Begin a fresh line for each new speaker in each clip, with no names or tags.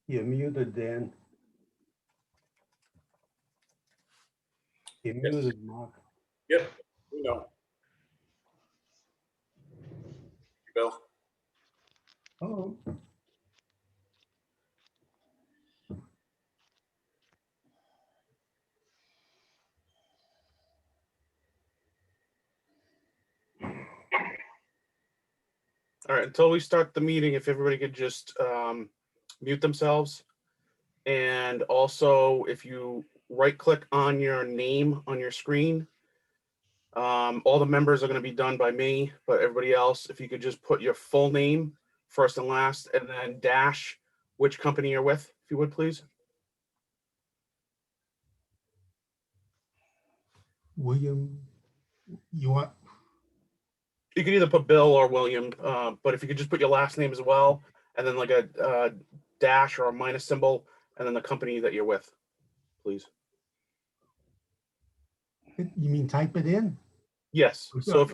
You're muted, Dan. You're
Yes.
muted, Mark.
Yep, we know. Bill?
Oh,
All right, until we start the meeting, if everybody could just mute themselves. And also, if you right-click on your name on your screen, all the members are going to be done by me, but everybody else, if you could just put your full name, first and last, and then dash which company you're with, if you would, please.
William, you want,
You could either put Bill or William, but if you could just put your last name as well, and then like a dash or a minus symbol, and then the company that you're with, please.
you mean type it in?
Yes. So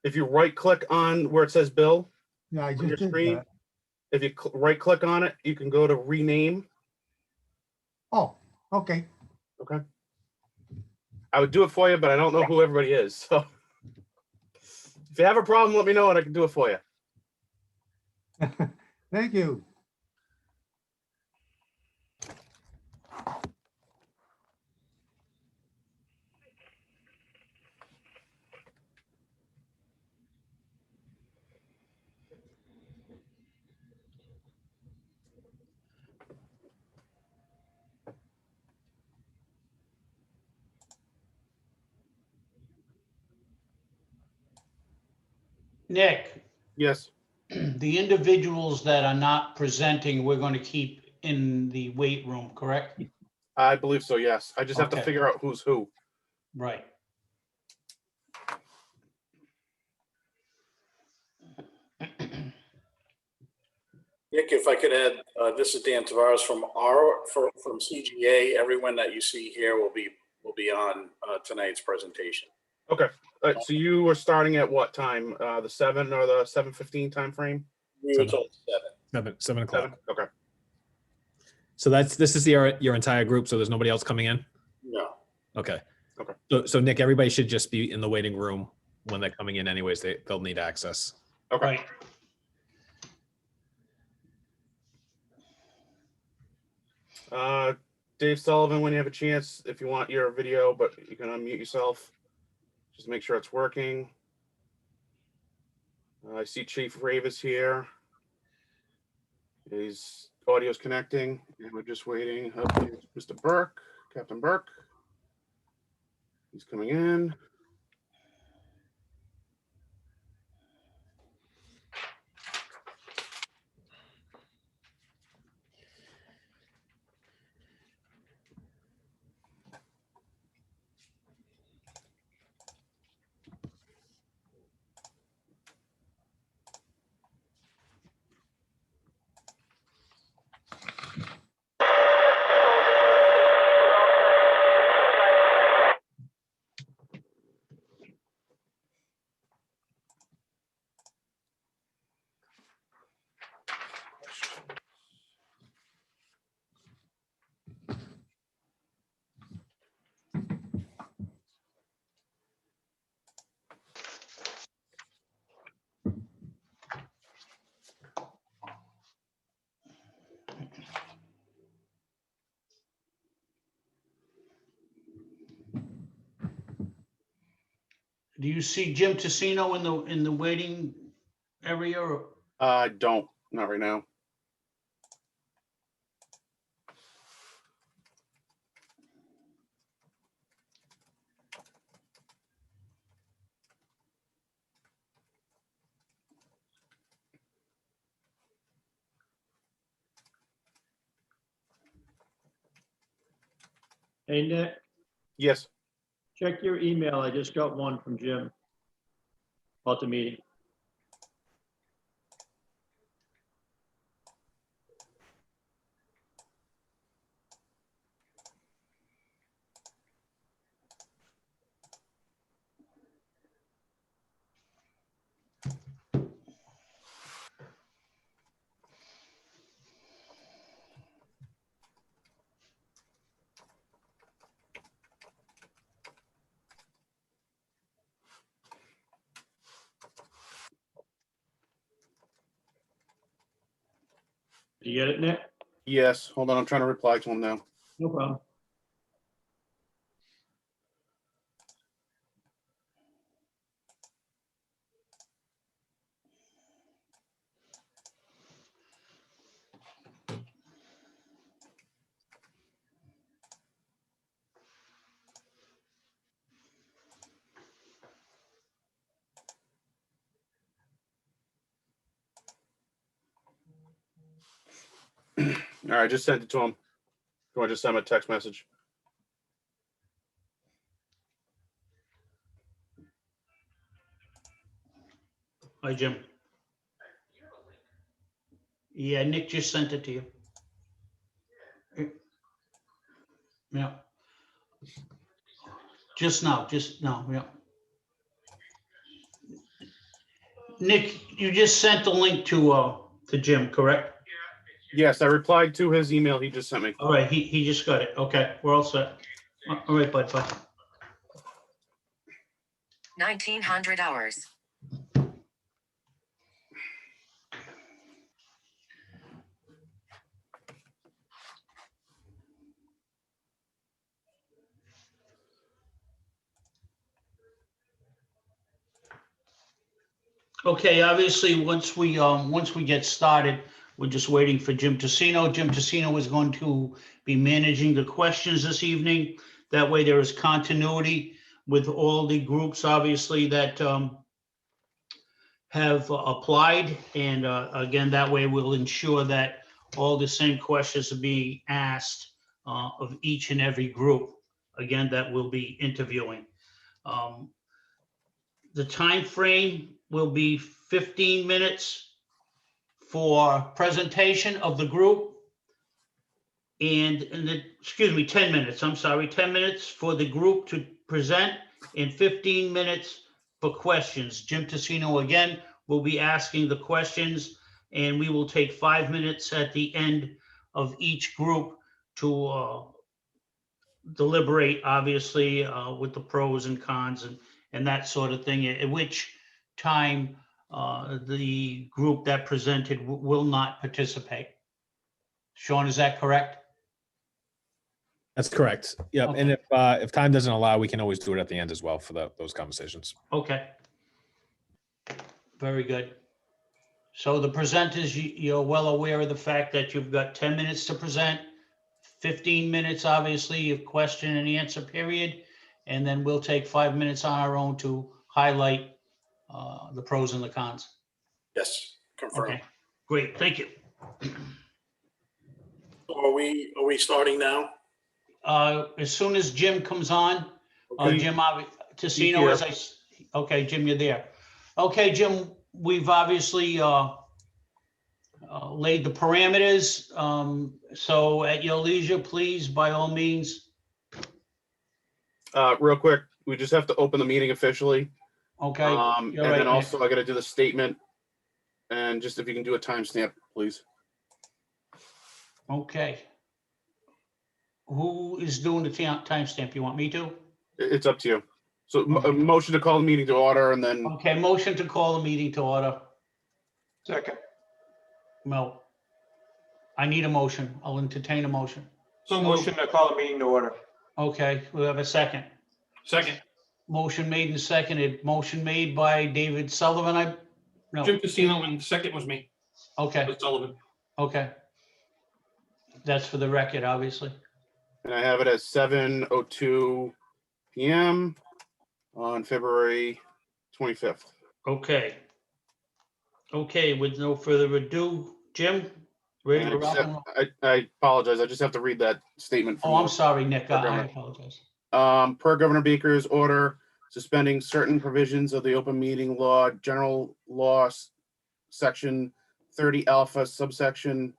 if you right click on where it says Bill
Yeah, I
on your
just did
screen,
that.
if you right click on it, you can go to rename.
Oh, okay.
Okay. I would do it for you, but I don't know who everybody is. So if you have a problem, let me know and I can do it for you.
Thank you.
Nick,
Yes.
the individuals that are not presenting, we're going to keep in the weight room, correct?
I believe so. Yes. I just have to
Okay.
figure out who's who.
Right.
Nick, if I could add, this is Dan Tavares from CGA. Everyone that you see here will be on tonight's presentation.
Okay. All right, so you were starting at what time? The 7 or the 7:15 time frame?
We were told
7 o'clock.
7. Okay.
So this is your entire group. So there's nobody else coming in.
No.
Okay.
Okay.
So Nick, everybody should just be in the waiting room when they're coming in. Anyways, they'll need access.
Okay.
Right.
Dave Sullivan, when you have a chance, if you want your video, but you can unmute yourself. Just make sure it's working. I see Chief Ravis here. His audio's connecting, and we're just waiting. Oh, here's Mr. Burke, Captain Burke. He's coming in.
Do you see Jim Tessino in the waiting area? Or?
I don't, not right now.
Hey, Nick,
Yes.
check your email. I just got one from Jim about the meeting. Did you get it, Nick?
Yes, hold on, I'm trying to reply to him now.
No problem.
All right, I just sent it to him. Do I just send him a text message?
Hi, Jim. Yeah, Nick just sent it to you. Yeah. Just now, yeah. Nick, you just sent the link to Jim, correct?
Yes, I replied to his email he just sent me.
All right, he just got it. Okay, we're all set. All right, bud, bye.
1900 hours.
Okay, obviously, once we get started, we're just waiting for Jim Tessino. Jim Tessino is going to be managing the questions this evening. That way there is continuity with all the groups, obviously, that have applied. And again, that way we'll ensure that all the same questions are being asked of each and every group, again, that we'll be interviewing. The time frame will be 15 minutes for presentation of the group. And 10 minutes, I'm sorry, 10 minutes for the group to present and 15 minutes for questions. Jim Tessino, again, will be asking the questions, and we will take 5 minutes at the end of each group to deliberate, obviously, with the pros and cons and that sort of thing, at which time the group that presented will not participate. Sean, is that correct?
That's correct. Yep.
Okay.
And if time doesn't allow, we can always do it at the end as well for those conversations.
Okay. Very good. So the presenters, you're well aware of the fact that you've got 10 minutes to present, 15 minutes, obviously, of question and answer period, and then we'll take 5 minutes on our own to highlight the pros and the cons.
Yes, confirm.
Okay, great, thank you.
Are we starting now?
As soon as Jim comes on,
Okay.
Jim Tessino,
here.
Okay, Jim, you're there. Okay, Jim, we've obviously laid the parameters. So at your leisure, please, by all means.
Real quick, we just have to open the meeting officially.
Okay.
And
you're right,
then
Nick.
also I gotta do the statement. And just if you can do a timestamp, please.
Okay. Who is doing the timestamp? You want me to?
It's up to you. So
Okay.
a motion to call the meeting to order and then,
Okay, motion to call the meeting to order.
Second.
No. I need a motion. I'll entertain a motion.
So motion to call the meeting to order.
Okay, we have a second.
Second.
Motion made and seconded. Motion made by David Sullivan. No,
Jim Casino, and the second was me,
okay,
Sullivan.
okay. That's for the record, obviously.
and I have it as 7:02 PM on February 25th.
Okay. Okay, with no further ado, Jim, ready
And
to
I just
rock and
have-
roll?
I apologize. I just have to read that statement.
Oh, I'm sorry, Nick. I
Governor.
apologize.
Per Governor Baker's order suspending certain provisions of the open meeting law, general laws, section 30 alpha, subsection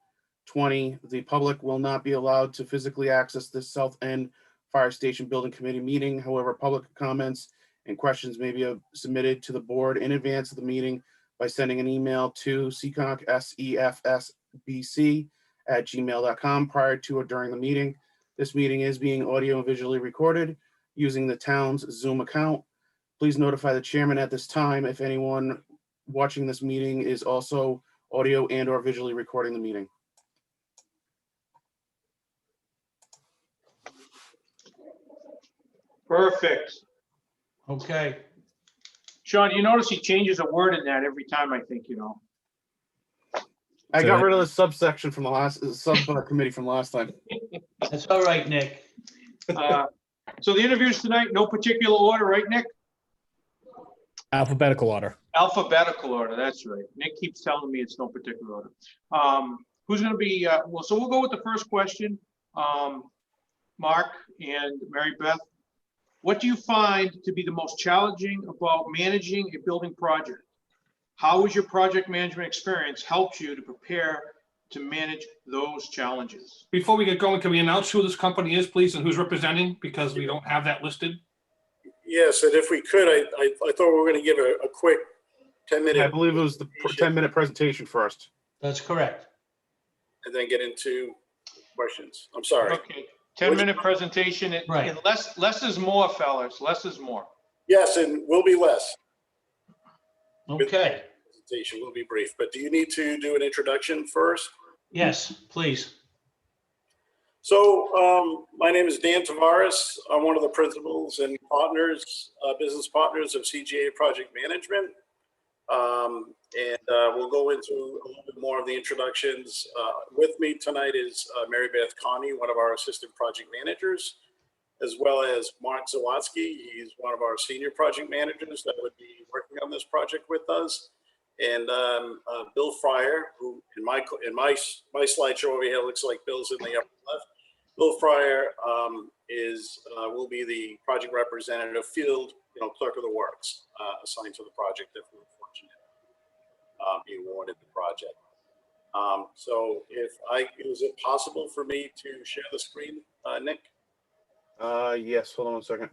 20, the public will not be allowed to physically access the South End Fire Station Building Committee meeting. However, public comments and questions may be submitted to the board in advance of the meeting by sending an email to seekonk, SEFSBC@gmail.com prior to or during the meeting. This meeting is being audio and visually recorded using the town's Zoom account. Please notify the chairman at this time if anyone watching this meeting is also audio and or visually recording the meeting.
Perfect.
Okay.
Sean, you notice he changes a word in that every time, I think, you know.
I
So
got
that-
rid of the subsection from the last subcommittee from last time.
That's all right, Nick.
So the interviews tonight, no particular order, right, Nick?
Alphabetical order.
Alphabetical order, that's right. Nick keeps telling me it's no particular order. Who's gonna be, well, so we'll go with the first question. Mark and Mary Beth, what do you find to be the most challenging about managing a building project? How has your project management experience helped you to prepare to manage those challenges?
Before we get going, can we announce who this company is, please, and who's representing? Because we don't have that listed.
Yes, and if we could, I thought we were going to give a quick 10-minute.
I believe it was the 10-minute presentation first.
That's correct.
And then get into questions. I'm sorry.
Okay, 10-minute presentation.
Right.
And less is more, fellas, less is more.
Yes, and will be less.
Okay.
Presentation will be brief, but do you need to do an introduction first?
Yes, please.
So my name is Dan Tavares. I'm one of the principals and partners, business partners of CGA Project Management. We'll go into a little bit more of the introductions. With me tonight is Mary Beth Connie, one of our assistant project managers, as well as Mark Zawatsky. He's one of our senior project managers that would be working on this project with us. And Bill Fryer, who in my slideshow over here looks like Bill's in the upper left. Bill Fryer will be the project representative, field, clerk of the works, assigned to the project if we're fortunate be awarded the project. So is it possible for me to share the screen, Nick?
Yes, hold on one second.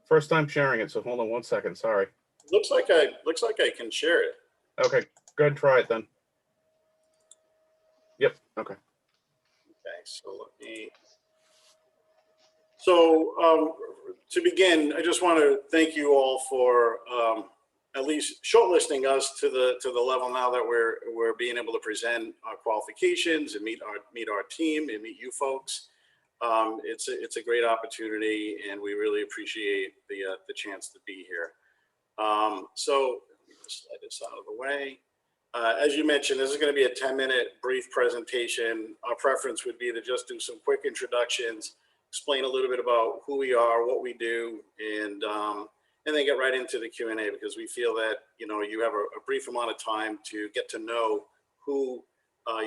First time sharing it, so hold on one second, sorry.
Looks like I can share it.
Okay, go ahead and try it then. Yep, okay.
Okay, so let me. So to begin, I just want to thank you all for at least shortlisting us to the level now that we're being able to present our qualifications and meet our team and meet you folks. It's a great opportunity, and we really appreciate the chance to be here. So let me just slide this out of the way. As you mentioned, this is going to be a 10-minute brief presentation. Our preference would be to just do some quick introductions, explain a little bit about who we are, what we do, and then get right into the Q&A, because we feel that you have a brief amount of time to get to know who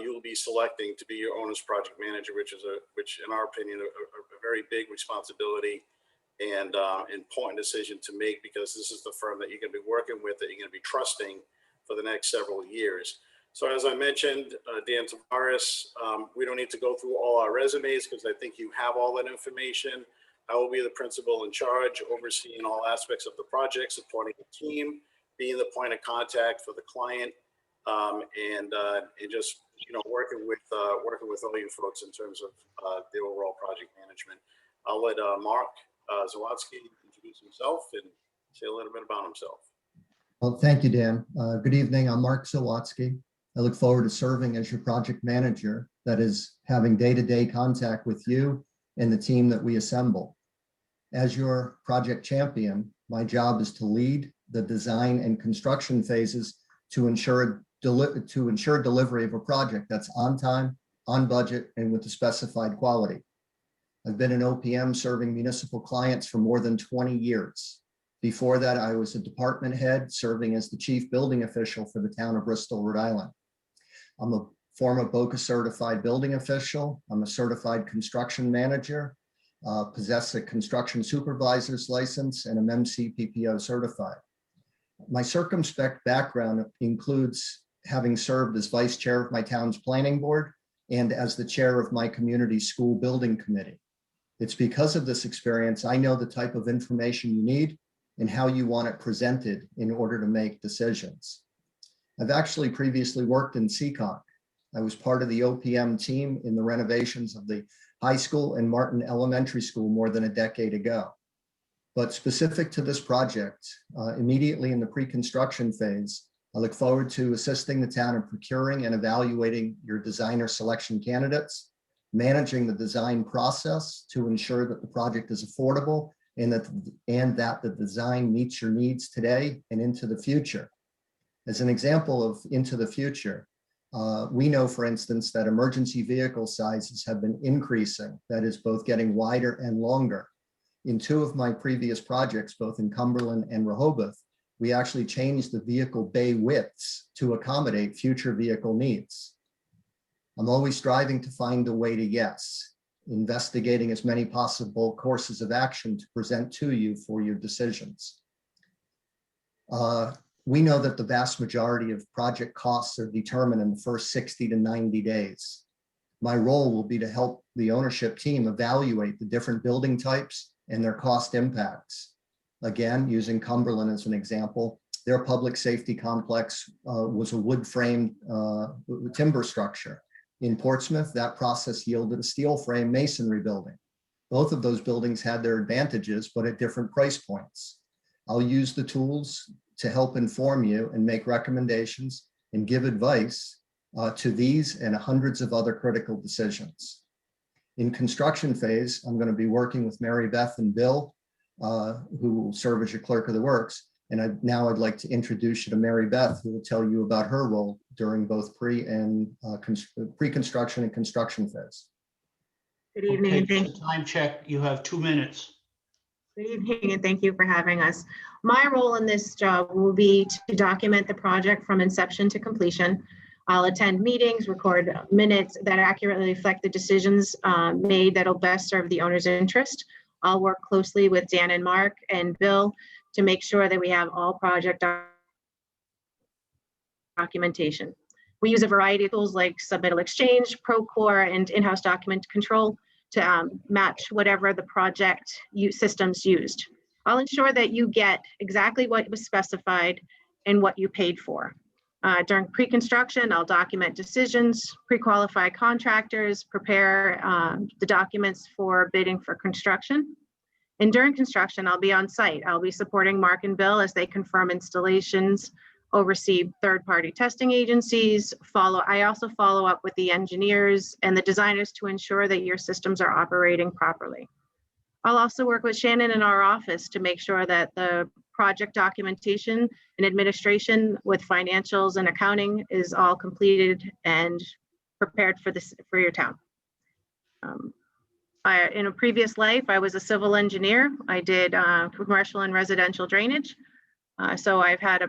you will be selecting to be your owner's project manager, which in our opinion, a very big responsibility and important decision to make, because this is the firm that you're going to be working with, that you're going to be trusting for the next several years. So as I mentioned, Dan Tavares, we don't need to go through all our resumes because I think you have all that information. I will be the principal in charge, overseeing all aspects of the project, supporting the team, being the point of contact for the client, and just working with all you folks in terms of the overall project management. I'll let Mark Zawatsky introduce himself and say a little bit about himself.
Well, thank you, Dan. Good evening. I'm Mark Zawatsky. I look forward to serving as your project manager, that is, having day-to-day contact with you and the team that we assemble. As your project champion, my job is to lead the design and construction phases to ensure delivery of a project that's on time, on budget, and with the specified quality. I've been an OPM serving municipal clients for more than 20 years. Before that, I was a department head serving as the chief building official for the town of Bristol, Rhode Island. I'm a former BOCA certified building official. I'm a certified construction manager, possess a construction supervisor's license, and I'm MCPPO certified. My circumspect background includes having served as vice chair of my town's planning board and as the chair of my community school building committee. It's because of this experience I know the type of information you need and how you want it presented in order to make decisions. I've actually previously worked in CCONC. I was part of the OPM team in the renovations of the high school and Martin Elementary School more than a decade ago. But specific to this project, immediately in the pre-construction phase, I look forward to assisting the town in procuring and evaluating your designer selection candidates, managing the design process to ensure that the project is affordable and that the design meets your needs today and into the future. As an example of into the future, we know, for instance, that emergency vehicle sizes have been increasing, that is both getting wider and longer. In 2 of my previous projects, both in Cumberland and Rehoboth, we actually changed the vehicle bay widths to accommodate future vehicle needs. I'm always striving to find a way to yes, investigating as many possible courses of action to present to you for your decisions. We know that the vast majority of project costs are determined in the first 60 to 90 days. My role will be to help the ownership team evaluate the different building types and their cost impacts. Again, using Cumberland as an example, their public safety complex was a wood framed timber structure. In Portsmouth, that process yielded a steel frame masonry building. Both of those buildings had their advantages, but at different price points. I'll use the tools to help inform you and make recommendations and give advice to these and hundreds of other critical decisions. In construction phase, I'm going to be working with Mary Beth and Bill, who will serve as your clerk of the works. And now I'd like to introduce you to Mary Beth, who will tell you about her role during both pre-construction and construction phase.
Good evening,
Okay,
and thank
just a time check. You have 2 minutes.
Good evening, and thank you for having us. My role in this job will be to document the project from inception to completion. I'll attend meetings, record minutes that accurately reflect the decisions made that'll best serve the owner's interest. I'll work closely with Dan and Mark and Bill to make sure that we have all project documentation. We use a variety of tools like Submittal Exchange, Procore, and in-house document control to match whatever the project systems used. I'll ensure that you get exactly what was specified and what you paid for. During pre-construction, I'll document decisions, pre-qualify contractors, prepare the documents for bidding for construction. And during construction, I'll be on site. I'll be supporting Mark and Bill as they confirm installations, oversee third-party testing agencies. I also follow up with the engineers and the designers to ensure that your systems are operating properly. I'll also work with Shannon in our office to make sure that the project documentation and administration with financials and accounting is all completed and prepared for your town. In a previous life, I was a civil engineer. I did commercial and residential drainage. So I've had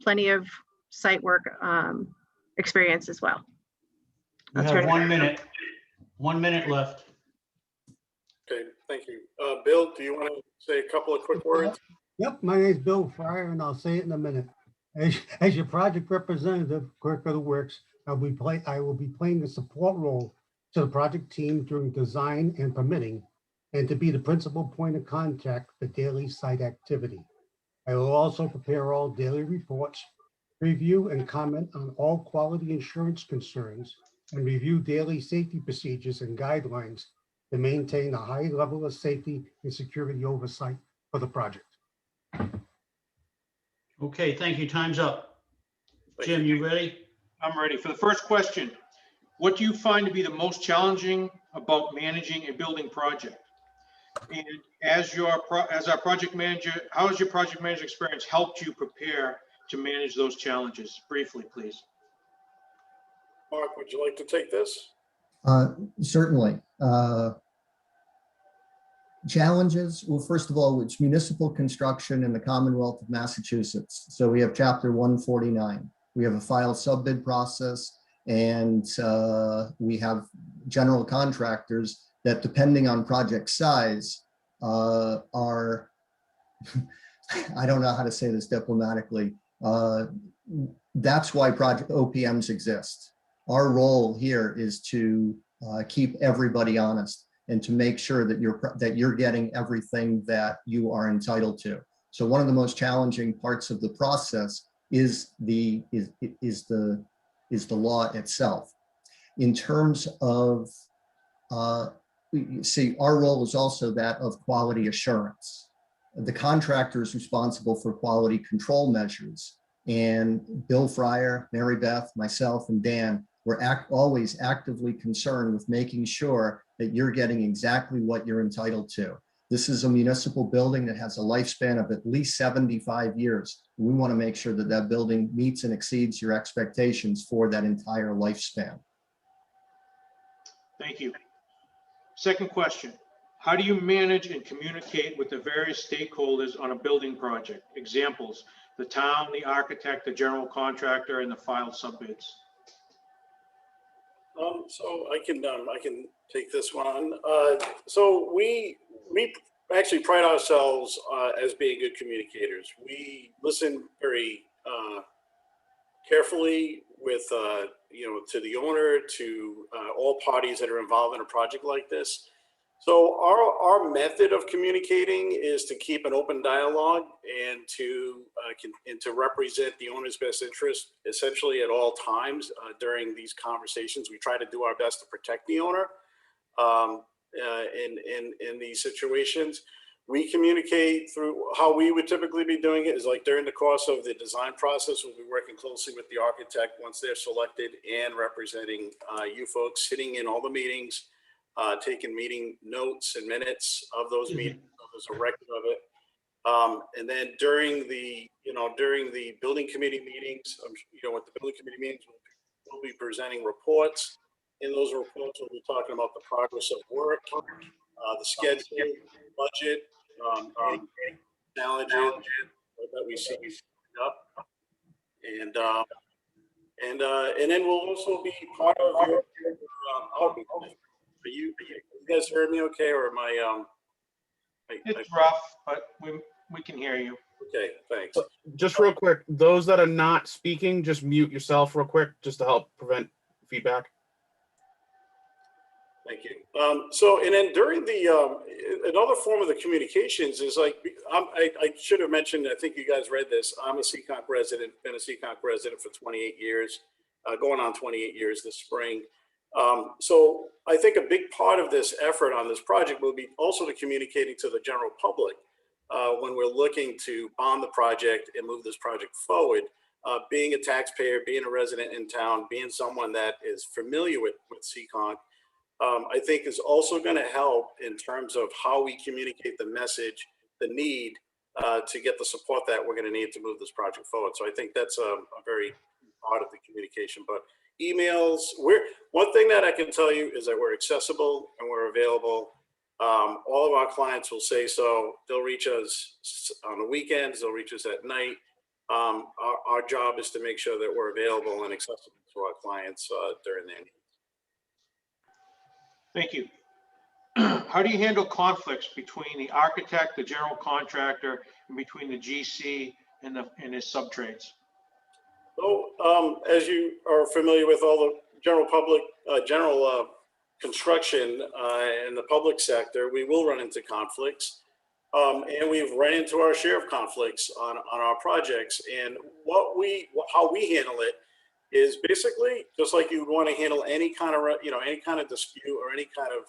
plenty of site work experience as well.
You have 1 minute. 1 minute left.
Okay, thank you. Bill, do you want to say a couple of quick words?
Yep, my name's Bill Fryer, and I'll say it in a minute. As your project representative, clerk of the works, I will be playing a support role to the project team during design and permitting, and to be the principal point of contact for daily site activity. I will also prepare all daily reports, review and comment on all quality assurance concerns, and review daily safety procedures and guidelines to maintain a high level of safety and security oversight for the project.
Okay, thank you. Time's up. Jim, you ready?
I'm ready. For the first question, what do you find to be the most challenging about managing a building project? And as our project manager, how has your project manager experience helped you prepare to manage those challenges? Briefly, please.
Mark, would you like to take this?
Certainly. Challenges, well, first of all, it's municipal construction in the Commonwealth of Massachusetts. So we have Chapter 149. We have a file sub-bid process, and we have general contractors that, depending on project size, are, I don't know how to say this diplomatically, that's why project OPMs exist. Our role here is to keep everybody honest and to make sure that you're getting everything that you are entitled to. So one of the most challenging parts of the process is the law itself. In terms of, see, our role is also that of quality assurance. The contractor is responsible for quality control measures And Bill Fryer, Mary Beth, myself, and Dan were always actively concerned with making sure that you're getting exactly what you're entitled to. This is a municipal building that has a lifespan of at least 75 years. We want to make sure that that building meets and exceeds your expectations for that entire lifespan.
Thank you. Second question, how do you manage and communicate with the various stakeholders on a building project? Examples, the town, the architect, the general contractor, and the filed subbids.
So I can take this one. So we actually pride ourselves as being good communicators. We listen very carefully with to the owner, to all parties that are involved in a project like this. So our method of communicating is to keep an open dialogue and to represent the owner's best interest essentially at all times during these conversations. We try to do our best to protect the owner in these situations. We communicate through how we would typically be doing it is like during the course of the design process, we'll be working closely with the architect once they're selected and representing you folks, sitting in all the meetings, taking meeting notes and minutes of those meetings. There's a record of it. And then during the building committee meetings, with the building committee meetings, we'll be presenting reports. In those reports, we'll be talking about the progress of work, the schedule, budget, any challenges that we see up, and then we'll also be part of your outreach. You guys heard me okay, or am I?
It's rough, but we can hear you.
Okay, thanks.
Just real quick, those that are not speaking, just mute yourself real quick, just to help prevent feedback.
Thank you. So, and then during the, another form of the communications is like, I should have mentioned, I think you guys read this, I'm a Seekonk resident, been a Seekonk resident for 28 years, going on 28 years this spring. So I think a big part of this effort on this project will be also to communicating to the general public when we're looking to bond the project and move this project forward. Being a taxpayer, being a resident in town, being someone that is familiar with Seekonk, I think is also going to help in terms of how we communicate the message, the need to get the support that we're going to need to move this project forward. So I think that's a very part of the communication. But emails, one thing that I can tell you is that we're accessible and we're available. All of our clients will say so. They'll reach us on the weekends. They'll reach us at night. Our job is to make sure that we're available and accessible to our clients during their needs.
Thank you. How do you handle conflicts between the architect, the general contractor, and between the GC and his subtrades?
So, as you are familiar with all the general public, construction in the public sector, we will run into conflicts. And we've run into our share of conflicts on our projects. And how we handle it is basically just like you would want to handle any kind of dispute or any kind of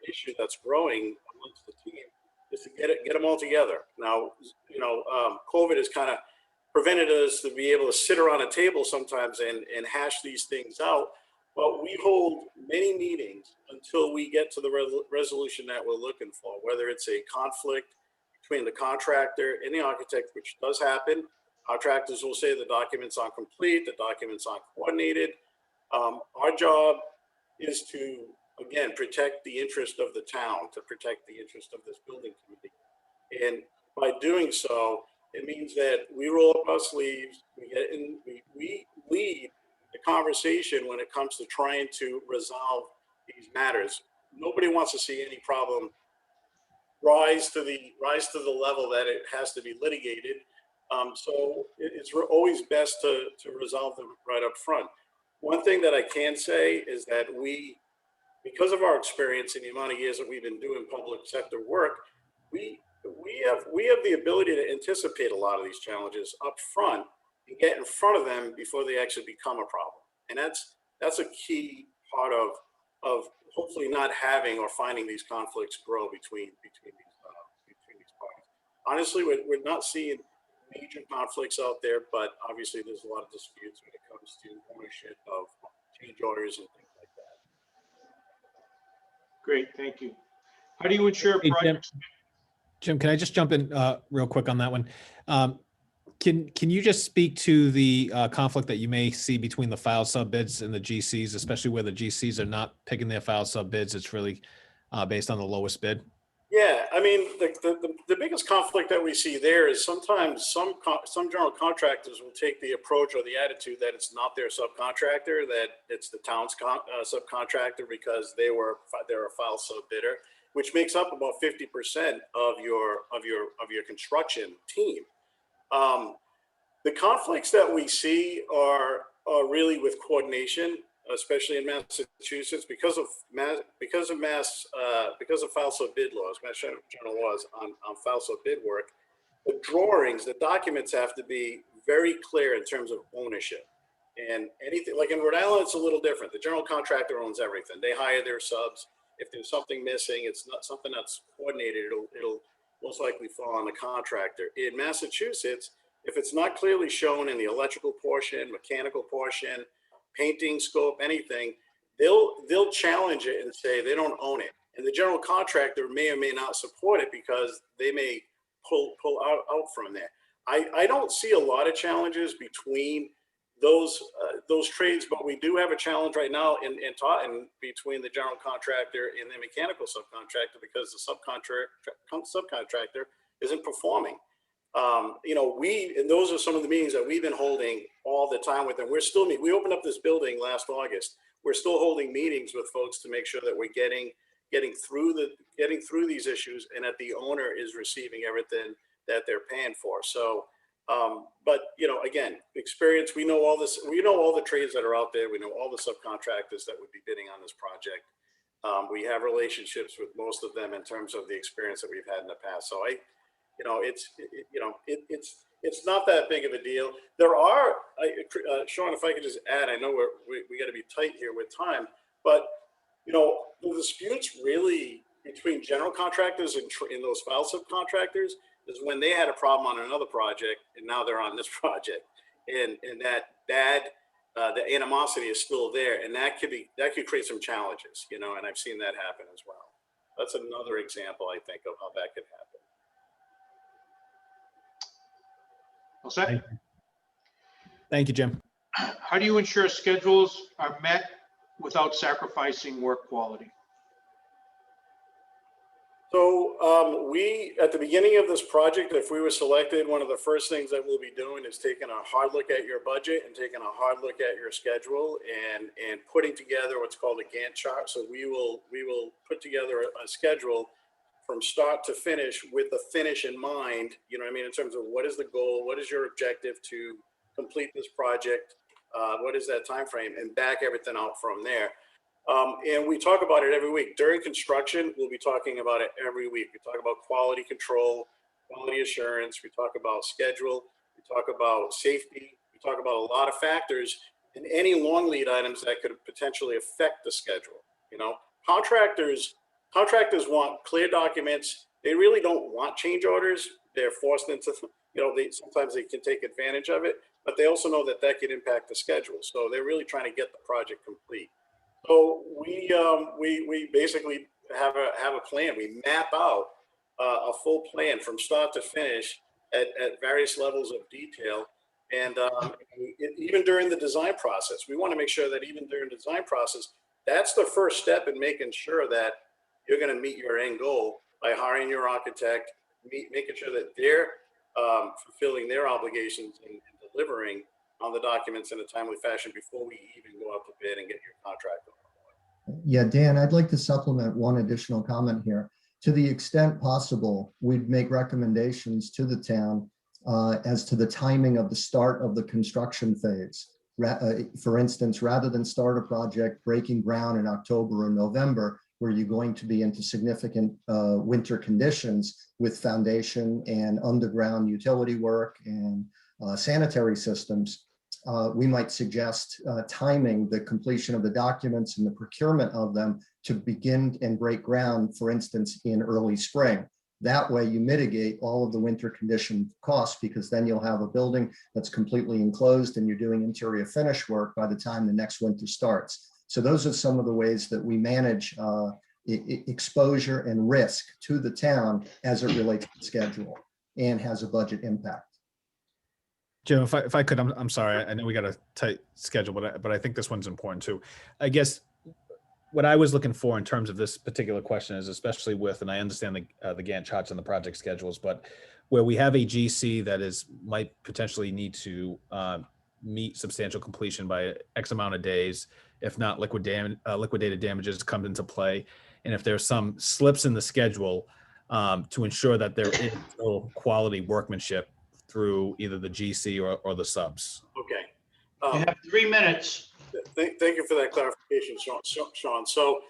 issue that's growing amongst the team, is to get them all together. Now, COVID has kind of prevented us to be able to sit around a table sometimes and hash these things out. But we hold many meetings until we get to the resolution that we're looking for, whether it's a conflict between the contractor and the architect, which does happen. Contractors will say the documents aren't complete, the documents aren't coordinated. Our job is to, again, protect the interest of the town, to protect the interest of this building committee. And by doing so, it means that we roll up our sleeves, we lead the conversation when it comes to trying to resolve these matters. Nobody wants to see any problem rise to the level that it has to be litigated. So it's always best to resolve them right up front. One thing that I can say is that because of our experience in the amount of years that we've been doing public sector work, we have the ability to anticipate a lot of these challenges up front and get in front of them before they actually become a problem. And that's a key part of hopefully not having or finding these conflicts grow between these parties. Honestly, we're not seeing major conflicts out there, but obviously there's a lot of disputes when it comes to ownership of change orders and things like that.
Great, thank you. How do you ensure
Hey,
projects?
Jim, can I just jump in real quick on that one? Can you just speak to the conflict that you may see between the file sub bids and the GCs, especially where the GCs are not picking their file sub bids? It's really based on the lowest bid.
Yeah, I mean, the biggest conflict that we see there is sometimes some general contractors will take the approach or the attitude that it's not their subcontractor, that it's the town's subcontractor because they're a file sub bidder, which makes up about 50% of your construction team. The conflicts that we see are really with coordination, especially in Massachusetts, because of file sub bid laws, Mass General laws on file sub bid work. The drawings, the documents have to be very clear in terms of ownership. And anything like in Rhode Island, it's a little different. The general contractor owns everything. They hire their subs. If there's something missing, it's not something that's coordinated. It'll most likely fall on the contractor. In Massachusetts, if it's not clearly shown in the electrical portion, mechanical portion, painting scope, anything, they'll challenge it and say they don't own it. And the general contractor may or may not support it because they may pull out from there. I don't see a lot of challenges between those trades, but we do have a challenge right now in between the general contractor and the mechanical subcontractor because the subcontractor isn't performing. And those are some of the meetings that we've been holding all the time with them. We're still we opened up this building last August. We're still holding meetings with folks to make sure that we're getting through these issues and that the owner is receiving everything that they're paying for. So, but again, experience, we know all this, we know all the trades that are out there. We know all the subcontractors that would be bidding on this project. We have relationships with most of them in terms of the experience that we've had in the past. So it's not that big of a deal. There are, Sean, if I could just add, I know we got to be tight here with time, but the disputes really between general contractors and those file subcontractors is when they had a problem on another project and now they're on this project, and the animosity is still there, and that could create some challenges, and I've seen that happen as well. That's another example, I think, of how that could happen.
All set?
Thank you, Jim.
How do you ensure schedules are met without sacrificing work quality?
So we, at the beginning of this project, if we were selected, one of the first things that we'll be doing is taking a hard look at your budget and taking a hard look at your schedule and putting together what's called a Gantt chart. So we will put together a schedule from start to finish with the finish in mind, in terms of what is the goal, what is your objective to complete this project, what is that time frame, and back everything out from there. And we talk about it every week. During construction, we'll be talking about it every week. We talk about quality control, quality assurance. We talk about schedule. We talk about safety. We talk about a lot of factors and any long lead items that could potentially affect the schedule. Contractors want clear documents. They really don't want change orders. They're forced into, sometimes they can take advantage of it, but they also know that could impact the schedule. So they're really trying to get the project complete. So we basically have a plan. We map out a full plan from start to finish at various levels of detail. And even during the design process, we want to make sure that even during the design process, that's the first step in making sure that you're going to meet your end goal by hiring your architect, making sure that they're fulfilling their obligations and delivering on the documents in a timely fashion before we even go out to bid and get your contract on.
Yeah, Dan, I'd like to supplement one additional comment here. To the extent possible, we'd make recommendations to the town as to the timing of the start of the construction phase. For instance, rather than start a project breaking ground in October or November, where you're going to be into significant winter conditions with foundation and underground utility work and sanitary systems, we might suggest timing the completion of the documents and the procurement of them to begin and break ground, for instance, in early spring. That way you mitigate all of the winter condition costs, because then you'll have a building that's completely enclosed and you're doing interior finish work by the time the next winter starts. So those are some of the ways that we manage exposure and risk to the town as it relates to the schedule and has a budget impact.
Jim, if I could, I'm sorry. I know we got a tight schedule, but I think this one's important too. I guess what I was looking for in terms of this particular question is, especially with, and I understand the Gantt charts and the project schedules, but where we have a GC that might potentially need to meet substantial completion by X amount of days, if not liquidated damages come into play, and if there's some slips in the schedule to ensure that there is still quality workmanship through either the GC or the subs.
Okay.
You have 3 minutes.
Thank you for that clarification, Sean. So,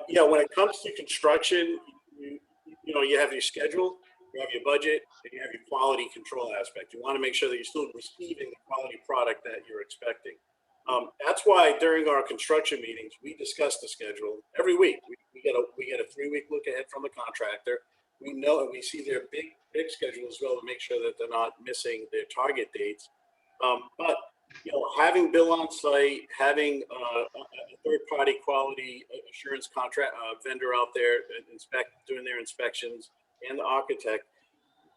yeah, when it comes to construction, you have your schedule, you have your budget, and you have your quality control aspect. You want to make sure that you're still receiving the quality product that you're expecting. That's why during our construction meetings, we discuss the schedule every week. We get a 3-week look ahead from the contractor. We know, and we see their big schedule as well to make sure that they're not missing their target dates. But having Bill on site, having a third-party quality assurance contract vendor out there doing their inspections, and the architect,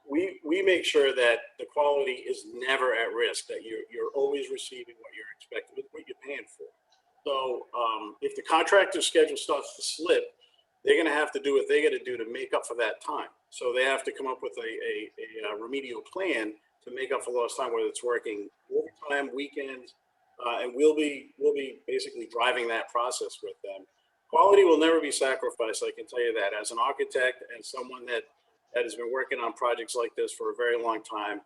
we make sure that the quality is never at risk, that you're always receiving what you're expecting, what you're paying for. So if the contractor's schedule starts to slip, they're going to have to do what they got to do to make up for that time. So they have to come up with a remedial plan to make up for lost time, whether it's working overtime, weekends, and we'll be basically driving that process with them. Quality will never be sacrificed, I can tell you that. As an architect and someone that has been working on projects like this for a very long time,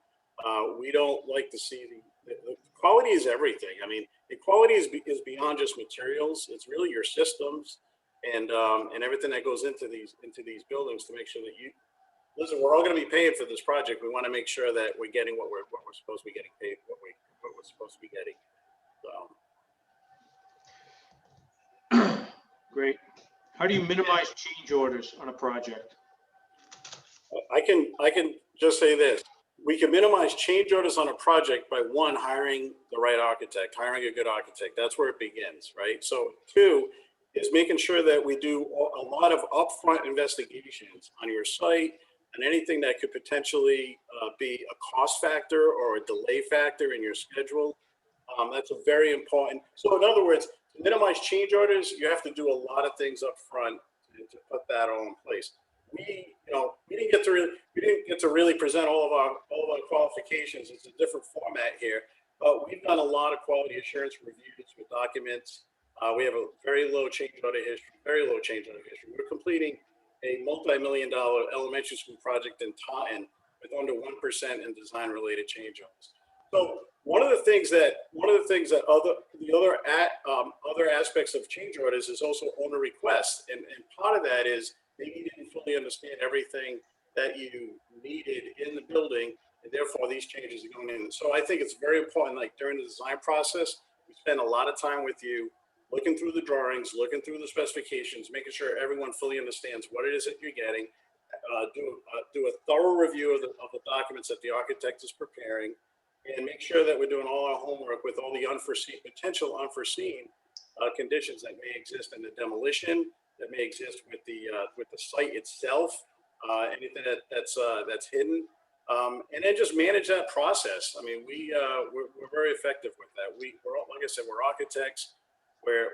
we don't like to see the quality is everything. I mean, the quality is beyond just materials. It's really your systems and everything that goes into these buildings to make sure that listen, we're all going to be paying for this project. We want to make sure that we're getting what we're supposed to be getting paid, what we're supposed to be getting. So.
Great. How do you minimize change orders on a project?
I can just say this. We can minimize change orders on a project by, 1, hiring the right architect, hiring a good architect. That's where it begins, right? So 2 is making sure that we do a lot of upfront investigations on your site and anything that could potentially be a cost factor or a delay factor in your schedule. That's a very important. So in other words, to minimize change orders, you have to do a lot of things up front to put that all in place. We didn't get to really present all of our qualifications. It's a different format here, but we've done a lot of quality assurance reviews with documents. We have a very low change order history, We're completing a multi-million-dollar elementary school project in Taunton with under 1% in design-related change orders. So one of the things that other aspects of change orders is also owner requests, and part of that is maybe you didn't fully understand everything that you needed in the building, and therefore these changes are going in. So I think it's very important, like during the design process, we spend a lot of time with you, looking through the drawings, looking through the specifications, making sure everyone fully understands what it is that you're getting. Do a thorough review of the documents that the architect is preparing, and make sure that we're doing all our homework with all the potential unforeseen conditions that may exist in the demolition, that may exist with the site itself, anything that's hidden, and then just manage that process. I mean, we're very effective with that. We're like I said, we're architects. We've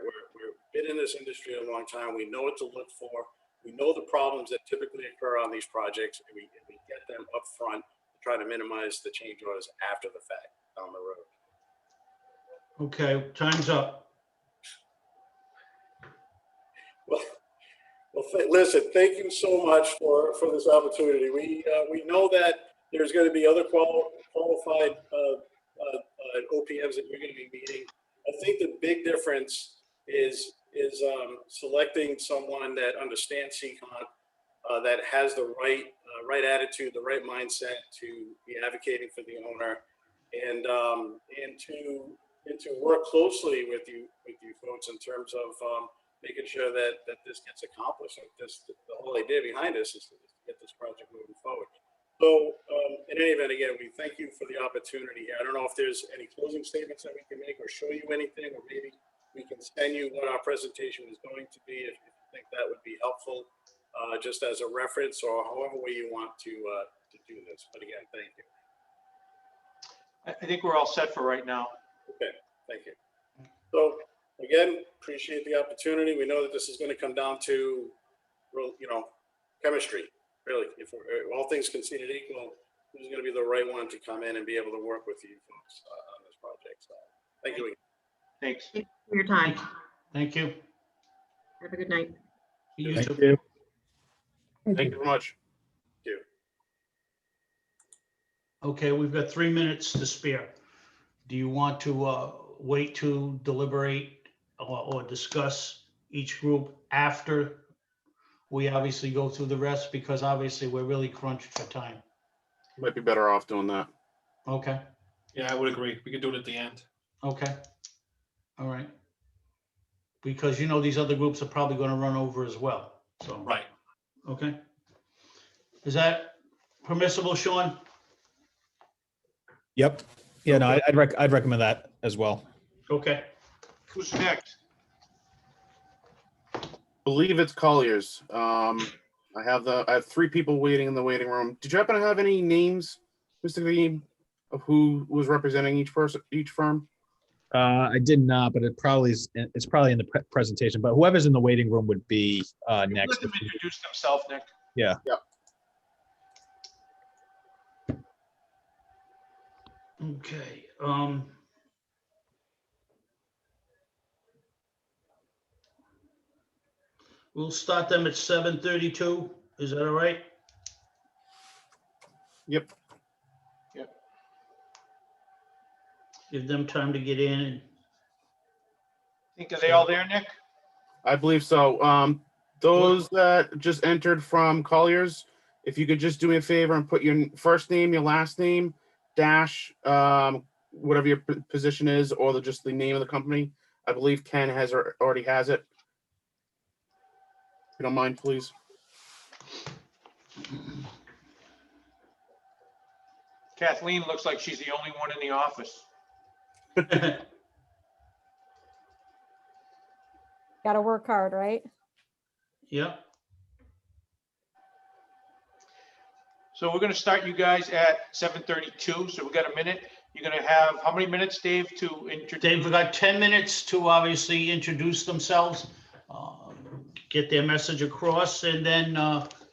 been in this industry a long time. We know what to look for. We know the problems that typically occur on these projects, and we get them up front to try to minimize the change orders after the fact down the road.
Okay, time's up.
Well, listen, thank you so much for this opportunity. We know that there's going to be other qualified OPMs that you're going to be meeting. I think the big difference is selecting someone that understands CCON, that has the right attitude, the right mindset to be advocating for the owner, and to work closely with you folks in terms of making sure that this gets accomplished. Like the whole idea behind this is to get this project moving forward. So in any event, again, we thank you for the opportunity here. I don't know if there's any closing statements that we can make or show you anything, or maybe we can send you what our presentation is going to be if you think that would be helpful, just as a reference or however way you want to do this. But again, thank you.
I think we're all set for right now.
Okay, thank you. So again, appreciate the opportunity. We know that this is going to come down to, chemistry. Really, if all things considered equal, who's going to be the right one to come in and be able to work with you folks on this project? So thank you again.
Thanks.
Thank you for your time.
Thank you.
Have a good night.
You
Thank
too.
you. Thank you very much.
Thank you.
Okay, we've got 3 minutes to spare. Do you want to wait to deliberate or discuss each group after we obviously go through the rest? Because obviously we're really crunched for time.
Might be better off doing that.
Okay,
Yeah, I would agree. We could do it at the end.
okay. All right. Because these other groups are probably going to run over as well. So,
Right.
okay. Is that permissible, Sean?
Yep. Yeah, no, I'd recommend that as well.
Okay.
Who's next?
Believe it's Colliers. I have 3 people waiting in the waiting room. Did you happen to have any names, Mr. Dean, of who was representing each firm?
I did not, but it's probably in the presentation, but whoever's in the waiting room would be next.
Let them introduce themselves, Nick.
Yeah.
Okay. We'll start them at 7:32. Is that all right?
Yep.
Give them time to get in.
Are they all there, Nick?
I believe so. Those that just entered from Colliers, if you could just do me a favor and put your first name, your last name, dash, whatever your position is, or just the name of the company. I believe Ken already has it. If you don't mind, please.
Kathleen looks like she's the only one in the office.
Got to work hard, right?
Yep.
So we're going to start you guys at 7:32. So we got a minute. You're going to have how many minutes, Dave, to introduce?
They've got 10 minutes to obviously introduce themselves, get their message across, and then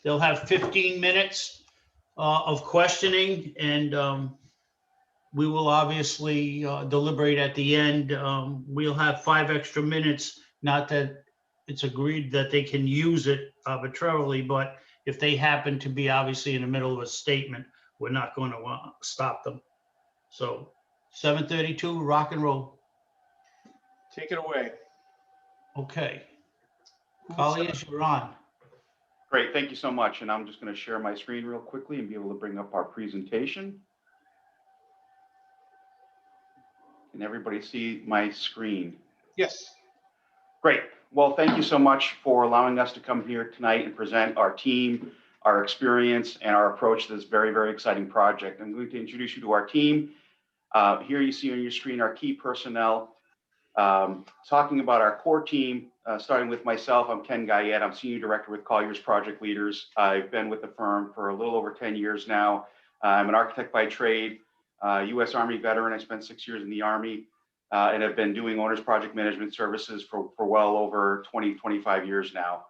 they'll have 15 minutes of questioning, and we will obviously deliberate at the end. We'll have 5 extra minutes, not that it's agreed that they can use it arbitrarily, but if they happen to be obviously in the middle of a statement, we're not going to stop them. So 7:32, rock and roll.
Take it away.
Okay. Colliers, you're on.
Great, thank you so much. And I'm just going to share my screen real quickly and be able to bring up our presentation. Can everybody see my screen?
Yes.
Great. Well, thank you so much for allowing us to come here tonight and present our team, our experience, and our approach to this very, very exciting project. I'm going to introduce you to our team. Here you see on your screen our key personnel. Talking about our core team, starting with myself, I'm Ken Guyette. I'm Senior Director with Colliers Project Leaders. I've been with the firm for a little over 10 years now. I'm an architect by trade, U.S. Army veteran. I spent 6 years in the Army and have been doing owner's project management services for well over 20, 25 years now.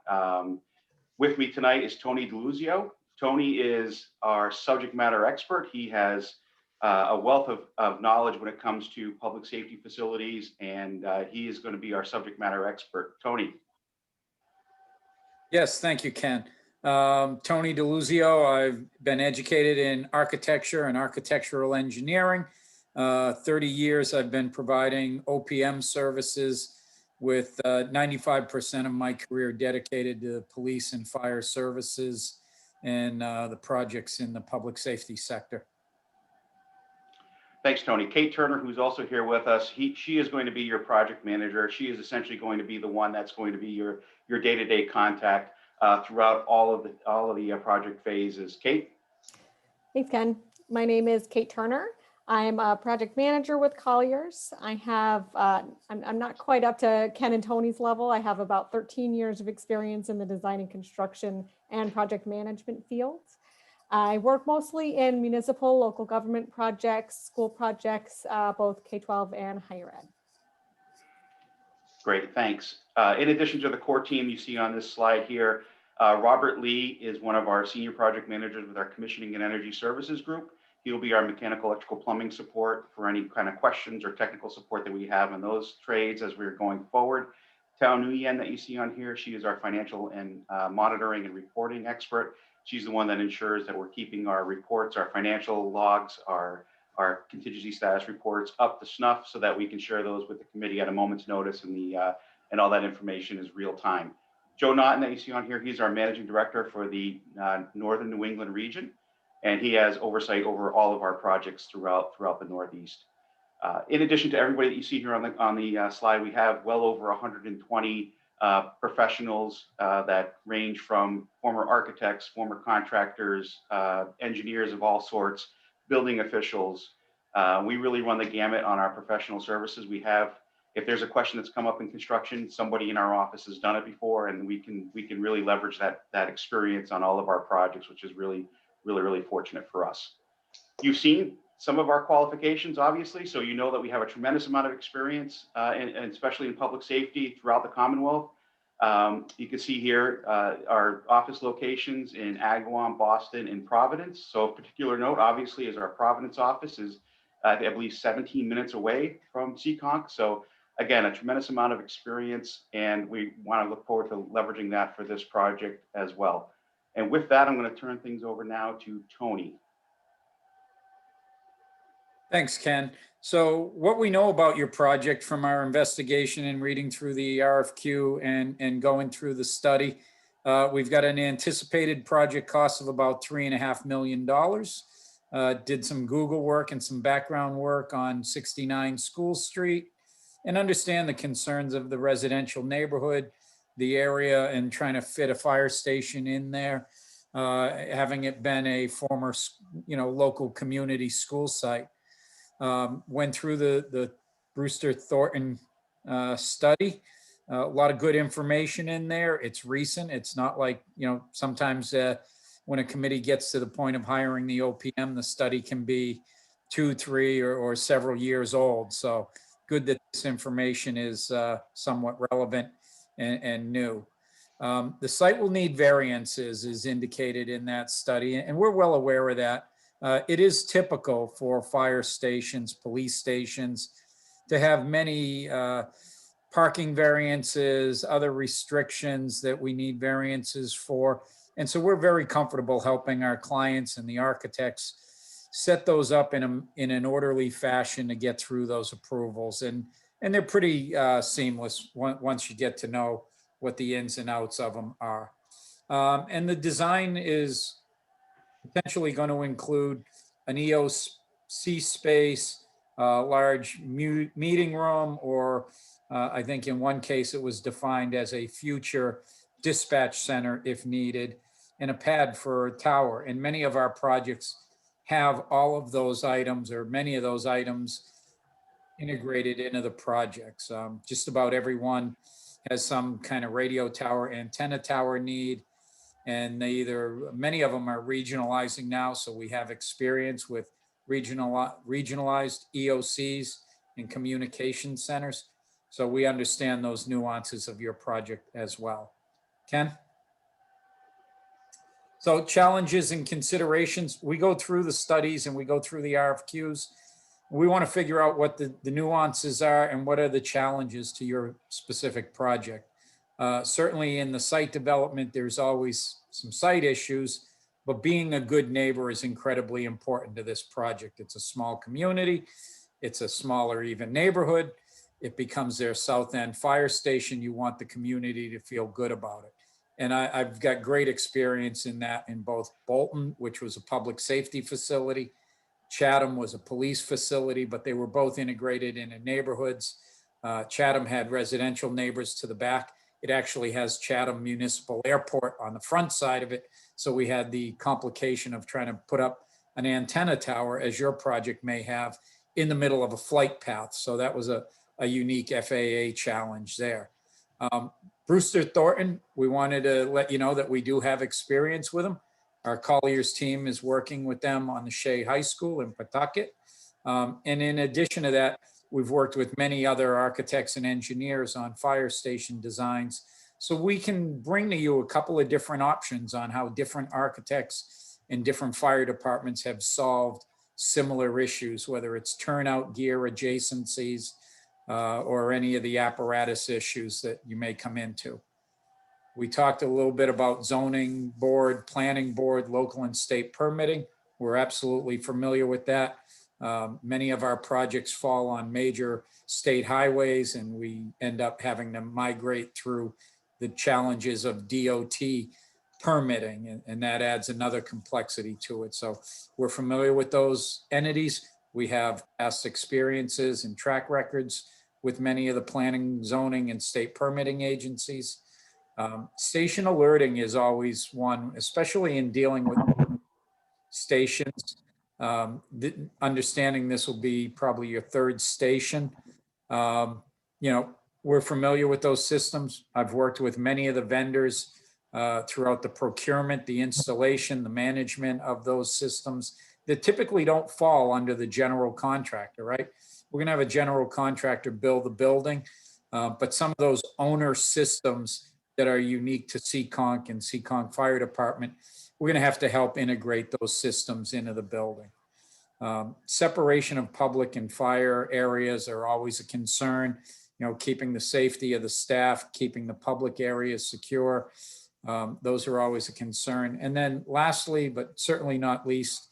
With me tonight is Tony Deluzio. Tony is our subject matter expert. He has a wealth of knowledge when it comes to public safety facilities, and he is going to be our subject matter expert. Tony.
Yes, thank you, Ken. Tony Deluzio. I've been educated in architecture and architectural engineering. 30 years I've been providing OPM services, with 95% of my career dedicated to police and fire services and the projects in the public safety sector.
Thanks, Tony. Kate Turner, who's also here with us, she is going to be your project manager. She is essentially going to be the one that's going to be your day-to-day contact throughout all of the project phases. Kate?
Thanks, Ken. My name is Kate Turner. I'm a project manager with Colliers. I have, I'm not quite up to Ken and Tony's level. I have about 13 years of experience in the design and construction and project management fields. I work mostly in municipal, local government projects, school projects, both K-12 and higher ed.
Great, thanks. In addition to the core team you see on this slide here, Robert Lee is one of our senior project managers with our commissioning and energy services group. He'll be our mechanical, electrical, plumbing support for any kind of questions or technical support that we have in those trades as we're going forward. Tao Nguyen that you see on here, she is our financial and monitoring and reporting expert. She's the one that ensures that we're keeping our reports, our financial logs, our contingency status reports up to snuff so that we can share those with the committee at a moment's notice, and all that information is real time. Joe Naughton that you see on here, he's our managing director for the Northern New England region, and he has oversight over all of our projects throughout the Northeast. In addition to everybody that you see here on the slide, we have well over 120 professionals that range from former architects, former contractors, engineers of all sorts, building officials. We really run the gamut on our professional services. We have, if there's a question that's come up in construction, somebody in our office has done it before, and we can really leverage that experience on all of our projects, which is really fortunate for us. You've seen some of our qualifications, obviously, so you know that we have a tremendous amount of experience, and especially in public safety throughout the Commonwealth. You can see here our office locations in Agawam, Boston, and Providence. So of particular note, obviously, is our Providence office is, I believe, 17 minutes away from Seekonk. So again, a tremendous amount of experience, and we want to look forward to leveraging that for this project as well. And with that, I'm going to turn things over now to Tony.
Thanks, Ken. So what we know about your project from our investigation and reading through the RFQ and going through the study, we've got an anticipated project cost of about $3.5 million. Did some Google work and some background work on 69 School Street and understand the concerns of the residential neighborhood, the area, and trying to fit a fire station in there, having it been a former, local community school site. Went through the Brewster Thornton study. A lot of good information in there. It's recent. It's not like, sometimes when a committee gets to the point of hiring the OPM, the study can be 2, 3, or several years old. So good that this information is somewhat relevant and new. The site will need variances, is indicated in that study, and we're well aware of that. It is typical for fire stations, police stations, to have many parking variances, other restrictions that we need variances for. And so we're very comfortable helping our clients and the architects set those up in an orderly fashion to get through those approvals. And they're pretty seamless once you get to know what the ins and outs of them are. And the design is potentially going to include an EOC space, large meeting room, or I think in one case it was defined as a future dispatch center if needed, and a pad for a tower. And many of our projects have all of those items, or many of those items, integrated into the projects. Just about everyone has some kind of radio tower, antenna tower need. And many of them are regionalizing now. So we have experience with regionalized EOCs and communication centers. So we understand those nuances of your project as well. Ken? So challenges and considerations, we go through the studies and we go through the RFQs. We want to figure out what the nuances are and what are the challenges to your specific project. Certainly in the site development, there's always some site issues, but being a good neighbor is incredibly important to this project. It's a small community. It's a smaller even neighborhood. It becomes their south end fire station. You want the community to feel good about it. And I've got great experience in that in both Bolton, which was a public safety facility, Chatham was a police facility, but they were both integrated into neighborhoods. Chatham had residential neighbors to the back. It actually has Chatham Municipal Airport on the front side of it. So we had the complication of trying to put up an antenna tower, as your project may have, in the middle of a flight path. So that was a unique FAA challenge there. Brewster Thornton, we wanted to let you know that we do have experience with them. Our Colliers team is working with them on the Shea High School in Pawtucket. And in addition to that, we've worked with many other architects and engineers on fire station designs. So we can bring to you a couple of different options on how different architects and different fire departments have solved similar issues, whether it's turnout gear adjacencies or any of the apparatus issues that you may come into. We talked a little bit about zoning board, planning board, local and state permitting. We're absolutely familiar with that. Many of our projects fall on major state highways, and we end up having to migrate through the challenges of DOT permitting, and that adds another complexity to it. So we're familiar with those entities. We have past experiences and track records with many of the planning, zoning, and state permitting agencies. Station alerting is always one, especially in dealing with stations. Understanding this will be probably your third station. We're familiar with those systems. I've worked with many of the vendors throughout the procurement, the installation, the management of those systems that typically don't fall under the general contractor, right? We're gonna have a general contractor build the building, but some of those owner systems that are unique to Seekonk and Seekonk Fire Department, we're gonna have to help integrate those systems into the building. Separation of public and fire areas are always a concern, keeping the safety of the staff, keeping the public areas secure. Those are always a concern. And then lastly, but certainly not least,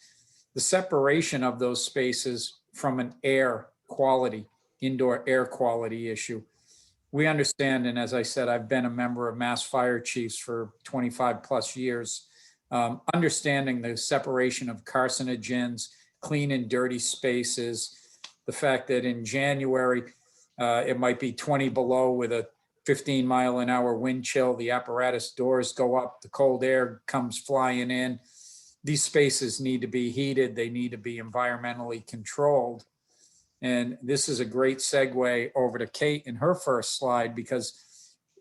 the separation of those spaces from an air quality, indoor air quality issue. We understand, and as I said, I've been a member of Mass Fire Chiefs for 25 plus years, understanding the separation of carcinogens, clean and dirty spaces, the fact that in January, it might be 20 below with a 15-mile-an-hour wind chill, the apparatus doors go up, the cold air comes flying in. These spaces need to be heated, they need to be environmentally controlled. And this is a great segue over to Kate in her first slide, because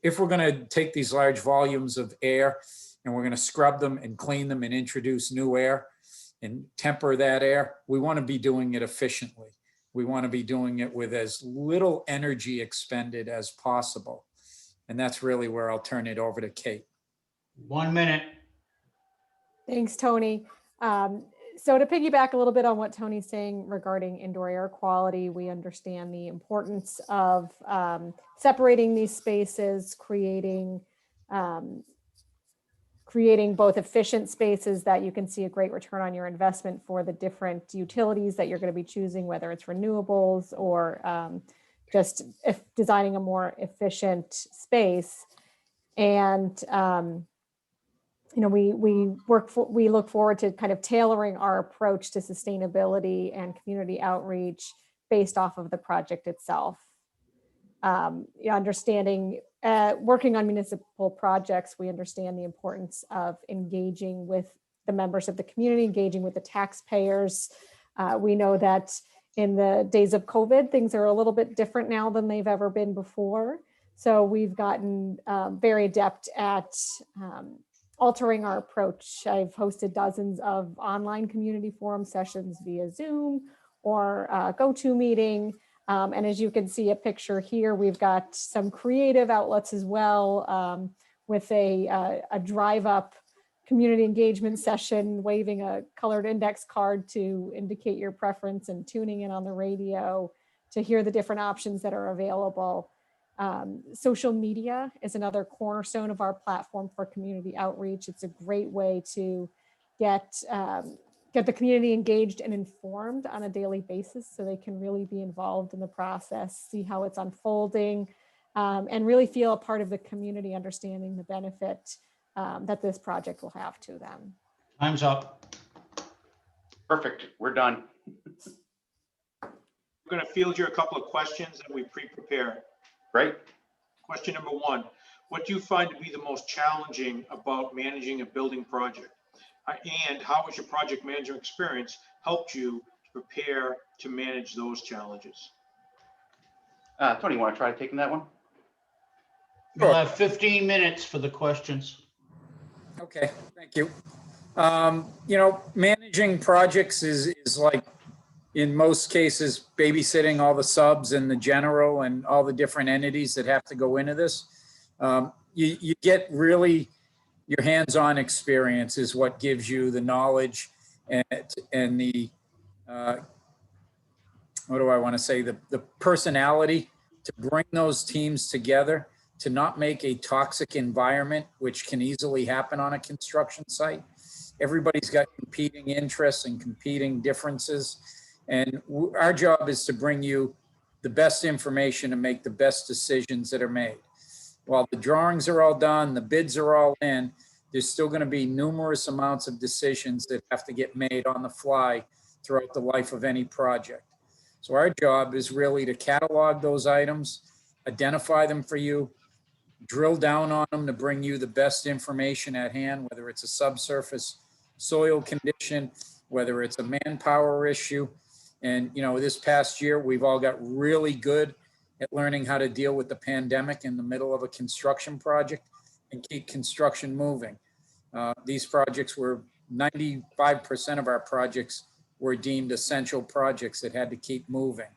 if we're going to take these large volumes of air and we're going to scrub them and clean them and introduce new air and temper that air, we want to be doing it efficiently. We want to be doing it with as little energy expended as possible. And that's really where I'll turn it over to Kate.
1 minute.
Thanks, Tony. So to piggyback a little bit on what Tony's saying regarding indoor air quality, we understand the importance of separating these spaces, creating both efficient spaces that you can see a great return on your investment for the different utilities that you're going to be choosing, whether it's renewables or just designing a more efficient space. And we look forward to kind of tailoring our approach to sustainability and community outreach based off of the project itself. Understanding, working on municipal projects, we understand the importance of engaging with the members of the community, engaging with the taxpayers. We know that in the days of COVID, things are a little bit different now than they've ever been before. So we've gotten very adept at altering our approach. I've hosted dozens of online community forum sessions via Zoom or GoToMeeting. And as you can see a picture here, we've got some creative outlets as well with a drive-up community engagement session, waving a colored index card to indicate your preference and tuning in on the radio to hear the different options that are available. Social media is another cornerstone of our platform for community outreach. It's a great way to get the community engaged and informed on a daily basis so they can really be involved in the process, see how it's unfolding, and really feel a part of the community, understanding the benefit that this project will have to them.
Time's up.
Perfect. We're done.
We're going to field you a couple of questions that we pre-prepared.
Great.
Question number one, what do you find to be the most challenging about managing a building project? And how has your project management experience helped you to prepare to manage those challenges?
Tony, you want to try taking that one?
You'll have 15 minutes for the questions.
Okay, thank you. You know, managing projects is like, in most cases, babysitting all the subs and the general and all the different entities that have to go into this. You get really, your hands-on experience is what gives you the knowledge and the, what do I want to say, the personality to bring those teams together, to not make a toxic environment, which can easily happen on a construction site. Everybody's got competing interests and competing differences. And our job is to bring you the best information and make the best decisions that are made. While the drawings are all done, the bids are all in, there's still going to be numerous amounts of decisions that have to get made on the fly throughout the life of any project. So our job is really to catalog those items, identify them for you, drill down on them to bring you the best information at hand, whether it's a subsurface soil condition, whether it's a manpower issue. And, you know, this past year, we've all got really good at learning how to deal with the pandemic in the middle of a construction project and keep construction moving. These projects were 95% of our projects were deemed essential projects that had to keep moving,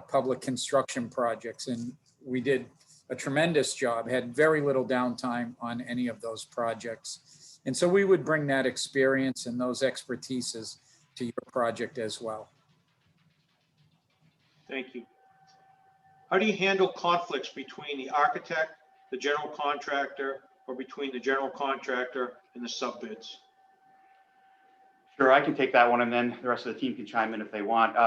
public construction projects. And we did a tremendous job, had very little downtime on any of those projects. And so we would bring that experience and those expertises to your project as well.
Thank you. How do you handle conflicts between the architect, the general contractor, or between the general contractor and the sub bids?
Sure, I can take that one, and then the rest of the team can chime in if they want.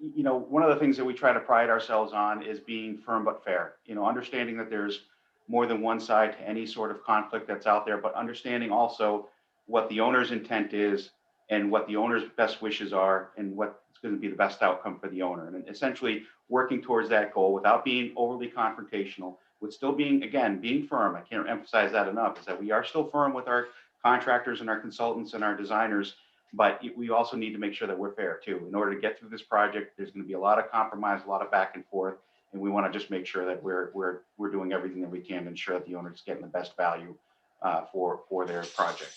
You know, one of the things that we try to pride ourselves on is being firm but fair. You know, understanding that there's more than one side to any sort of conflict that's out there, but understanding also what the owner's intent is and what the owner's best wishes are and what's going to be the best outcome for the owner. And essentially working towards that goal without being overly confrontational, with still being, again, being firm. I can't emphasize that enough, is that we are still firm with our contractors and our consultants and our designers, but we also need to make sure that we're fair too. In order to get through this project, there's going to be a lot of compromise, a lot of back and forth, and we want to just make sure that we're doing everything that we can to ensure that the owner is getting the best value for their project.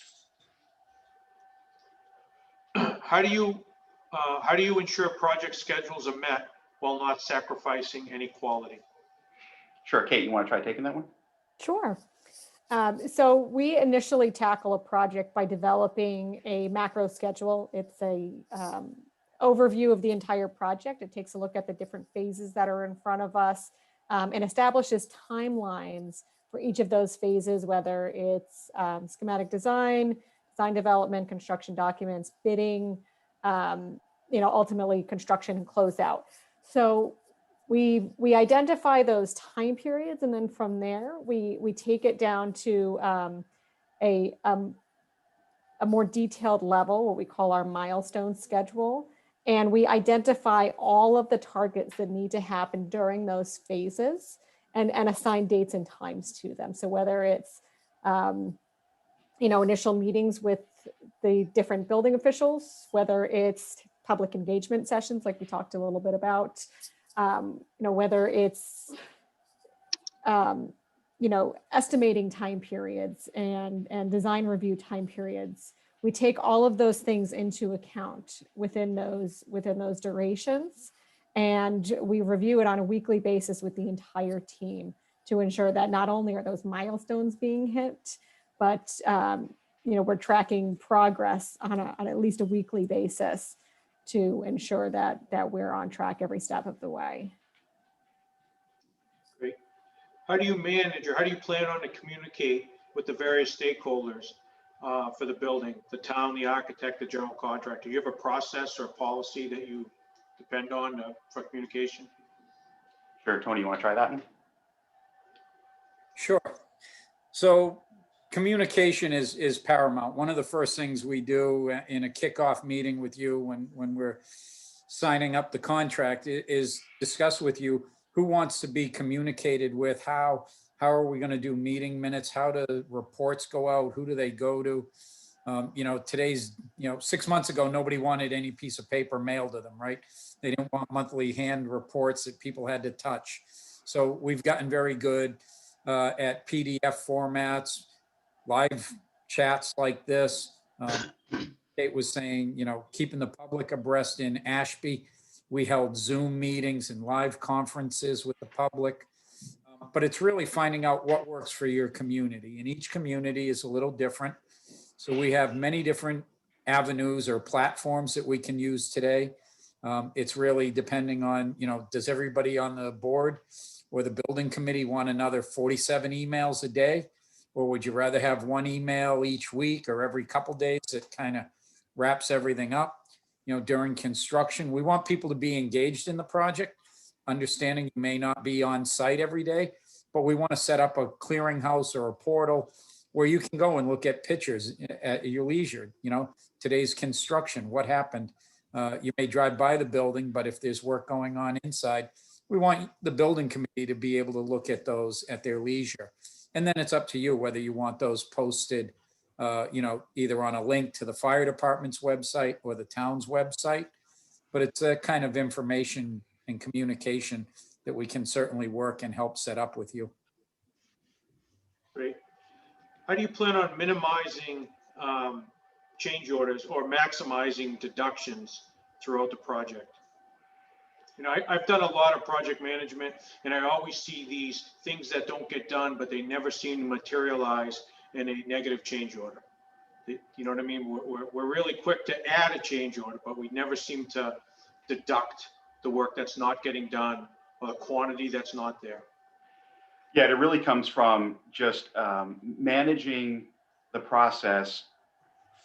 How do you ensure project schedules are met while not sacrificing any quality?
Sure, Kate, you want to try taking that one?
Sure. So we initially tackle a project by developing a macro schedule. It's a overview of the entire project. It takes a look at the different phases that are in front of us and establishes timelines for each of those phases, whether it's schematic design, design development, construction documents, bidding, you know, ultimately construction and closeout. So we identify those time periods, and then from there we take it down to a more detailed level, what we call our milestone schedule, and we identify all of the targets that need to happen during those phases and assign dates and times to them. So whether it's you know, initial meetings with the different building officials, whether it's public engagement sessions like we talked a little bit about, you know, whether it's, you know, estimating time periods and design review time periods. We take all of those things into account within those durations, and we review it on a weekly basis with the entire team to ensure that not only are those milestones being hit, but you know, we're tracking progress on at least a weekly basis to ensure that we're on track every step of the way.
Great. How do you manage, or how do you plan on to communicate with the various stakeholders for the building, the town, the architect, the general contractor? Do you have a process or a policy that you depend on for communication?
Sure, Tony, you want to try that one?
Sure. So communication is paramount. One of the first things we do in a kickoff meeting with you when we're signing up the contract is discuss with you who wants to be communicated with, how are we going to do meeting minutes, how do reports go out, who do they go to? You know, today's, 6 months ago, nobody wanted any piece of paper mailed to them, right? They didn't want monthly hand reports that people had to touch. So we've gotten very good at PDF formats, live chats like this. Kate was saying, keeping the public abreast in Ashby. We held Zoom meetings and live conferences with the public. But it's really finding out what works for your community. And each community is a little different. So we have many different avenues or platforms that we can use today. It's really depending on, does everybody on the board or the building committee want another 47 emails a day? Or would you rather have one email each week or every couple days that kind of wraps everything up? During construction, we want people to be engaged in the project, understanding you may not be on site every day, but we want to set up a clearinghouse or a portal where you can go and look at pictures at your leisure. Today's construction, what happened? You may drive by the building, but if there's work going on inside, we want the building committee to be able to look at those at their leisure. And then it's up to you whether you want those posted, either on a link to the fire department's website or the town's website. But it's a kind of information and communication that we can certainly work and help set up with you.
Great. How do you plan on minimizing change orders or maximizing deductions throughout the project? I've done a lot of project management, and I always see these things that don't get done, but they never seem to materialize in a negative change order. You know what I mean? We're really quick to add a change order, but we never seem to deduct the work that's not getting done or the quantity that's not there.
Yeah, it really comes from just managing the process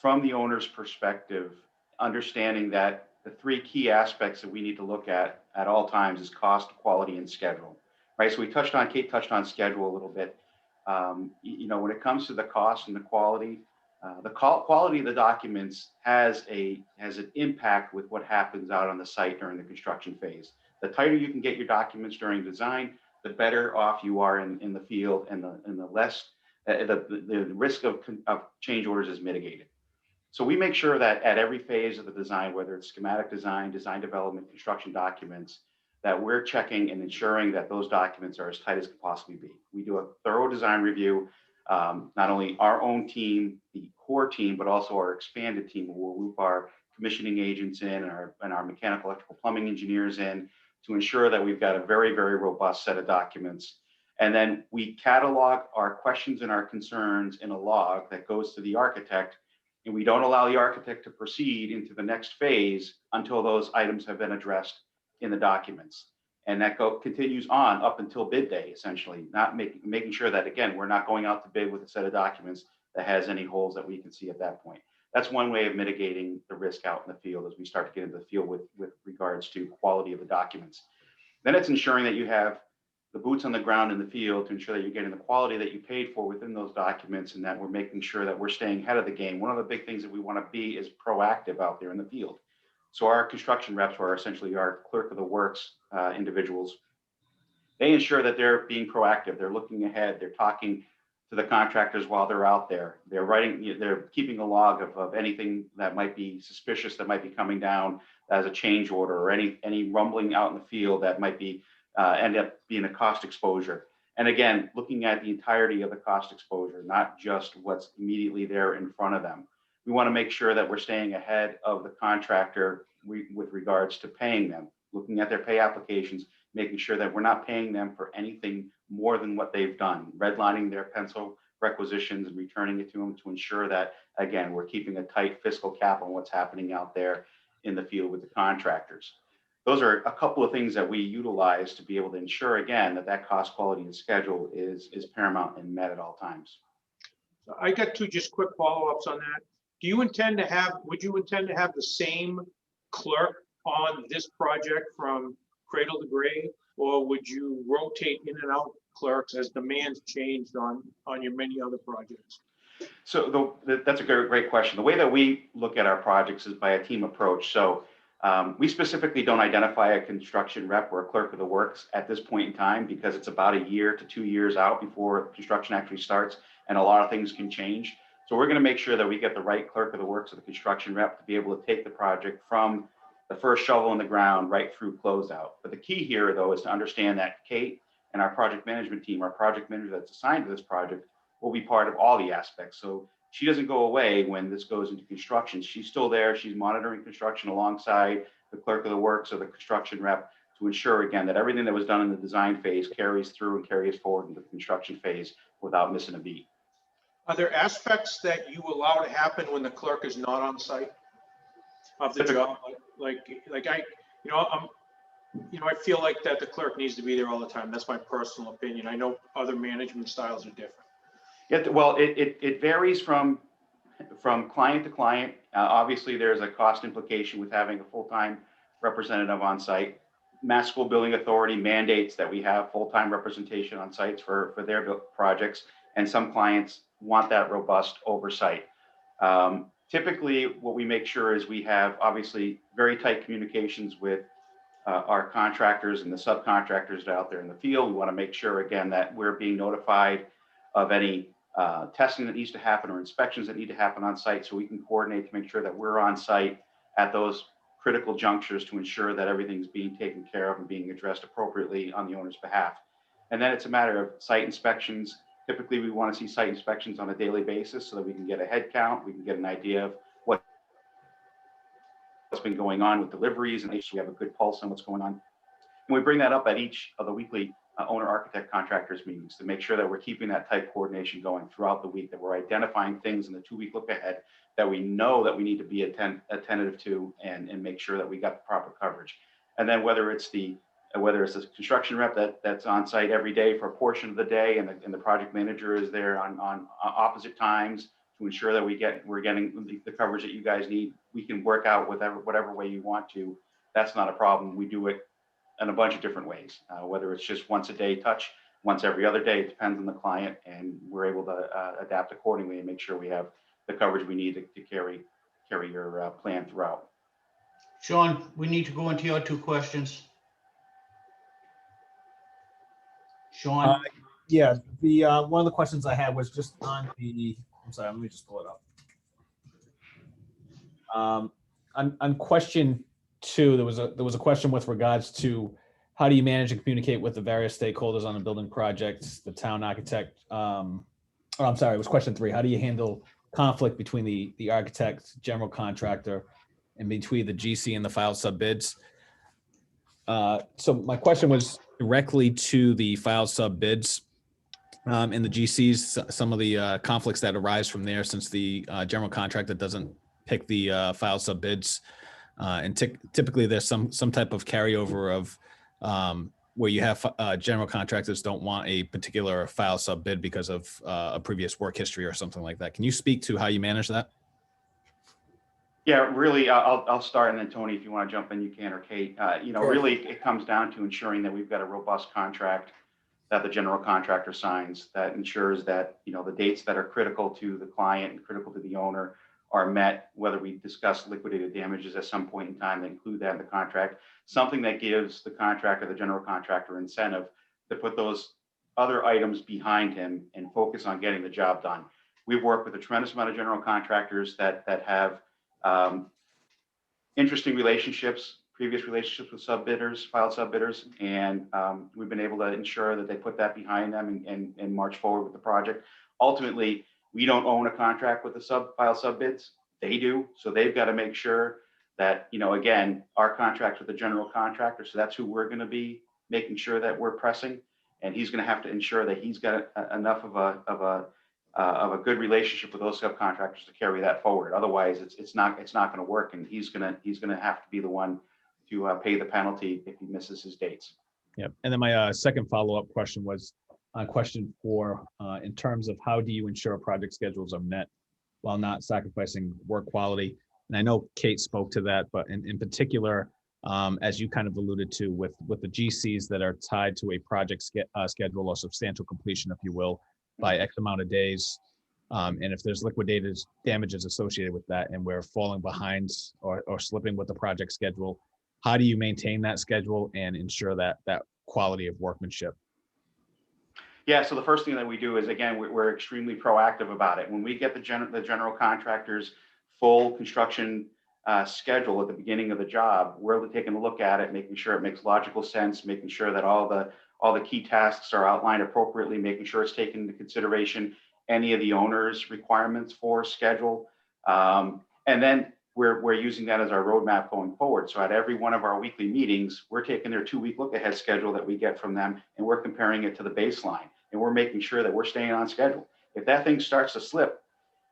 from the owner's perspective, understanding that the three key aspects that we need to look at all times is cost, quality, and schedule, right? So Kate touched on schedule a little bit. When it comes to the cost and the quality of the documents has an impact with what happens out on the site during the construction phase. The tighter you can get your documents during design, the better off you are in the field, and the less the risk of change orders is mitigated. So we make sure that at every phase of the design, whether it's schematic design, design development, construction documents, that we're checking and ensuring that those documents are as tight as can possibly be. We do a thorough design review, not only our own team, the core team, but also our expanded team, who will loop our commissioning agents in and our mechanical, electrical, plumbing engineers in to ensure that we've got a very, very robust set of documents. And then we catalog our questions and our concerns in a log that goes to the architect, and we don't allow the architect to proceed into the next phase until those items have been addressed in the documents. And that continues on up until bid day, essentially, not making sure that, again, we're not going out to bid with a set of documents that has any holes that we can see at that point. That's one way of mitigating the risk out in the field as we start to get into the field with regards to quality of the documents. Then it's ensuring that you have the boots on the ground in the field to ensure that you're getting the quality that you paid for within those documents, and that we're making sure that we're staying ahead of the game. One of the big things that we want to be is proactive out there in the field. So our construction reps, are essentially our clerk of the works individuals, they ensure that they're being proactive. They're looking ahead. They're talking to the contractors while they're out there. They're keeping a log of anything that might be suspicious that might be coming down as a change order, or any rumbling out in the field that might be end up being a cost exposure. And again, looking at the entirety of the cost exposure, not just what's immediately there in front of them. We want to make sure that we're staying ahead of the contractor with regards to paying them, looking at their pay applications, making sure that we're not paying them for anything more than what they've done, redlining their pencil requisitions and returning it to them to ensure that, again, we're keeping a tight fiscal cap on what's happening out there in the field with the contractors. Those are a couple of things that we utilize to be able to ensure, again, that cost, quality, and schedule is paramount and met at all times.
So I got two just quick follow-ups on that. Would you intend to have the same clerk on this project from cradle to grave, or would you rotate in and out clerks as demands changed on your many other projects?
So that's a great question. The way that we look at our projects is by a team approach. So we specifically don't identify a construction rep or a clerk of the works at this point in time because it's about a year to 2 years out before construction actually starts, and a lot of things can change. So we're going to make sure that we get the right clerk of the works or the construction rep to be able to take the project from the first shovel in the ground right through closeout. But the key here, though, is to understand that Kate and our project management team, our project manager that's assigned to this project, will be part of all the aspects. So she doesn't go away when this goes into construction. She's still there. She's monitoring construction alongside the clerk of the works or the construction rep to ensure, again, that everything that was done in the design phase carries through and carries forward into the construction phase without missing a beat.
Are there aspects that you allow to happen when the clerk is not on site of the job? Like I feel like that the clerk needs to be there all the time. That's my personal opinion. I know other management styles are different.
Yeah, well, it varies from client to client. Obviously, there's a cost implication with having a full-time representative on site. Mass School Building Authority mandates that we have full-time representation on sites for their projects, and some clients want that robust oversight. Typically, what we make sure is we have obviously very tight communications with our contractors and the subcontractors out there in the field. We want to make sure, again, that we're being notified of any testing that needs to happen or inspections that need to happen on site, so we can coordinate to make sure that we're on site at those critical junctures to ensure that everything's being taken care of and being addressed appropriately on the owner's behalf. And then it's a matter of site inspections. Typically, we want to see site inspections on a daily basis so that we can get a head count, we can get an idea of what's been going on with deliveries, and we have a good pulse on what's going on. And we bring that up at each of the weekly owner architect contractors meetings to make sure that we're keeping that tight coordination going throughout the week, that we're identifying things in the 2-week look ahead that we know that we need to be attentive to and make sure that we got the proper coverage. And then whether it's the construction rep that's on site every day for a portion of the day, and the project manager is there on opposite times to ensure that we're getting the coverage that you guys need, we can work out whatever way you want to. That's not a problem. We do it in a bunch of different ways, whether it's just once a day touch, once every other day, it depends on the client, and we're able to adapt accordingly and make sure we have the coverage we need to carry your plan throughout.
Sean, we need to go into your 2 questions. Sean?
Yeah, the one of the questions I had was just on the, I'm sorry, let me just pull it up. On question 2, there was a question with regards to how do you manage and communicate with the various stakeholders on the building projects, the town architect. I'm sorry, it was question 3. How do you handle conflict between the architect, general contractor, and between the GC and the filed sub bids? So my question was directly to the filed sub bids and the GCs, some of the conflicts that arise from there, since the general contractor doesn't pick the filed sub bids. And typically there's some type of carryover of where you have general contractors don't want a particular file sub bid because of a previous work history or something like that. Can you speak to how you manage that?
Yeah, really, I'll start, and then Tony, if you want to jump in, you can, or Kate.
Sure.
Really, it comes down to ensuring that we've got a robust contract that the general contractor signs that ensures that, the dates that are critical to the client and critical to the owner are met, whether we discuss liquidated damages at some point in time, they include that in the contract, something that gives the contractor, the general contractor, incentive to put those other items behind him and focus on getting the job done. We've worked with a tremendous amount of general contractors that have interesting relationships, previous relationships with sub-bidders, filed sub-bidders, and we've been able to ensure that they put that behind them and march forward with the project. Ultimately, we don't own a contract with the filed sub-bids, they do, so they've got to make sure that, again, our contract with the general contractor, so that's who we're going to be making sure that we're pressing, and he's going to have to ensure that he's got enough of a good relationship with those subcontractors to carry that forward. Otherwise, it's not going to work, and he's going to have to be the one to pay the penalty if he misses his dates.
Yep. And then my second follow-up question was on question 4, in terms of how do you ensure project schedules are met while not sacrificing work quality? And I know Kate spoke to that, but in particular, as you kind of alluded to with the GCs that are tied to a project schedule or substantial completion, if you will, by X amount of days. And if there's liquidated damages associated with that and we're falling behind or slipping with the project schedule, how do you maintain that schedule and ensure that quality of workmanship?
Yeah, so the first thing that we do is, again, we're extremely proactive about it. When we get the general contractor's full construction schedule at the beginning of the job, we're taking a look at it, making sure it makes logical sense, making sure that all the key tasks are outlined appropriately, making sure it's taken into consideration any of the owner's requirements for schedule. And then we're using that as our roadmap going forward. So at every one of our weekly meetings, we're taking their 2-week look ahead schedule that we get from them, and we're comparing it to the baseline. And we're making sure that we're staying on schedule. If that thing starts to slip,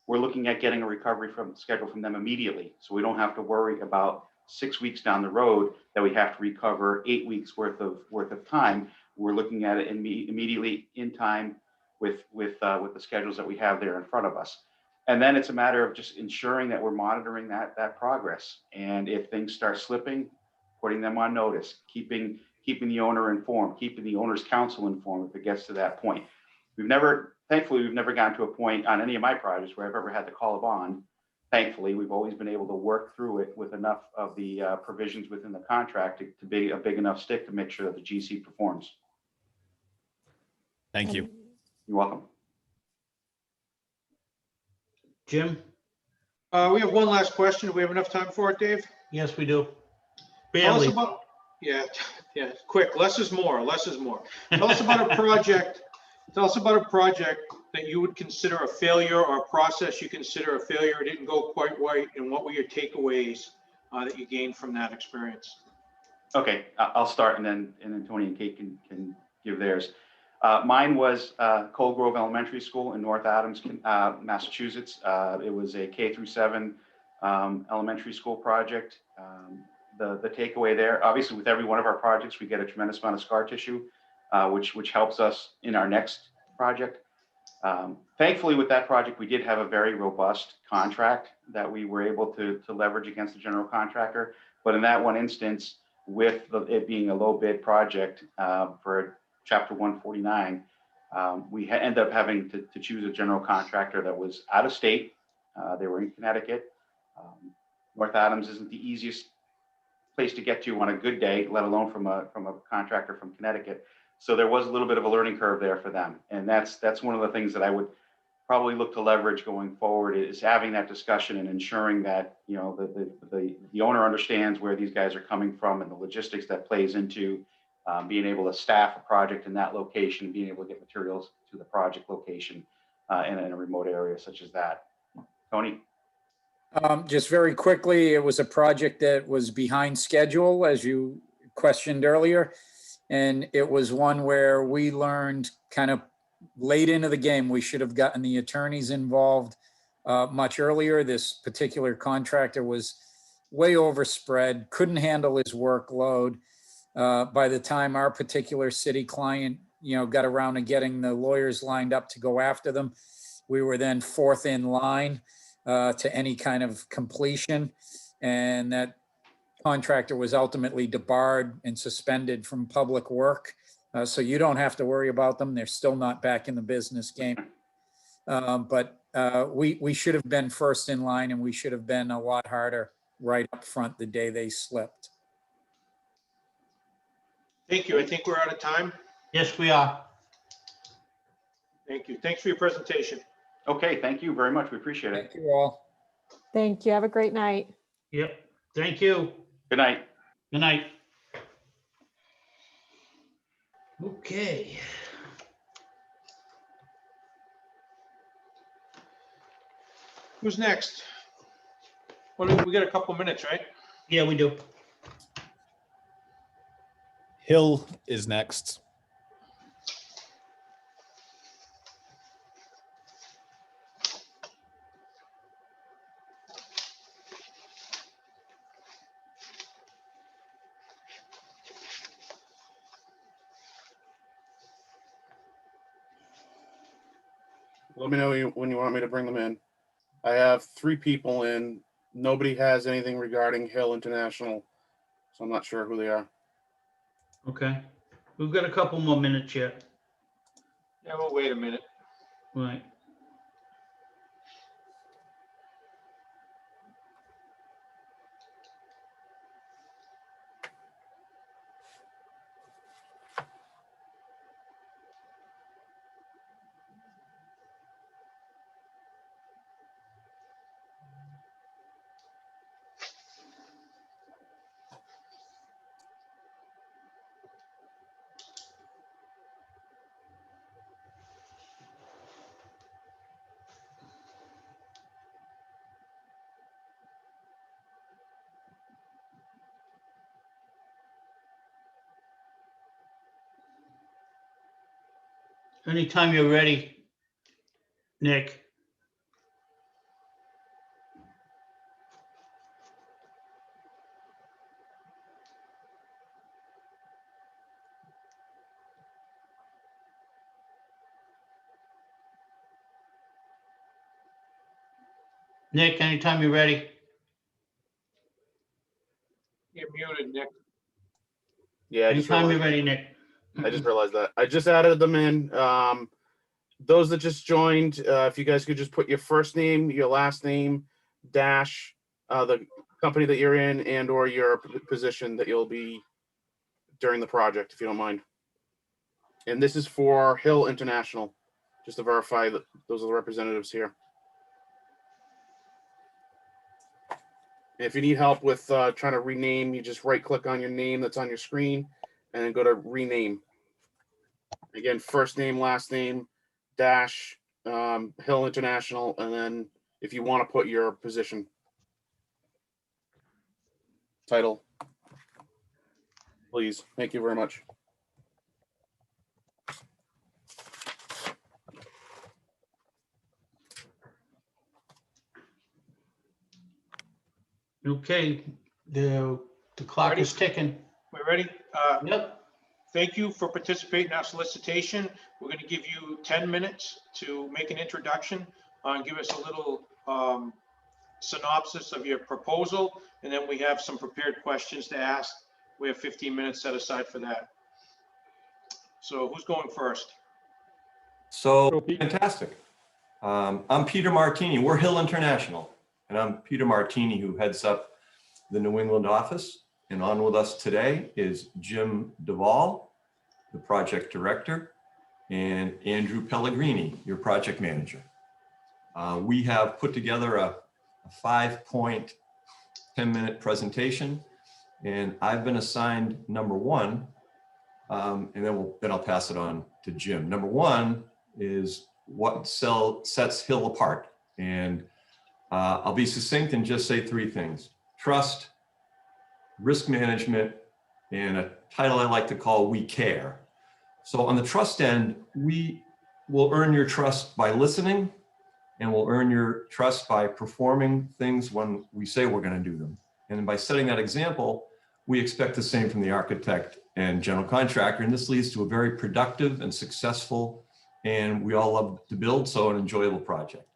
we're looking at getting a recovery from schedule from them immediately. So we don't have to worry about 6 weeks down the road that we have to recover 8 weeks worth of time. We're looking at it immediately in time with the schedules that we have there in front of us. And then it's a matter of just ensuring that we're monitoring that progress. And if things start slipping, putting them on notice, keeping the owner informed, keeping the owner's counsel informed if it gets to that point. Thankfully, we've never gotten to a point on any of my projects where I've ever had to call a bond. Thankfully, we've always been able to work through it with enough of the provisions within the contract to be a big enough stick to make sure that the GC performs.
Thank you.
You're welcome.
Jim?
We have one last question. Do we have enough time for it, Dave?
Yes, we do.
Tell us
Barely.
about, yeah, quick, less is more, less is more. Tell us about a project, that you would consider a failure, or a process you consider a failure, it didn't go quite right, and what were your takeaways that you gained from that experience?
Okay, I'll start, and then Tony and Kate can give theirs. Mine was Cold Grove Elementary School in North Adams, Massachusetts. It was a K through 7 elementary school project. The takeaway there, obviously with every one of our projects, we get a tremendous amount of scar tissue, which helps us in our next project. Thankfully with that project, we did have a very robust contract that we were able to leverage against the general contractor. But in that one instance, with it being a low bid project for Chapter 149, we ended up having to choose a general contractor that was out of state. They were in Connecticut. North Adams isn't the easiest place to get to on a good day, let alone from a contractor from Connecticut. So there was a little bit of a learning curve there for them. And that's one of the things that I would probably look to leverage going forward, is having that discussion and ensuring that, you know, the owner understands where these guys are coming from and the logistics that plays into being able to staff a project in that location, being able to get materials to the project location in a remote area such as that. Tony?
Just very quickly, it was a project that was behind schedule, as you questioned earlier. And it was one where we learned kind of late into the game. We should have gotten the attorneys involved much earlier. This particular contractor was way overspread, couldn't handle his workload. By the time our particular city client, got around to getting the lawyers lined up to go after them, we were then fourth in line to any kind of completion. And that contractor was ultimately debarred and suspended from public work. So you don't have to worry about them. They're still not back in the business game. But we should have been first in line, and we should have been a lot harder right up front the day they slipped.
Thank you. I think we're out of time.
Yes, we are.
Thank you. Thanks for your presentation.
Okay, thank you very much. We appreciate it.
Thank you all.
Thank you. Have a great night.
Yep. Thank you.
Good night.
Good night. Okay.
Who's next? Well, we got a couple minutes, right?
Yeah, we do.
Hill is next.
Let me know when you want me to bring them in. I have 3 people in. Nobody has anything regarding Hill International so I'm not sure who they are.
Okay, we've got a couple more minutes yet.
Yeah, well, wait a minute.
Right. Anytime you're ready, Nick. Nick, anytime you're ready.
You're muted, Nick.
Yeah, I just
Anytime you're
realized,
ready, Nick.
I just realized that. I just added them in. Those that just joined, if you guys could just put your first name, your last name, dash, the company that you're in, and or your position that you'll be during the project, if you don't mind. And this is for Hill International, just to verify that those are the representatives here. And if you need help with trying to rename, you just right click on your name that's on your screen and then go to rename. Again, first name, last name, dash, Hill International, and then if you want to put your position, title, please. Thank you very much.
Okay, the clock
Ready?
is ticking.
We ready?
Yep.
Thank you for participating in our solicitation. We're going to give you 10 minutes to make an introduction, and give us a little synopsis of your proposal, and then we have some prepared questions to ask. We have 15 minutes set aside for that. So who's going first?
So fantastic. I'm Peter Martini. We're Hill International, and I'm Peter Martini, who heads up the New England office. And on with us today is Jim Duval, the project director, and Andrew Pellegrini, your project manager. We have put together a 5-point, 10-minute presentation, and I've been assigned number one, and then I'll pass it on to Jim. Number one is what sets Hill apart, and I'll be succinct and just say 3 things: trust, risk management, and a title I like to call "We Care." So on the trust end, we will earn your trust by listening, and we'll earn your trust by performing things when we say we're going to do them. And by setting that example, we expect the same from the architect and general contractor, and this leads to a very productive and successful, and we all love to build, so an enjoyable project.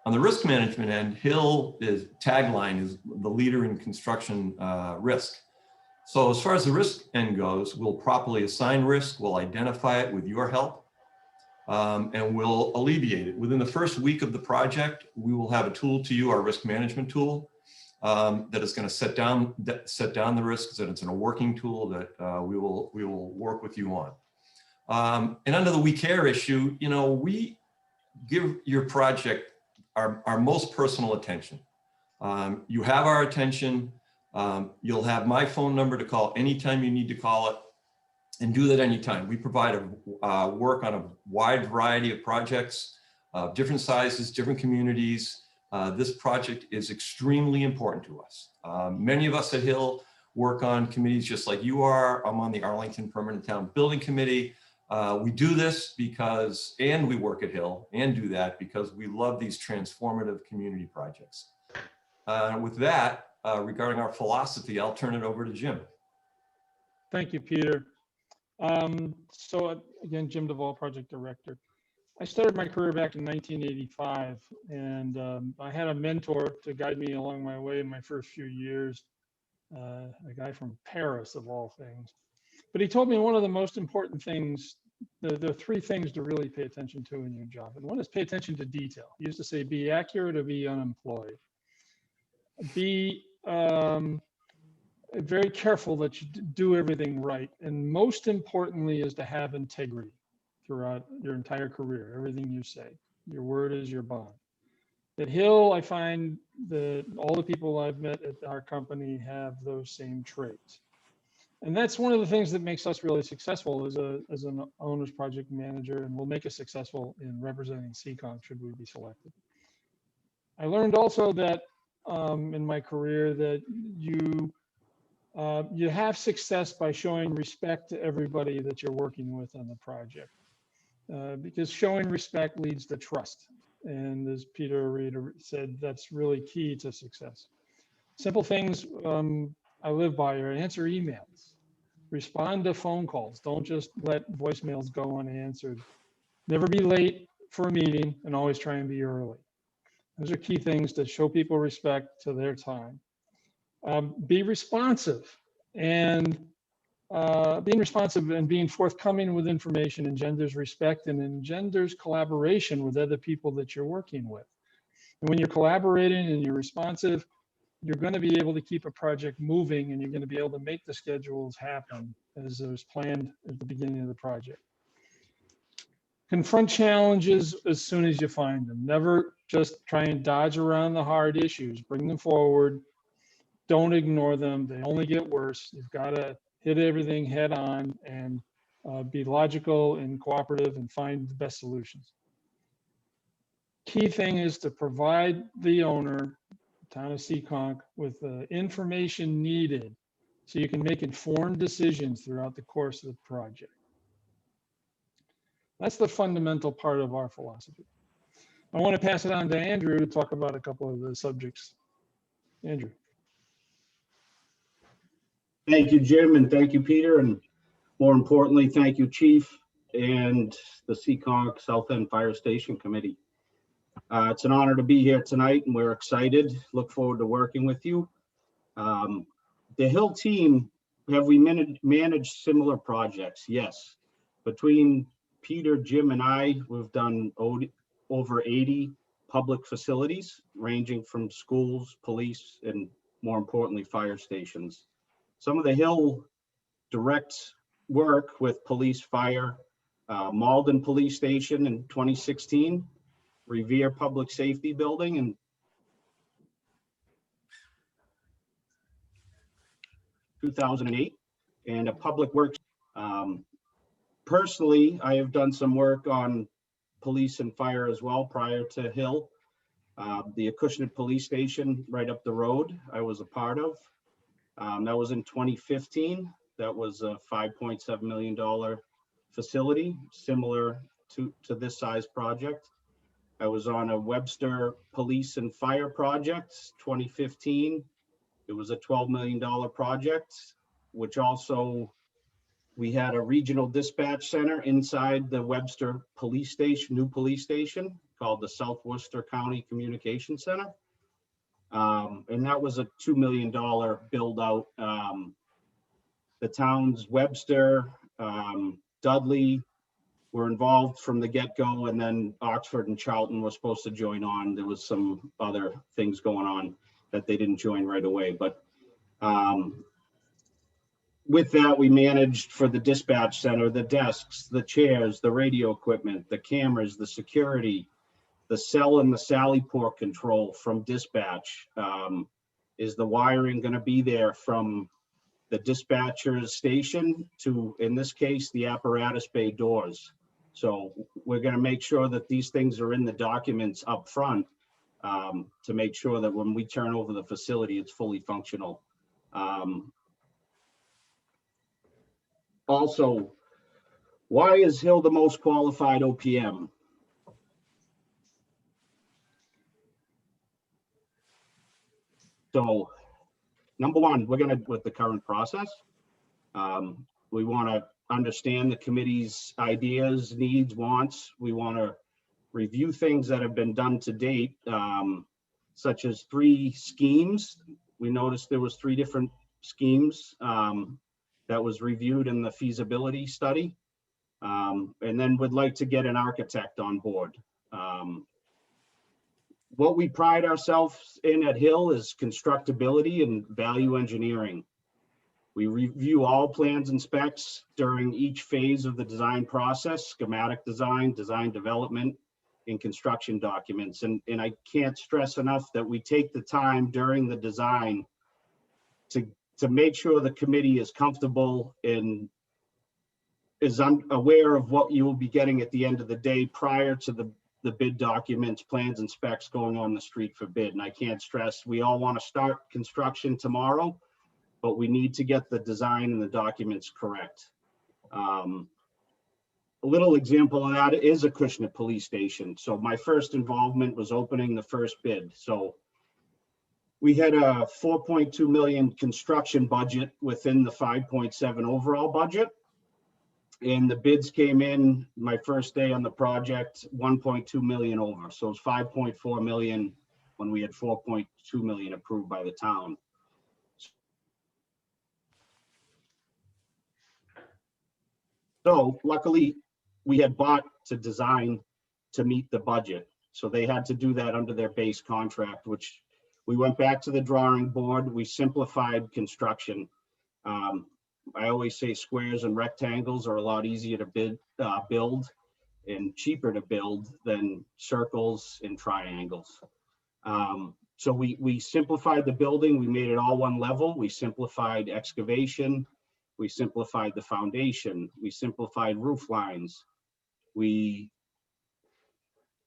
On the risk management end, Hill tagline is the leader in construction risk. So as far as the risk end goes, we'll properly assign risk, we'll identify it with your help, and we'll alleviate it. Within the first week of the project, we will have a tool to you, our risk management tool, that is going to set down the risks, and it's in a working tool that we will work with you on. And under the We Care issue, you know, we give your project our most personal attention. You have our attention. You'll have my phone number to call anytime you need to call it, and do that anytime. We provide work on a wide variety of projects, different sizes, different communities. This project is extremely important to us. Many of us at Hill work on committees just like you are. I'm on the Arlington Permanent Town Building Committee. We do this because, and we work at Hill and do that because we love these transformative community projects. With that, regarding our philosophy, I'll turn it over to Jim.
Thank you, Peter. So again, Jim Duval, project director. I started my career back in 1985, and I had a mentor to guide me along my way in my first few years. a guy from Paris of all things. But he told me one of the most important things, there are three things to really pay attention to in your job. And one is pay attention to detail. He used to say, be accurate or be unemployed. Be very careful that you do everything right. And most importantly is to have integrity throughout your entire career, everything you say. Your word is your bond. At Hill, I find that all the people I've met at our company have those same traits. And that's one of the things that makes us really successful as an owner's project manager, and will make us successful in representing CCONC should we be selected. I learned also that in my career that you have success by showing respect to everybody that you're working with on the project, because showing respect leads to trust. And as Peter Reed said, that's really key to success. Simple things I live by are answer emails, respond to phone calls. Don't just let voicemails go unanswered. Never be late for a meeting, and always try and be early. Those are key things to show people respect to their time. Be responsive, and being responsive and being forthcoming with information engenders respect and engenders collaboration with other people that you're working with. And when you're collaborating and you're responsive, you're going to be able to keep a project moving, and you're going to be able to make the schedules happen as it was planned at the beginning of the project. Confront challenges as soon as you find them. Never just try and dodge around the hard issues. Bring them forward. Don't ignore them. They only get worse. You've got to hit everything head on and be logical and cooperative and find the best solutions. Key thing is to provide the owner, town of Seekonk, with the information needed so you can make informed decisions throughout the course of the project. That's the fundamental part of our philosophy. I want to pass it on to Andrew to talk about a couple of the subjects. Andrew.
Thank you, Jim, and thank you, Peter, and more importantly, thank you, Chief, and the Seekonk South End Fire Station Committee. It's an honor to be here tonight, and we're excited. Look forward to working with you. The Hill team, have we managed similar projects? Yes. Between Peter, Jim, and I, we've done over 80 public facilities, ranging from schools, police, and more importantly, fire stations. Some of the Hill direct work with police, fire, Malden Police Station in 2016, Revere Public Safety Building in 2008, and a public works. Personally, I have done some work on police and fire as well prior to Hill. The Acushnet Police Station right up the road, I was a part of. That was in 2015. That was a $5.7 million facility, similar to this size project. I was on a Webster Police and Fire project, 2015. It was a $12 million project, which also we had a regional dispatch center inside the Webster Police Station, new police station called the South Worcester County Communication Center. And that was a $2 million build out. The towns Webster, Dudley were involved from the get-go, and then Oxford and Charlton were supposed to join on. There was some other things going on that they didn't join right away. But with that, we managed for the dispatch center, the desks, the chairs, the radio equipment, the cameras, the security, the cell and the Sally port control from dispatch. Is the wiring going to be there from the dispatcher's station to, in this case, the apparatus bay doors? So we're going to make sure that these things are in the documents up front to make sure that when we turn over the facility, it's fully functional. Also, why is Hill the most qualified OPM? So, number one, we're going to, with the current process, we want to understand the committee's ideas, needs, wants. We want to review things that have been done to date, such as 3 schemes. We noticed there was 3 different schemes that was reviewed in the feasibility study. And then would like to get an architect on board. What we pride ourselves in at Hill is constructability and value engineering. We review all plans and specs during each phase of the design process: schematic design, design development, and construction documents. And I can't stress enough that we take the time during the design to make sure the committee is comfortable and is aware of what you will be getting at the end of the day prior to the bid documents, plans and specs going on the street for bid. And I can't stress, we all want to start construction tomorrow, but we need to get the design and the documents correct. A little example of that is Acushnet Police Station. So my first involvement was opening the first bid. So we had a 4.2 million construction budget within the 5.7 overall budget. And the bids came in my first day on the project, 1.2 million over. So it's 5.4 million when we had 4.2 million approved by the town. So luckily we had bought to design to meet the budget. So they had to do that under their base contract, which we went back to the drawing board. We simplified construction. I always say squares and rectangles are a lot easier to build and cheaper to build than circles and triangles. So we simplified the building. We made it all one level. We simplified excavation. We simplified the foundation. We simplified roof lines. We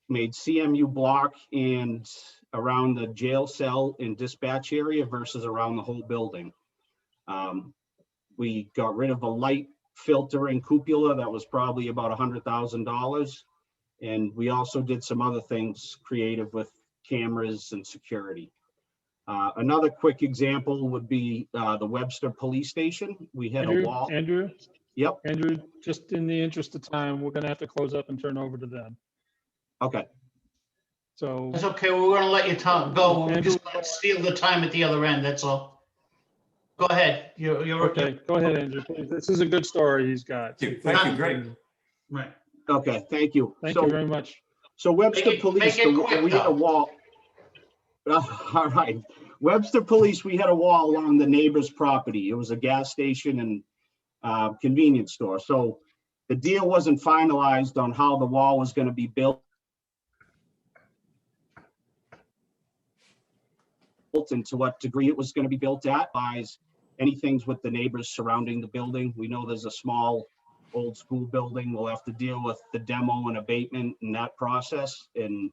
made CMU block and around the jail cell and dispatch area versus around the whole building. We got rid of a light filter and cupola that was probably about $100,000. And we also did some other things creative with cameras and security. Another quick example would be the Webster Police Station. We had a wall.
Andrew?
Yep.
Andrew, just in the interest of time, we're gonna have to close up and turn over to them.
Okay.
So.
That's okay. We're gonna let you go. We're
Andrew-
just gonna steal the time at the other end. That's all. Go ahead. You're
Okay, go ahead, Andrew. Please. This is a good story he's got.
Thank you, great.
Right.
Okay, thank you.
Thank you very much.
So Webster Police,
make it quick,
we had a
though.
wall. All right. Webster Police, we had a wall along the neighbor's property. It was a gas station and convenience store. So the deal wasn't finalized on how the wall was going to be built and to what degree it was going to be built at. Anything with the neighbors surrounding the building. We know there's a small old school building. We'll have to deal with the demo and abatement in that process. And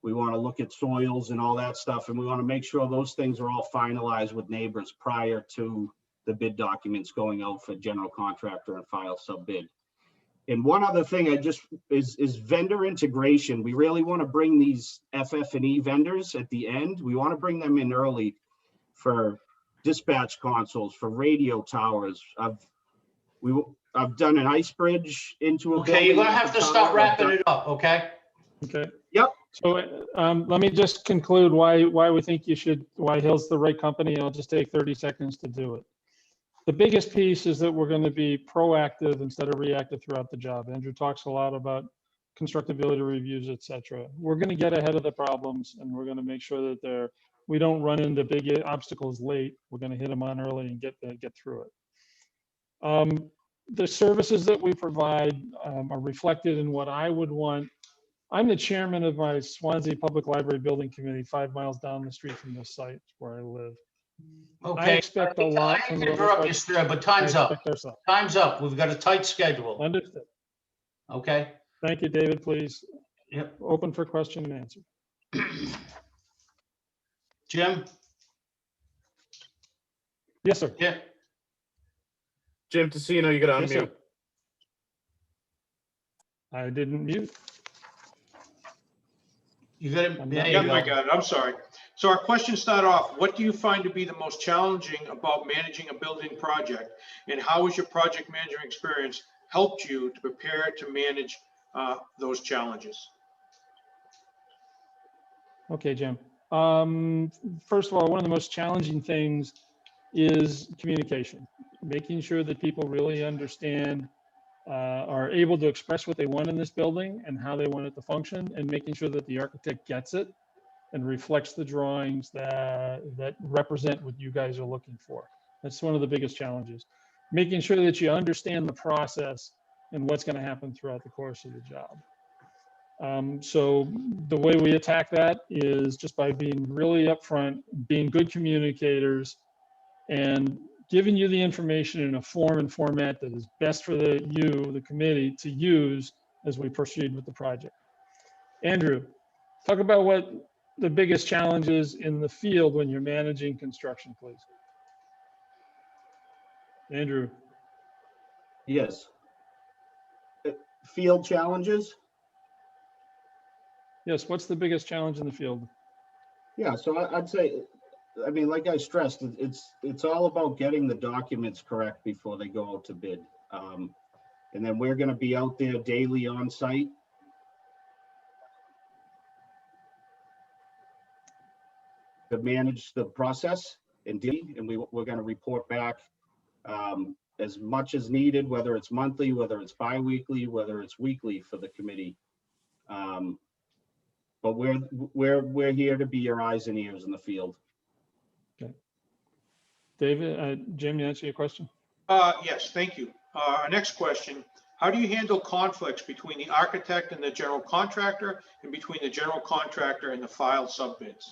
we want to look at soils and all that stuff. And we want to make sure those things are all finalized with neighbors prior to the bid documents going out for general contractor and file sub bid. And one other thing is vendor integration. We really want to bring these FF&E vendors at the end. We want to bring them in early for dispatch consoles, for radio towers. I've done an ice bridge into a
Okay, you're gonna have to start wrapping it up, okay?
Okay.
Yep.
So let me just conclude why we think why Hill's the right company. I'll just take 30 seconds to do it. The biggest piece is that we're going to be proactive instead of reactive throughout the job. Andrew talks a lot about constructability reviews, etc. We're going to get ahead of the problems and we're going to make sure that we don't run into big obstacles late. We're going to hit them on early and get through it. The services that we provide are reflected in what I would want. I'm the chairman of my Swansea Public Library Building Committee, 5 miles down the street from this site where I live.
Okay.
I expect a lot
I
from
can
the
interrupt you, sir, but time's up.
ourselves.
Time's up. We've got a tight schedule.
Understood.
Okay.
Thank you, David, please.
Yep.
Open for question and answer.
Jim?
Yes, sir.
Yeah.
Jim Tessino, you got to
Yes,
unmute.
sir. I didn't mute.
You got it. There you
Yeah,
go.
I got it. I'm sorry. So our questions start off, what do you find to be the most challenging about managing a building project? And how has your project management experience helped you to prepare to manage those challenges?
Okay, Jim. First of all, one of the most challenging things is communication, making sure that people really understand, are able to express what they want in this building and how they want it to function, and making sure that the architect gets it and reflects the drawings that represent what you guys are looking for. That's one of the biggest challenges. Making sure that you understand the process and what's going to happen throughout the course of the job. So the way we attack that is just by being really upfront, being good communicators, and giving you the information in a form and format that is best for the committee, to use as we proceed with the project. Andrew, talk about what the biggest challenges in the field when you're managing construction, please. Andrew.
Yes. Field challenges?
Yes, what's the biggest challenge in the field?
Yeah, so I'd say, I mean, like I stressed, it's all about getting the documents correct before they go out to bid. And then we're gonna be out there daily on site. To manage the process and we're gonna report back as much as needed, whether it's monthly, whether it's bi-weekly, whether it's weekly for the committee. But we're here to be your eyes and ears in the field.
Okay. David, Jim, you answer your question?
Yes, thank you. Our next question, how do you handle conflicts between the architect and the general contractor, and between the general contractor and the filed subbids?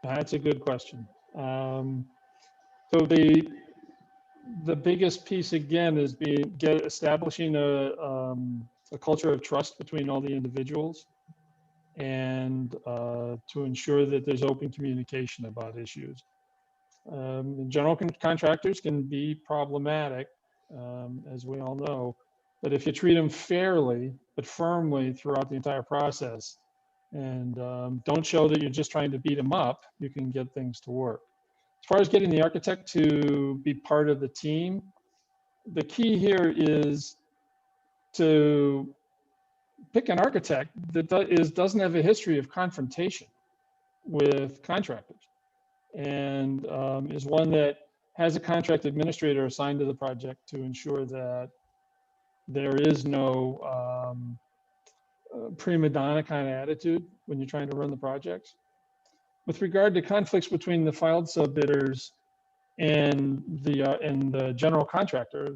That's a good question. So the biggest piece again is establishing a culture of trust between all the individuals, and to ensure that there's open communication about issues. General contractors can be problematic, as we all know, but if you treat them fairly but firmly throughout the entire process, and don't show that you're just trying to beat them up, you can get things to work. As far as getting the architect to be part of the team, the key here is to pick an architect that doesn't have a history of confrontation with contractors, and is one that has a contract administrator assigned to the project to ensure that there is no prima donna kind of attitude when you're trying to run the projects. With regard to conflicts between the filed subbidders and the general contractor,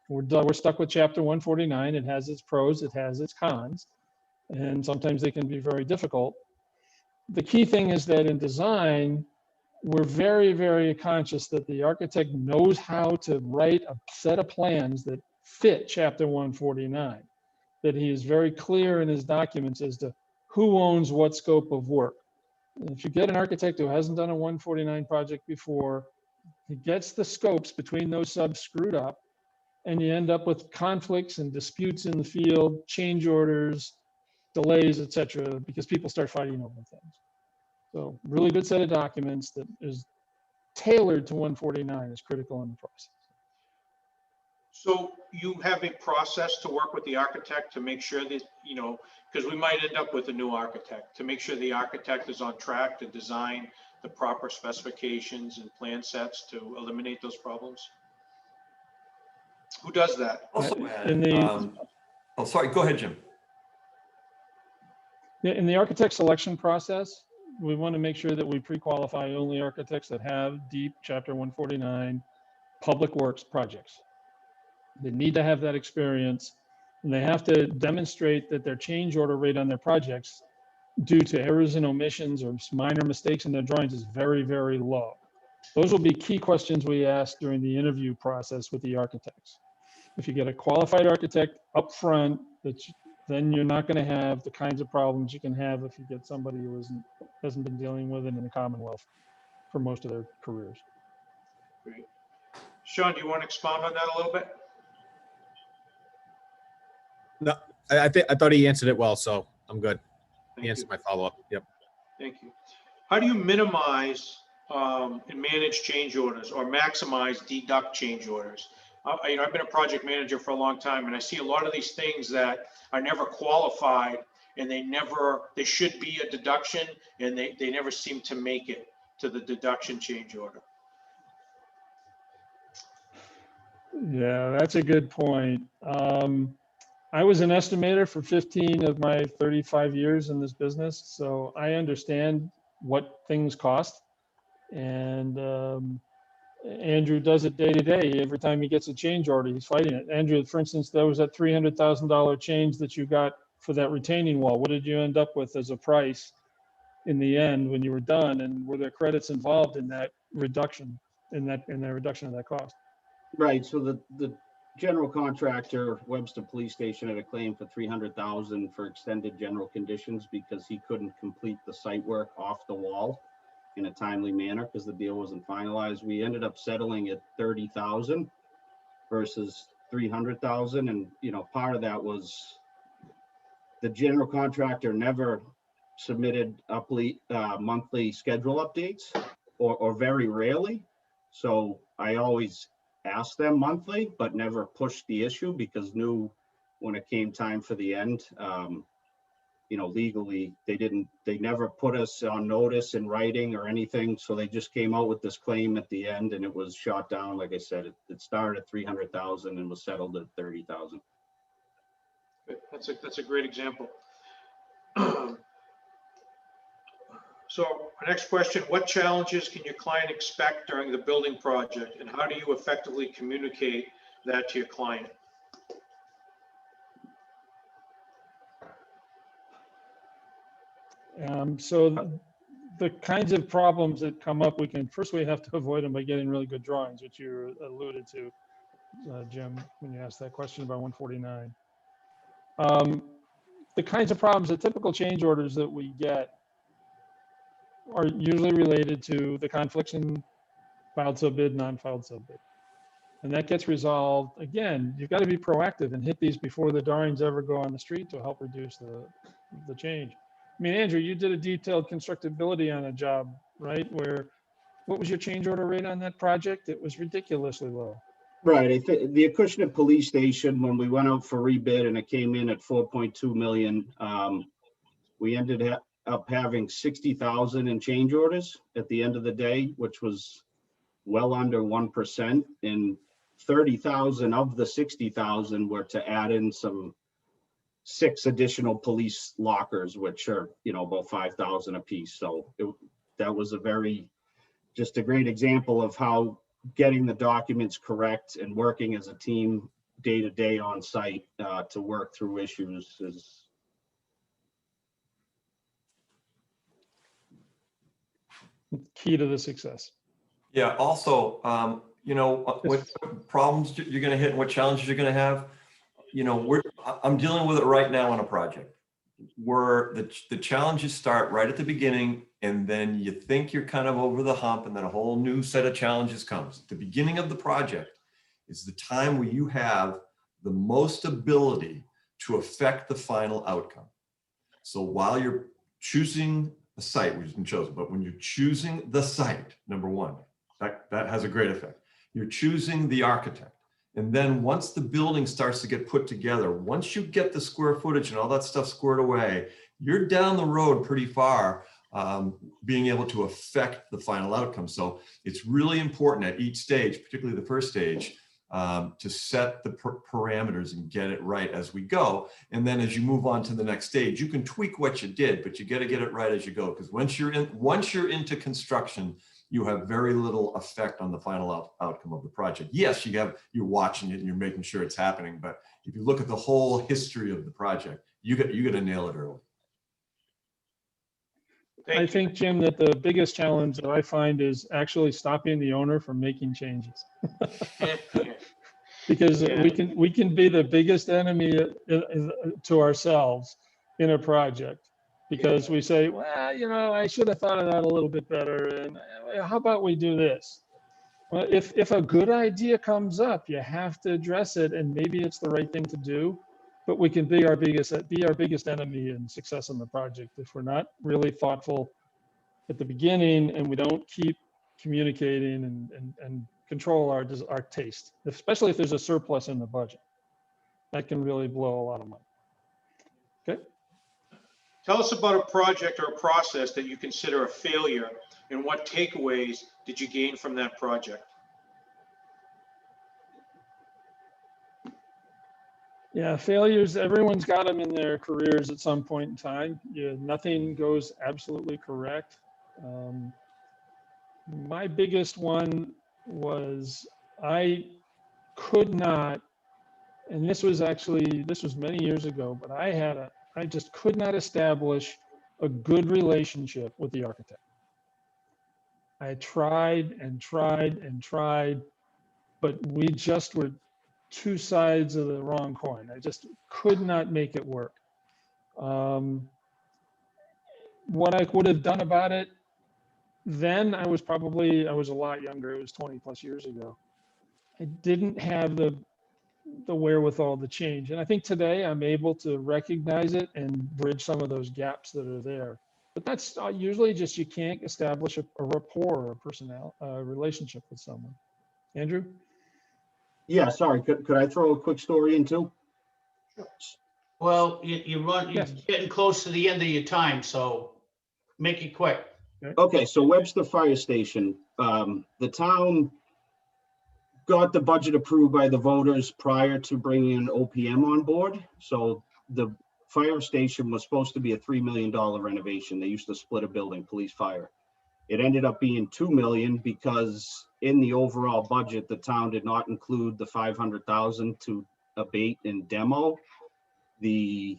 we're stuck with Chapter 149. It has its pros, it has its cons, and sometimes they can be very difficult. The key thing is that in design, we're very, very conscious that the architect knows how to write a set of plans that fit Chapter 149, that he is very clear in his documents as to who owns what scope of work. And if you get an architect who hasn't done a 149 project before, he gets the scopes between those subs screwed up, and you end up with conflicts and disputes in the field, change orders, delays, etc., because people start fighting over things. So really good set of documents that is tailored to 149 is critical in the process.
So you have a process to work with the architect to make sure that, because we might end up with a new architect, to make sure the architect is on track to design the proper specifications and plan sets to eliminate those problems? Who does that?
Also, oh, sorry, go ahead, Jim.
In the architect selection process, we want to make sure that we pre-qualify only architects that have deep Chapter 149 public works projects. They need to have that experience, and they have to demonstrate that their change order rate on their projects, due to errors and omissions or minor mistakes in their drawings, is very, very low. Those will be key questions we ask during the interview process with the architects. If you get a qualified architect up front, then you're not going to have the kinds of problems you can have if you get somebody who hasn't been dealing with it in the Commonwealth for most of their careers.
Great. Sean, do you want to expound on that a little bit?
No, I thought he answered it well, so I'm good. He answered my follow-up. Yep.
Thank you. How do you minimize and manage change orders, or maximize deduct change orders? I've been a project manager for a long time, and I see a lot of these things that are never qualified, and they should be a deduction, and they never seem to make it to the deduction change order?
Yeah, that's a good point. I was an estimator for 15 of my 35 years in this business, so I understand what things cost. And Andrew does it day to day. Every time he gets a change order, he's fighting it. Andrew, for instance, there was that $300,000 change that you got for that retaining wall. What did you end up with as a price in the end when you were done? And were there credits involved in that reduction, in the reduction of that cost?
Right, so the general contractor, Webster Police Station, had a claim for $300,000 for extended general conditions because he couldn't complete the site work off the wall in a timely manner because the deal wasn't finalized. We ended up settling at $30,000 versus $300,000, and part of that was the general contractor never submitted monthly schedule updates, or very rarely. So I always asked them monthly, but never pushed the issue because knew when it came time for the end, legally they never put us on notice in writing or anything. So they just came out with this claim at the end, and it was shot down. Like I said, it started at $300,000 and was settled at $30,000.
That's a great example. So our next question, what challenges can your client expect during the building project, and how do you effectively communicate that to your client?
So the kinds of problems that come up, we have to avoid them by getting really good drawings, which you alluded to, Jim, when you asked that question about 149. The kinds of problems, the typical change orders that we get are usually related to the conflicts in filed sub-bid, non-filed sub-bid. And that gets resolved. Again, you've got to be proactive and hit these before the drawings ever go on the street to help reduce the change. I mean, Andrew, you did a detailed constructability on a job, right? What was your change order rate on that project? It was ridiculously low.
Right, I think the Acushnet Police Station, when we went out for rebid and it came in at 4.2 million, we ended up having 60,000 in change orders at the end of the day, which was well under 1%, and 30,000 of the 60,000 were to add in some 6 additional police lockers, which are, about 5,000 a piece. So that was just a great example of how getting the documents correct and working as a team day to day on site to work through issues is
key to the success.
Yeah, also, what problems you're going to hit and what challenges you're going to have, I'm dealing with it right now on a project where the challenges start right at the beginning, and then you think you're kind of over the hump, and then a whole new set of challenges comes. At the beginning of the project is the time where you have the most ability to affect the final outcome. So while you're choosing a site, which isn't chosen, but when you're choosing the site, number one, that has a great effect. You're choosing the architect. And then once the building starts to get put together, once you get the square footage and all that stuff squared away, you're down the road pretty far being able to affect the final outcome. So it's really important at each stage, particularly the first stage, to set the parameters and get it right as we go. And then as you move on to the next stage, you can tweak what you did, but you got to get it right as you go. Because once you're into construction, you have very little effect on the final outcome of the project. Yes, you're watching it and you're making sure it's happening. But if you look at the whole history of the project, you got to nail it early.
I think, Jim, that the biggest challenge that I find is actually stopping the owner from making changes. Because we can be the biggest enemy to ourselves in a project, because we say, well, I should have thought of that a little bit better, and how about we do this? Well, if a good idea comes up, you have to address it, and maybe it's the right thing to do, but we can be our biggest enemy in success in the project if we're not really thoughtful at the beginning, and we don't keep communicating and control our taste, especially if there's a surplus in the budget. That can really blow a lot of money. Okay.
Tell us about a project or a process that you consider a failure, and what takeaways did you gain from that project?
Yeah, failures, everyone's got them in their careers at some point in time. Yeah, nothing goes absolutely correct. My biggest one was I could not, and this was many years ago, but I just could not establish a good relationship with the architect. I tried and tried and tried, but we just were two sides of the wrong coin. I just could not make it work. What I would have done about it then, I was a lot younger. It was 20 plus years ago. I didn't have the wherewithal to change. And I think today I'm able to recognize it and bridge some of those gaps that are there. But that's usually just, you can't establish a rapport or a relationship with someone. Andrew?
Yeah, sorry, could I throw a quick story in too?
Well, you're
Yes.
getting close to the end of your time, so make it quick.
Okay, so Webster Fire Station, the town got the budget approved by the voters prior to bringing an OPM on board. So the fire station was supposed to be a $3 million renovation. They used to split a building, police fire. It ended up being $2 million because in the overall budget, the town did not include the $500,000 to abate and demo the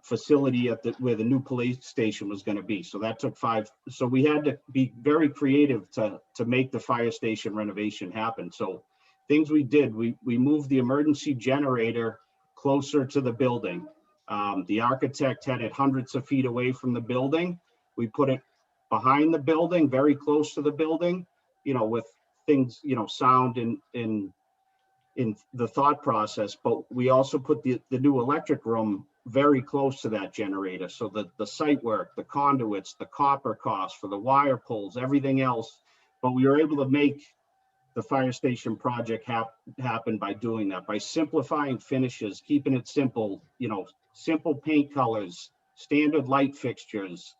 facility where the new police station was going to be. So that took so we had to be very creative to make the fire station renovation happen. So things we did, we moved the emergency generator closer to the building. The architect had it hundreds of feet away from the building. We put it behind the building, very close to the building, with things, sound in the thought process. But we also put the new electric room very close to that generator. So the site work, the conduits, the copper costs for the wire pulls, everything else. But we were able to make the fire station project happen by doing that, by simplifying finishes, keeping it simple, simple paint colors, standard light fixtures,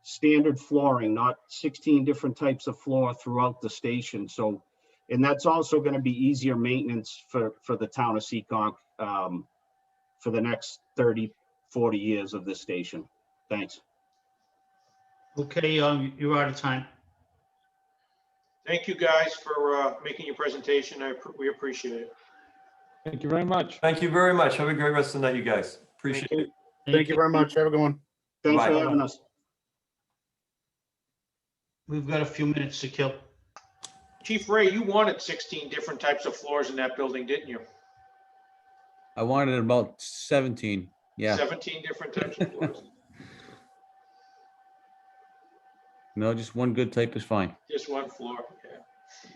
standard flooring, not 16 different types of floor throughout the station. So, and that's also going to be easier maintenance for the town of Seekonk for the next 30, 40 years of this station. Thanks.
Okay, you're out of time.
Thank you guys for making your presentation. We appreciate it.
Thank you very much.
Thank you very much. Have a great rest of the night, you guys. Appreciate it.
Thank you very much. Have a good one.
Thanks
Bye.
for having us.
We've got a few minutes to kill.
Chief Ray, you wanted 16 different types of floors in that building, didn't you?
I wanted about 17. Yeah.
17 different types of floors.
No, just one good type is fine.
Just one floor. Yeah.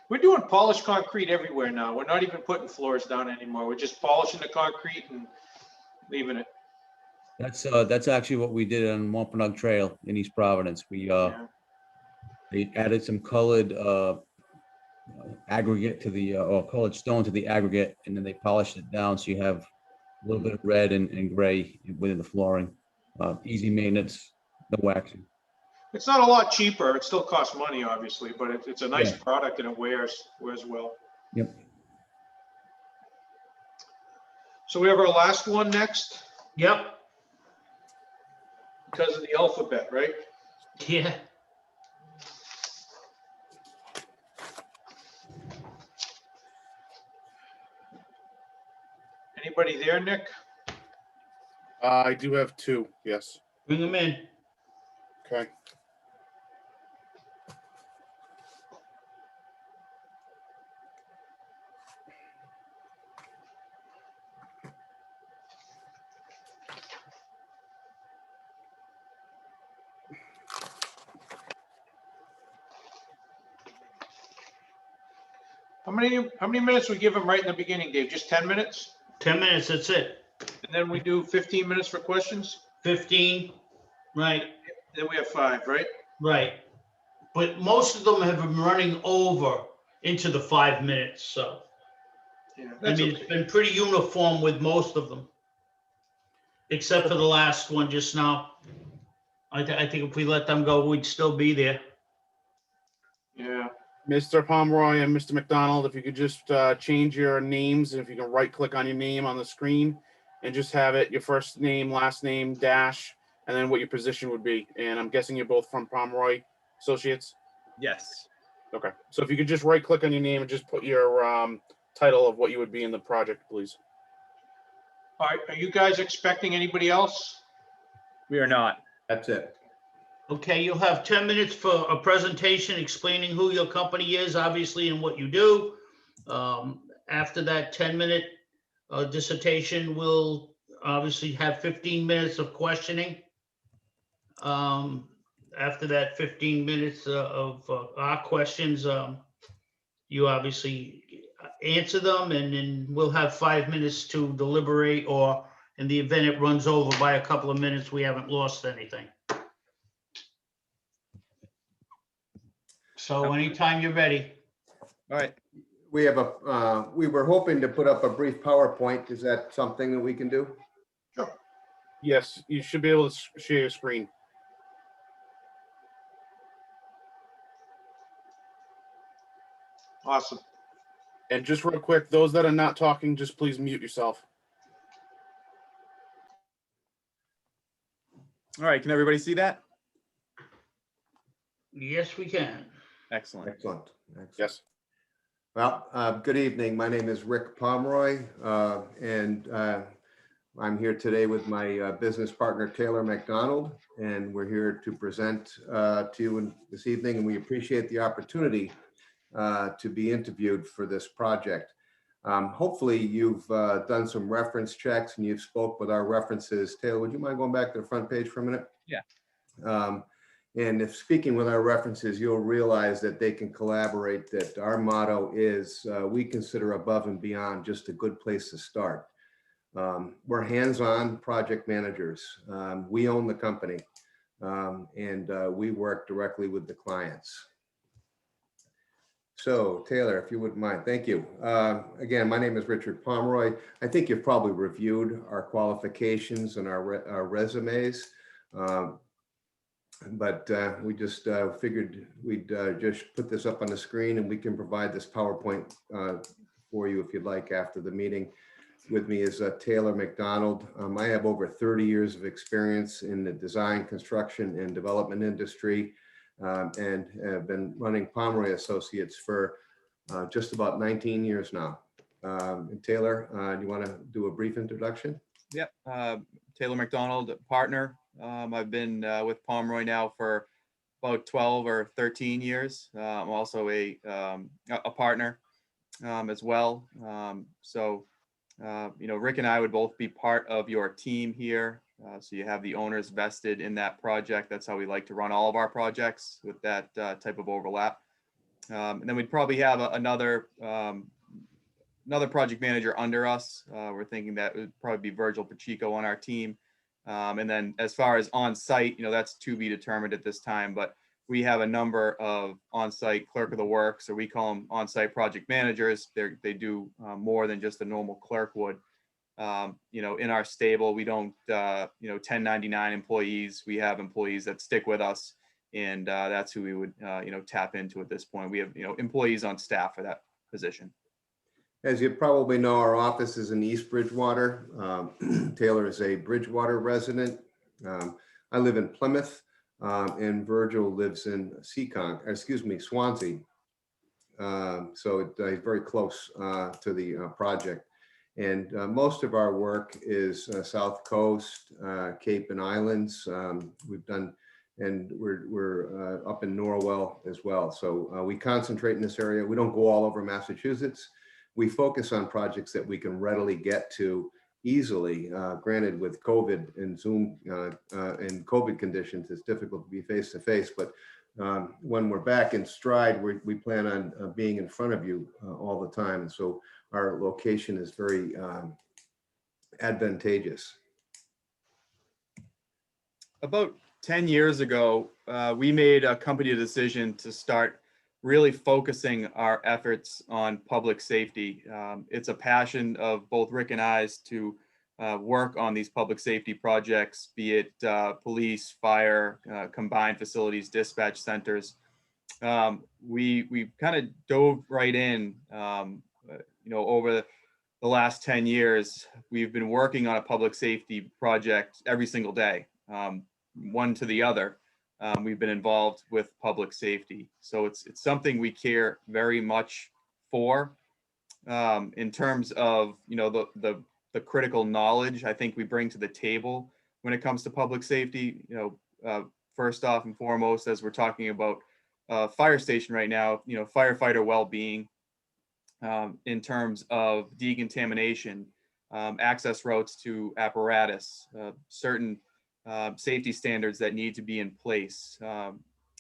We're doing polished concrete everywhere now. We're not even putting floors down anymore. We're just polishing the concrete and leaving it.
That's actually what we did on Wampanoag Trail in East Providence. We they added some colored aggregate to the or colored stone to the aggregate, and then they polished it down so you have a little bit of red and gray within the flooring. Easy maintenance, no waxing.
It's not a lot cheaper. It still costs money, obviously, but it's a nice product and it wears well.
Yep.
So we have our last one next.
Yep.
Because of the alphabet, right?
Yeah.
Anybody there, Nick?
I do have two, yes.
Bring them in.
Okay.
How many minutes we give them right in the beginning, Dave? Just 10 minutes?
10 minutes, that's it.
And then we do 15 minutes for questions?
15, right.
Then we have 5, right?
Right. But most of them have been running over into the 5 minutes, so.
Yeah,
I mean, it's been pretty uniform with most of them. except for the last one just now. I think if we let them go, we'd still be there.
Yeah.
Mr. Pomeroy and Mr. McDonald, if you could just change your names, and if you can right click on your name on the screen and just have it your first name, last name, dash, and then what your position would be. And I'm guessing you're both from Pomeroy Associates?
Yes.
Okay. So if you could just right click on your name and just put your title of what you would be in the project, please.
All right, are you guys expecting anybody else?
We are not.
That's it.
Okay, you'll have 10 minutes for a presentation explaining who your company is, obviously, and what you do. After that 10-minute dissertation, we'll obviously have 15 minutes of questioning. After that 15 minutes of our questions, you obviously answer them, and then we'll have 5 minutes to deliberate, or in the event it runs over by a couple of minutes, we haven't lost anything. So anytime you're ready.
All right.
We have we were hoping to put up a brief PowerPoint. Is that something that we can do?
Sure.
Yes, you should be able to share your screen.
Awesome.
And just real quick, those that are not talking, just please mute yourself.
All right. Can everybody see that?
Yes, we can.
Excellent.
Excellent.
Yes.
Well, good evening. My name is Rick Pomeroy, and I'm here today with my business partner, Taylor McDonald, and we're here to present to you this evening, and we appreciate the opportunity to be interviewed for this project. Hopefully you've done some reference checks and you've spoke with our references. Taylor, would you mind going back to the front page for a minute?
Yeah.
And if speaking with our references, you'll realize that they can collaborate, that our motto is we consider above and beyond just a good place to start. We're hands-on project managers. We own the company, and we work directly with the clients. So Taylor, if you wouldn't mind, thank you. Again, my name is Richard Pomeroy. I think you've probably reviewed our qualifications and our resumes. But we just figured we'd just put this up on the screen, and we can provide this PowerPoint for you if you'd like after the meeting. With me is Taylor McDonald. I have over 30 years of experience in the design, construction, and development industry, and have been running Pomeroy Associates for just about 19 years now. And Taylor, do you want to do a brief introduction?
Yep. Taylor McDonald, partner. I've been with Pomeroy now for about 12 or 13 years. I'm also a partner as well. You know, Rick and I would both be part of your team here. So you have the owners vested in that project. That's how we like to run all of our projects, with that type of overlap. And then we'd probably have another project manager under us. We're thinking that would probably be Virgil Pacheco on our team. And then as far as on-site, you know, that's to be determined at this time, but we have a number of on-site clerk of the works, or we call them on-site project managers. They do more than just a normal clerk would. You know, in our stable, we don't, you know, 1099 employees. We have employees that stick with us, and that's who we would, you know, tap into at this point. We have, you know, employees on staff for that position.
As you probably know, our office is in East Bridgewater. Taylor is a Bridgewater resident. I live in Plymouth, and Virgil lives in Swansea. So it's very close to the project. And most of our work is South Coast, Cape and Islands. We've done, and we're up in Norwell as well. So we concentrate in this area. We don't go all over Massachusetts. We focus on projects that we can readily get to easily. Granted, with COVID and Zoom and COVID conditions, it's difficult to be face to face, but when we're back in stride, we plan on being in front of you all the time. And so our location is very advantageous.
About 10 years ago, we made a company decision to start really focusing our efforts on public safety. It's a passion of both Rick and I's to work on these public safety projects, be it police, fire, combined facilities, dispatch centers. We kind of dove right in, over the last 10 years, we've been working on a public safety project every single day, one to the other. We've been involved with public safety. So it's something we care very much for, in terms of, the critical knowledge I think we bring to the table when it comes to public safety. First off and foremost, as we're talking about fire station right now, firefighter well-being, in terms of decontamination, access routes to apparatus, certain safety standards that need to be in place.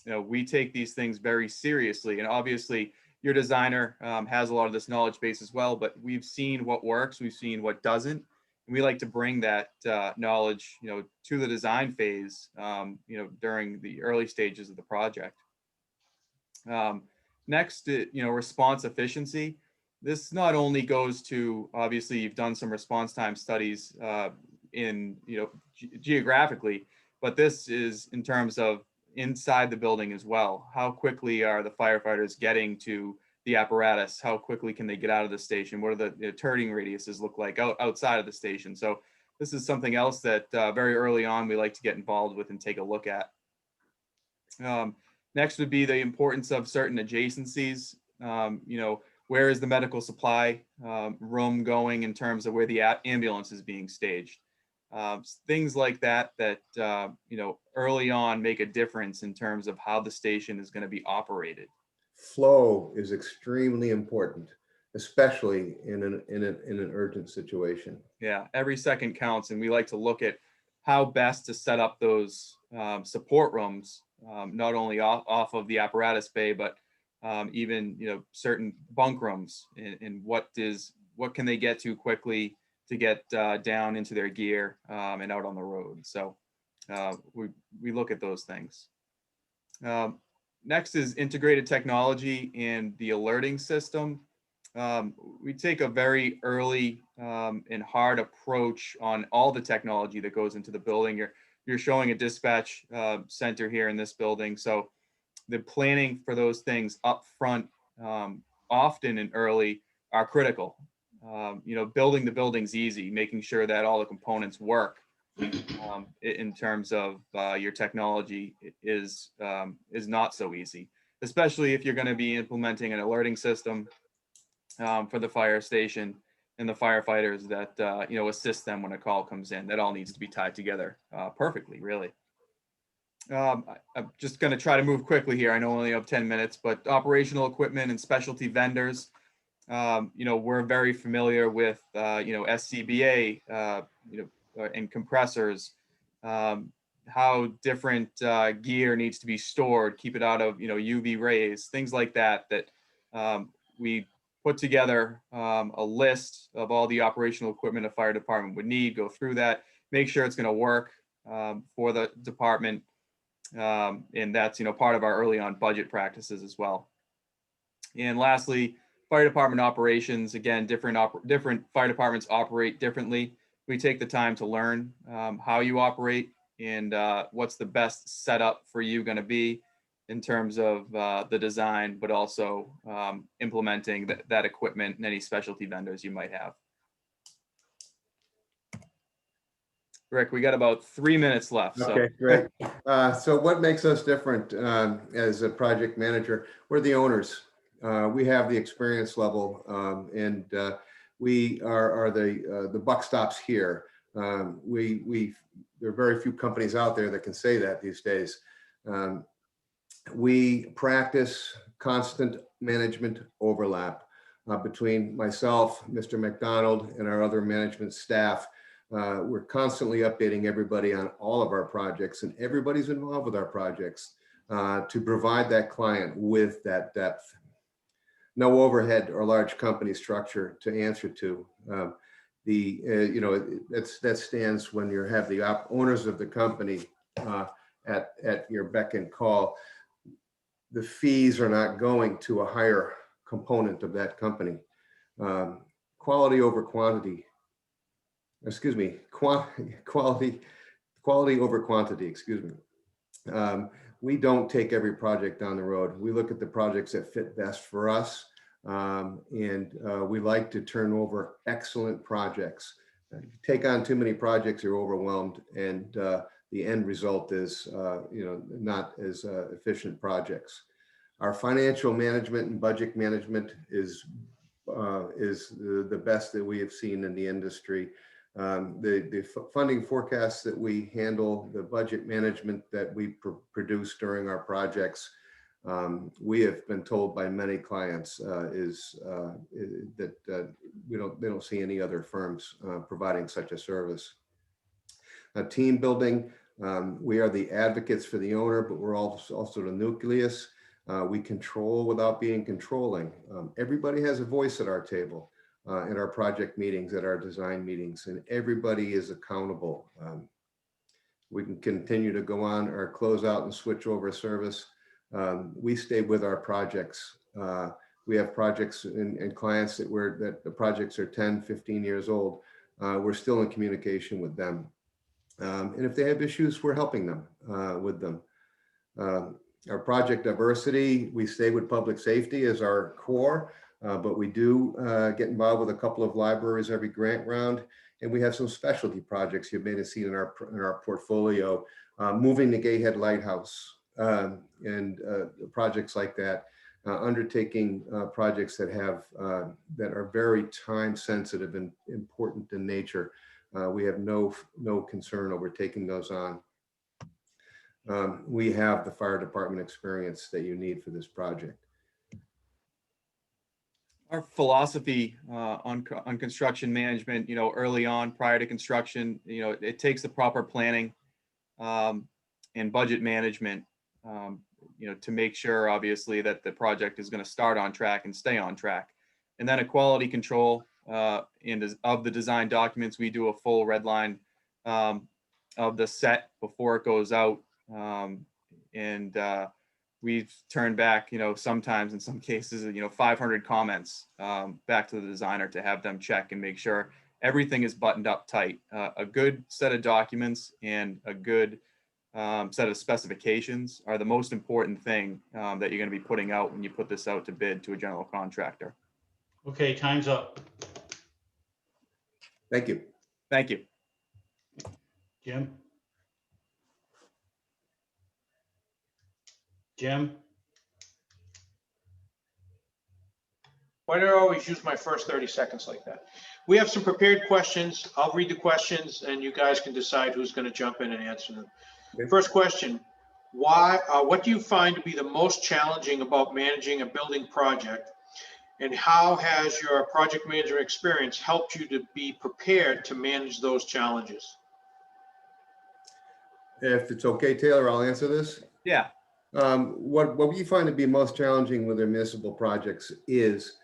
We take these things very seriously, and obviously your designer has a lot of this knowledge base as well, but we've seen what works, we've seen what doesn't, and we like to bring that knowledge, to the design phase, during the early stages of the project. Next, response efficiency. This not only goes to, obviously, you've done some response time studies geographically, but this is in terms of inside the building as well. How quickly are the firefighters getting to the apparatus? How quickly can they get out of the station? What are the turning radiuses look like outside of the station? So this is something else that very early on we like to get involved with and take a look at. Next would be the importance of certain adjacencies. Where is the medical supply room going in terms of where the ambulance is being staged? Things like that early on make a difference in terms of how the station is going to be operated.
Flow is extremely important, especially in an urgent situation.
Yeah, every second counts, and we like to look at how best to set up those support rooms, not only off of the apparatus bay, but even certain bunk rooms, and what can they get to quickly to get down into their gear and out on the road. So we look at those things. Next is integrated technology and the alerting system. We take a very early and hard approach on all the technology that goes into the building. You're showing a dispatch center here in this building. So the planning for those things up front, often and early, are critical. Building the building's easy, making sure that all the components work in terms of your technology is not so easy, especially if you're going to be implementing an alerting system for the fire station and the firefighters that assist them when a call comes in. That all needs to be tied together perfectly, really. I'm just going to try to move quickly here. I know we only have 10 minutes, but operational equipment and specialty vendors. We're very familiar with, SCBA, and compressors, how different gear needs to be stored, keep it out of, UV rays, things like that, we put together a list of all the operational equipment a fire department would need, go through that, make sure it's going to work for the department. And that's, part of our early on budget practices as well. And lastly, fire department operations. Again, different fire departments operate differently. We take the time to learn how you operate and what's the best setup for you going to be in terms of the design, but also implementing that equipment and any specialty vendors you might have. Rick, we got about 3 minutes left.
Okay, great. So what makes us different as a project manager? We're the owners. We have the experience level, and we are the buck stops here. There are very few companies out there that can say that these days. We practice constant management overlap between myself, Mr. McDonald, and our other management staff. We're constantly updating everybody on all of our projects, and everybody's involved with our projects to provide that client with that depth. No overhead or large company structure to answer to. That stands when you have the owners of the company at your beck and call. The fees are not going to a higher component of that company. Quality over quantity. excuse me, quality over quantity, excuse me. We don't take every project down the road. We look at the projects that fit best for us. We like to turn over excellent projects. If you take on too many projects, you're overwhelmed, and the end result is not as efficient projects. Our financial management and budget management is the best that we have seen in the industry. The funding forecasts that we handle, the budget management that we produce during our projects, we have been told by many clients that they don't see any other firms providing such a service. Team building, we are the advocates for the owner, but we're also the nucleus. We control without being controlling. Everybody has a voice at our table, in our project meetings, at our design meetings, and everybody is accountable. We can continue to go on or close out and switch over service. We stay with our projects. We have projects and clients that the projects are 10, 15 years old. We're still in communication with them. And if they have issues, we're helping them with them. Our project diversity, we stay with public safety as our core, but we do get involved with a couple of libraries every grant round, and we have some specialty projects you may have seen in our portfolio, moving the Gayhead Lighthouse and projects like that, undertaking projects that are very time sensitive and important in nature. We have no concern over taking those on. We have the fire department experience that you need for this project.
Our philosophy on construction management, early on, prior to construction, it takes the proper planning and budget management, to make sure, obviously, that the project is going to start on track and stay on track. And then a quality control of the design documents. We do a full red line of the set before it goes out. We've turned back, sometimes in some cases, 500 comments back to the designer to have them check and make sure everything is buttoned up tight. A good set of documents and a good set of specifications are the most important thing that you're going to be putting out when you put this out to bid to a general contractor.
Okay, time's up.
Thank you.
Thank you.
Jim? Jim?
Why do I always use my first 30 seconds like that? We have some prepared questions. I'll read the questions and you guys can decide who's going to jump in and answer them.
Okay.
First question, what do you find to be the most challenging about managing a building project? And how has your project manager experience helped you to be prepared to manage those challenges?
If it's okay, Taylor, I'll answer this.
Yeah.
What we find to be most challenging with our municipal projects is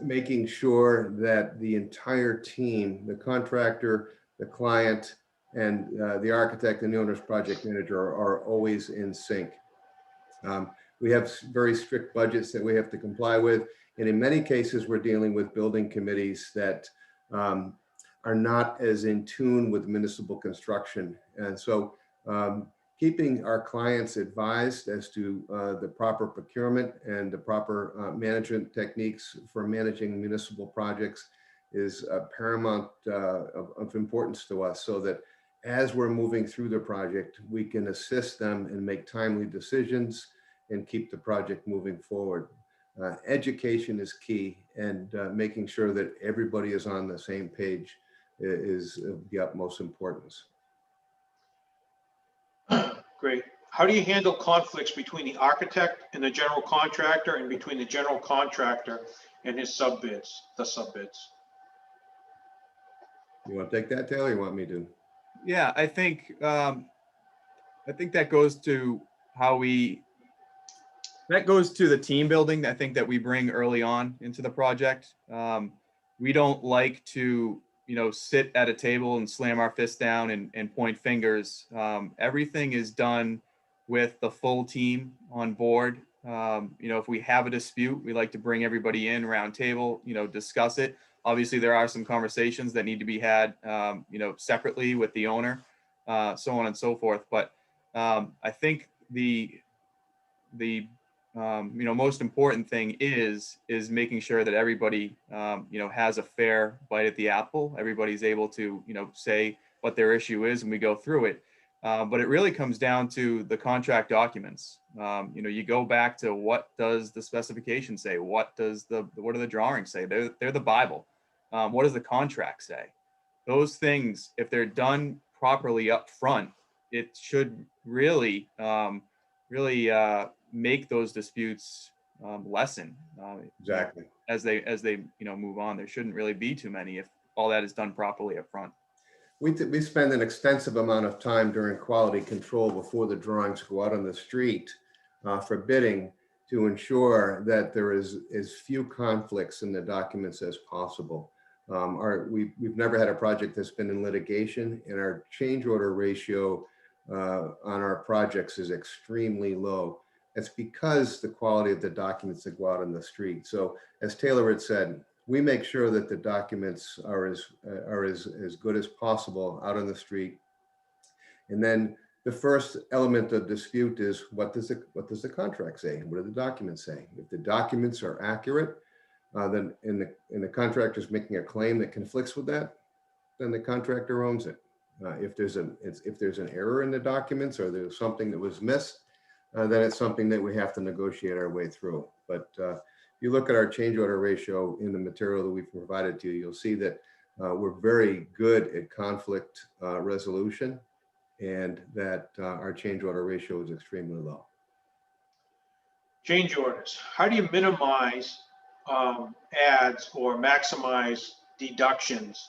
making sure that the entire team, the contractor, the client, and the architect and the owner's project manager are always in sync. We have very strict budgets that we have to comply with. And in many cases, we're dealing with building committees that are not as in tune with municipal construction. And so keeping our clients advised as to the proper procurement and the proper management techniques for managing municipal projects is paramount of importance to us, so that as we're moving through the project, we can assist them and make timely decisions and keep the project moving forward. Education is key, and making sure that everybody is on the same page is of the utmost importance.
Great. How do you handle conflicts between the architect and the general contractor, and between the general contractor and his subbids, the subbids?
You want to take that, Taylor? Or you want me to?
Yeah, I think that goes to that goes to the team building, I think, that we bring early on into the project. We don't like to, sit at a table and slam our fists down and point fingers. Everything is done with the full team on board. If we have a dispute, we like to bring everybody in, round table, discuss it. Obviously, there are some conversations that need to be had, separately with the owner, so on and so forth. But I think the most important thing is making sure that everybody, has a fair bite at the apple. Everybody's able to, say what their issue is and we go through it. But it really comes down to the contract documents. You go back to what does the specification say? What do the drawings say? They're the Bible. What does the contract say? Those things, if they're done properly up front, it should really, make those disputes lessen.
Exactly.
As they move on. There shouldn't really be too many if all that is done properly up front.
We spend an extensive amount of time during quality control before the drawings go out on the street for bidding to ensure that there is as few conflicts in the documents as possible. We've never had a project that's been in litigation, and our change order ratio on our projects is extremely low. It's because the quality of the documents that go out on the street. So as Taylor had said, we make sure that the documents are as good as possible out on the street. And then the first element of dispute is what does the contract say? What do the documents say? If the documents are accurate, then and the contractor is making a claim that conflicts with that, then the contractor owns it. If there's an error in the documents or there's something that was missed, then it's something that we have to negotiate our way through. But if you look at our change order ratio in the material that we've provided to you, you'll see that we're very good at conflict resolution, and that our change order ratio is extremely low.
Change orders. How do you minimize adds or maximize deductions,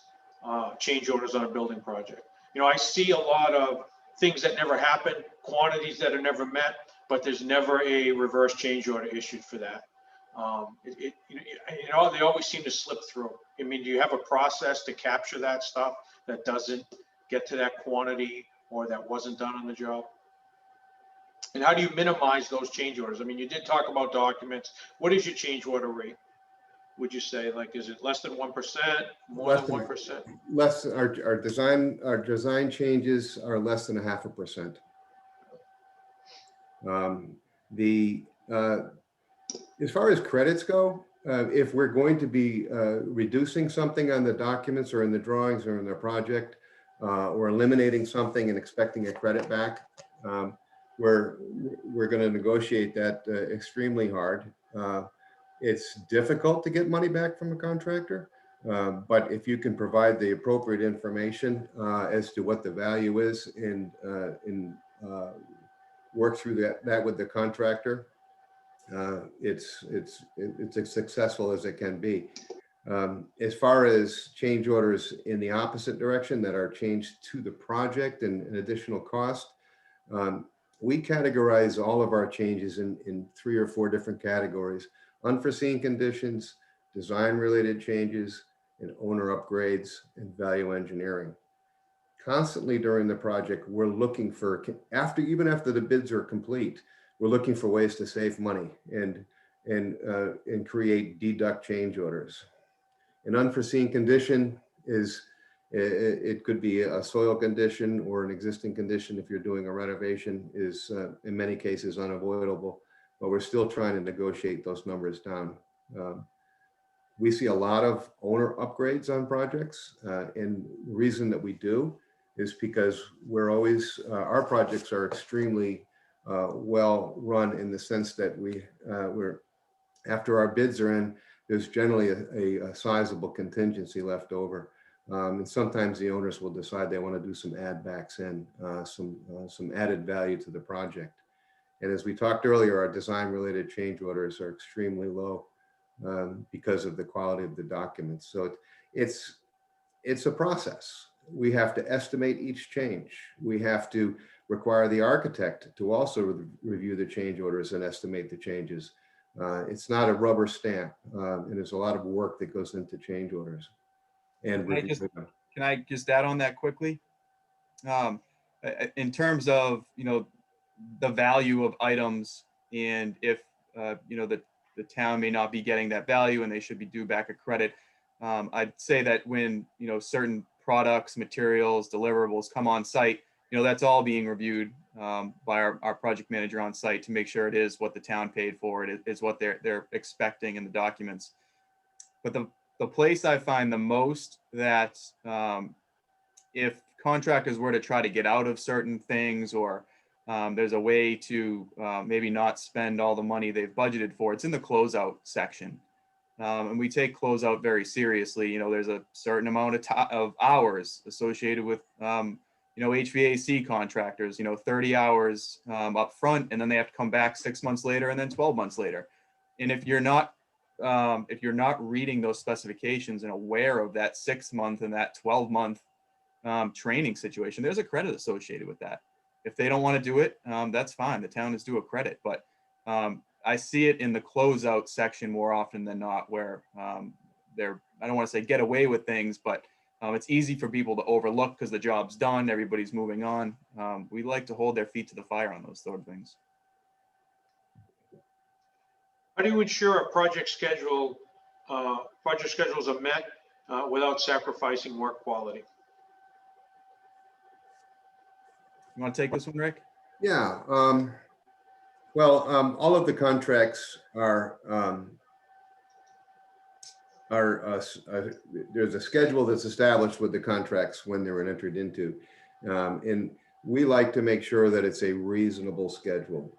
change orders on a building project? I see a lot of things that never happen, quantities that are never met, but there's never a reverse change order issued for that. They always seem to slip through. I mean, do you have a process to capture that stuff that doesn't get to that quantity or that wasn't done on the job? And how do you minimize those change orders? I mean, you did talk about documents. What is your change order rate? Would you say, like, is it less than 1%, more than 1%?
Less. Our design changes are less than 0.5%. As far as credits go, if we're going to be reducing something on the documents or in the drawings or in the project, or eliminating something and expecting a credit back, we're going to negotiate that extremely hard. It's difficult to get money back from a contractor, but if you can provide the appropriate information as to what the value is and work through that with the contractor, it's as successful as it can be. As far as change orders in the opposite direction that are changed to the project and an additional cost, we categorize all of our changes in 3 or 4 different categories: unforeseen conditions, design-related changes, and owner upgrades and value engineering. Constantly during the project, we're looking for, even after the bids are complete, we're looking for ways to save money and create deduct change orders. An unforeseen condition is, it could be a soil condition or an existing condition. If you're doing a renovation, is in many cases unavoidable, but we're still trying to negotiate those numbers down. We see a lot of owner upgrades on projects, and the reason that we do is because we're always, our projects are extremely well run in the sense that we're, after our bids are in, there's generally a sizable contingency left over. And sometimes the owners will decide they want to do some add backs in, some added value to the project. And as we talked earlier, our design related change orders are extremely low because of the quality of the documents. So it's a process. We have to estimate each change. We have to require the architect to also review the change orders and estimate the changes. It's not a rubber stamp, and there's a lot of work that goes into change orders. And
can I just add on that quickly? In terms of, the value of items, and if, the town may not be getting that value and they should be due back a credit. I'd say that when, certain products, materials, deliverables come on site, that's all being reviewed by our project manager on site to make sure it is what the town paid for, it is what they're expecting in the documents. But the place I find the most that if contractors were to try to get out of certain things, or there's a way to maybe not spend all the money they've budgeted for, it's in the closeout section. And we take closeout very seriously. There's a certain amount of hours associated with, HVAC contractors, 30 hours up front, and then they have to come back 6 months later and then 12 months later. And if you're not reading those specifications and aware of that 6 month and that 12-month training situation, there's a credit associated with that. If they don't want to do it, that's fine. The town is due a credit, but I see it in the closeout section more often than not, where they're, I don't want to say get away with things, but it's easy for people to overlook because the job's done, everybody's moving on. We like to hold their feet to the fire on those sort of things.
How do you ensure a project schedules are met without sacrificing work quality?
You want to take this one, Rick?
Yeah. Well, all of the contracts are there's a schedule that's established with the contracts when they were entered into. And we like to make sure that it's a reasonable schedule.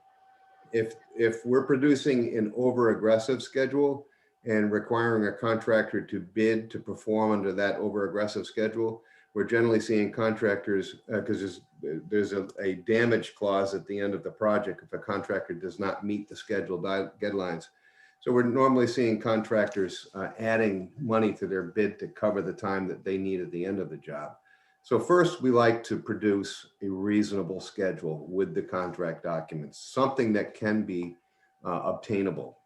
If we're producing an over-aggressive schedule and requiring a contractor to bid to perform under that over-aggressive schedule, we're generally seeing contractors, because there's a damage clause at the end of the project if a contractor does not meet the scheduled deadlines. So we're normally seeing contractors adding money to their bid to cover the time that they need at the end of the job. So first, we like to produce a reasonable schedule with the contract documents, something that can be obtainable.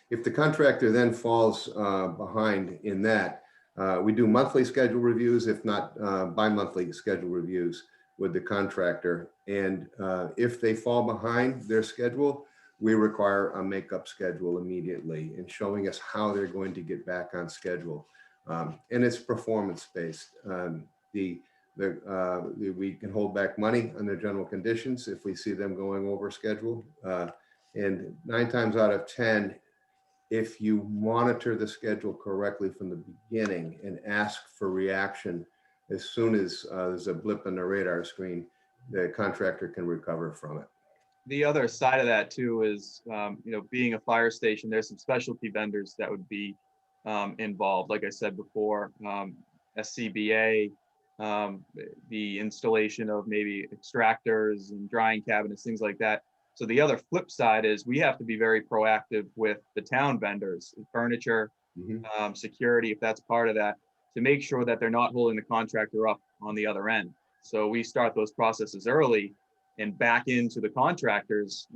If the contractor then falls behind in that, we do monthly schedule reviews, if not bi-monthly schedule reviews with the contractor. And if they fall behind their schedule, we require a makeup schedule immediately and showing us how they're going to get back on schedule. And it's performance-based. We can hold back money under general conditions if we see them going over schedule. And 9 times out of 10, if you monitor the schedule correctly from the beginning and ask for reaction as soon as there's a blip on the radar screen, the contractor can recover from it.
The other side of that too is, being a fire station, there's some specialty vendors that would be involved. Like I said before, SCBA, the installation of maybe extractors and drying cabinets, things like that. So the other flip side is we have to be very proactive with the town vendors, furniture, security, if that's part of that, to make sure that they're not holding the contractor up on the other end. So we start those processes early and back into the contractors,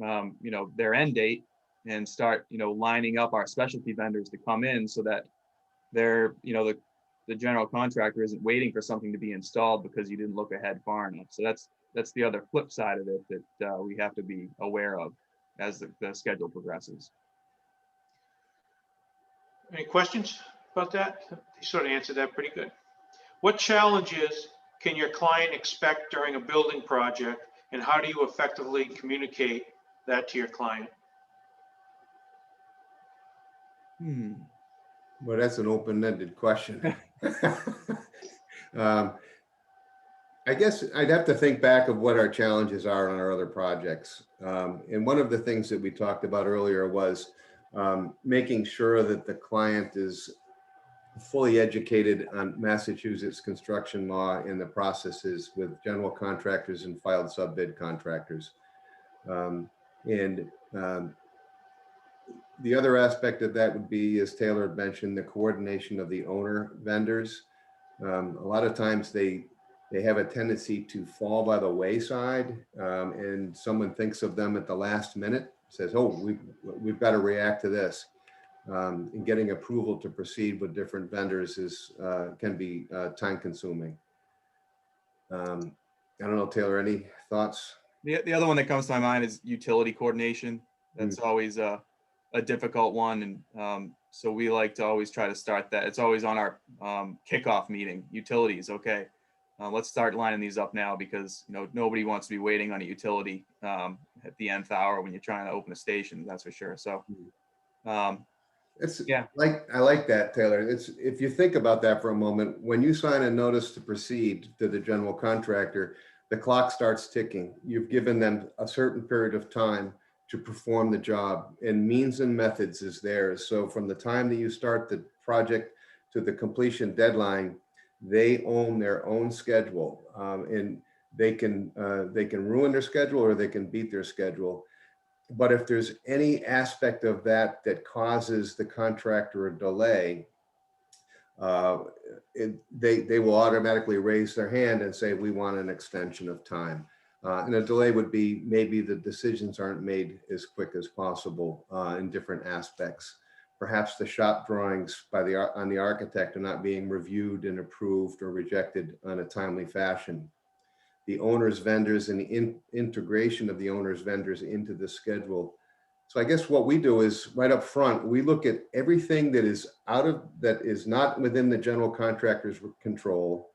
their end date, and start, lining up our specialty vendors to come in so that they're, the general contractor isn't waiting for something to be installed because you didn't look ahead far enough. So that's the other flip side of it that we have to be aware of as the schedule progresses.
Any questions about that? You sort of answered that pretty good. What challenges can your client expect during a building project, and how do you effectively communicate that to your client?
Well, that's an open-ended question. I guess I'd have to think back of what our challenges are on our other projects. And one of the things that we talked about earlier was making sure that the client is fully educated on Massachusetts construction law and the processes with general contractors and filed subbid contractors. The other aspect of that would be, as Taylor had mentioned, the coordination of the owner vendors. A lot of times they have a tendency to fall by the wayside, and someone thinks of them at the last minute, says, oh, we've got to react to this. And getting approval to proceed with different vendors can be time consuming. I don't know, Taylor, any thoughts?
The other one that comes to my mind is utility coordination. That's always a difficult one. And so we like to always try to start that. It's always on our kickoff meeting, utilities. Okay, let's start lining these up now, because nobody wants to be waiting on a utility at the nth hour when you're trying to open a station, that's for sure. So
It's
yeah,
I like that, Taylor. It's, if you think about that for a moment, when you sign a notice to proceed to the general contractor, the clock starts ticking. You've given them a certain period of time to perform the job, and means and methods is theirs. So from the time that you start the project to the completion deadline, they own their own schedule, and they can ruin their schedule or they can beat their schedule. But if there's any aspect of that that causes the contractor a delay, they will automatically raise their hand and say, we want an extension of time. And a delay would be maybe the decisions aren't made as quick as possible in different aspects. Perhaps the shop drawings on the architect are not being reviewed and approved or rejected on a timely fashion. The owner's vendors and the integration of the owner's vendors into the schedule. So I guess what we do is right up front, we look at everything that is not within the general contractor's control,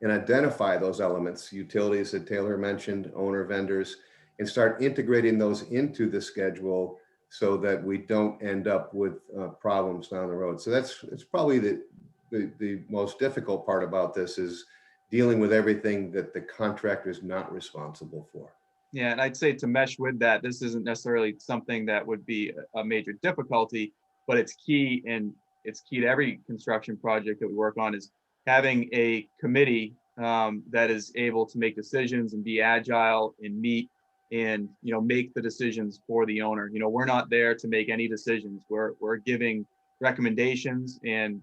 and identify those elements, utilities that Taylor mentioned, owner vendors, and start integrating those into the schedule so that we don't end up with problems down the road. So it's probably the most difficult part about this, is dealing with everything that the contractor is not responsible for.
yeah, and I'd say to mesh with that, this isn't necessarily something that would be a major difficulty, but it's key, and it's key to every construction project that we work on, is having a committee that is able to make decisions and be agile and meet and make the decisions for the owner. We're not there to make any decisions. We're giving recommendations and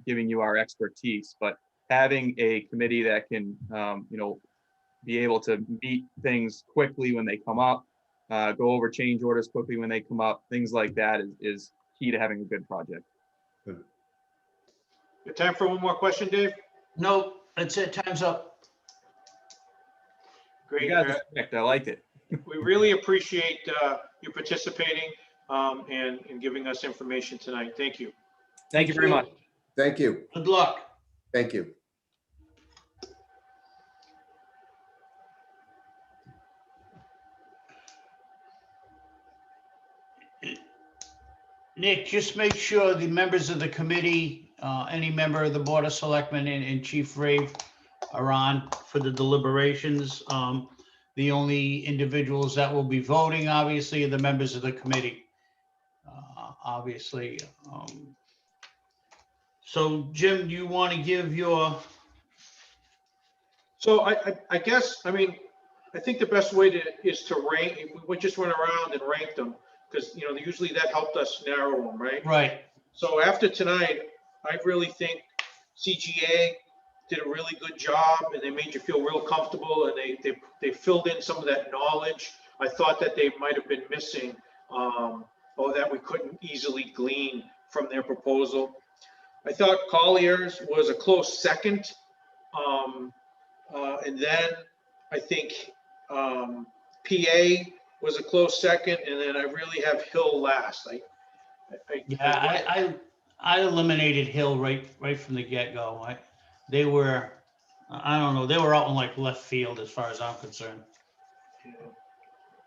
giving you our expertise, but having a committee that can be able to meet things quickly when they come up, go over change orders quickly when they come up, things like that is key to having a good project.
Good.
Good time for one more question, Dave?
No, that's it. Time's up.
Great.
You guys are correct. I liked it.
We really appreciate you participating and giving us information tonight. Thank you.
Thank you very much.
Thank you.
Good luck.
Thank you.
Nick, just make sure the members of the committee, any member of the Board of Selectmen and Chief Rave are on for the deliberations. The only individuals that will be voting, obviously, are the members of the committee. Obviously. So Jim, do you want to give your?
So I guess, I think the best way is to rank. We just went around and ranked them, because usually that helped us narrow them, right?
Right.
So after tonight, I really think CGA did a really good job, and they made you feel real comfortable, and they filled in some of that knowledge I thought that they might have been missing, or that we couldn't easily glean from their proposal. I thought Collier's was a close second, and then I think PA was a close second, and then I really have Hill last.
I eliminated Hill right from the get-go. They were, I don't know, they were out in like left field as far as I'm concerned.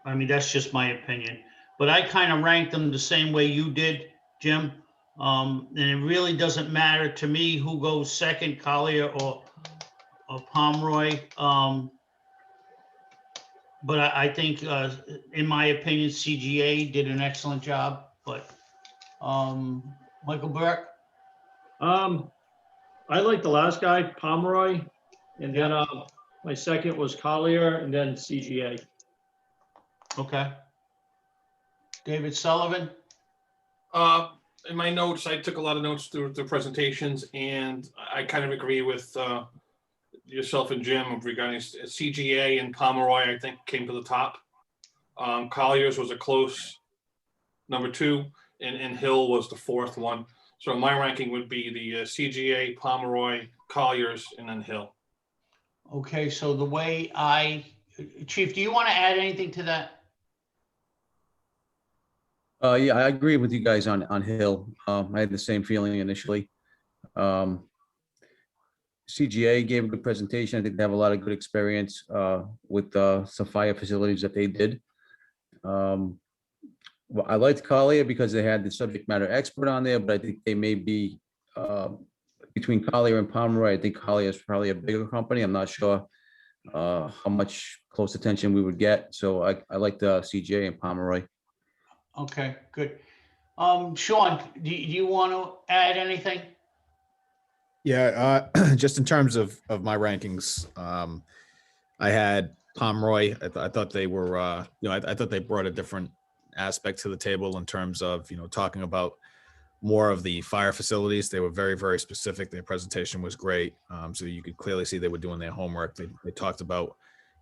I mean, that's just my opinion, but I kind of ranked them the same way you did, Jim. And it really doesn't matter to me who goes second, Collier or Pomeroy. But I think, in my opinion, CGA did an excellent job. But Michael Burke?
I like the last guy, Pomeroy, and then my second was Collier, and then CGA.
Okay. David Sullivan?
In my notes, I took a lot of notes through the presentations, and I kind of agree with yourself and Jim regarding CGA and Pomeroy. I think came to the top. Collier's was a close number 2, and Hill was the 4th one. So my ranking would be the CGA, Pomeroy, Collier's, and then Hill.
Okay, so the way Chief, do you want to add anything to that?
Yeah, I agree with you guys on Hill. I had the same feeling initially. CGA gave a good presentation. I think they have a lot of good experience with some fire facilities that they did. Well, I liked Collier because they had the subject matter expert on there, but I think they may be between Collier and Pomeroy. I think Collier is probably a bigger company. I'm not sure how much close attention we would get. So I like the CGA and Pomeroy.
Okay, good. Sean, do you want to add anything?
Yeah, just in terms of my rankings, I had Pomeroy. I thought they were, I thought they brought a different aspect to the table in terms of, talking about more of the fire facilities. They were very, very specific. Their presentation was great. So you could clearly see they were doing their homework. They talked about,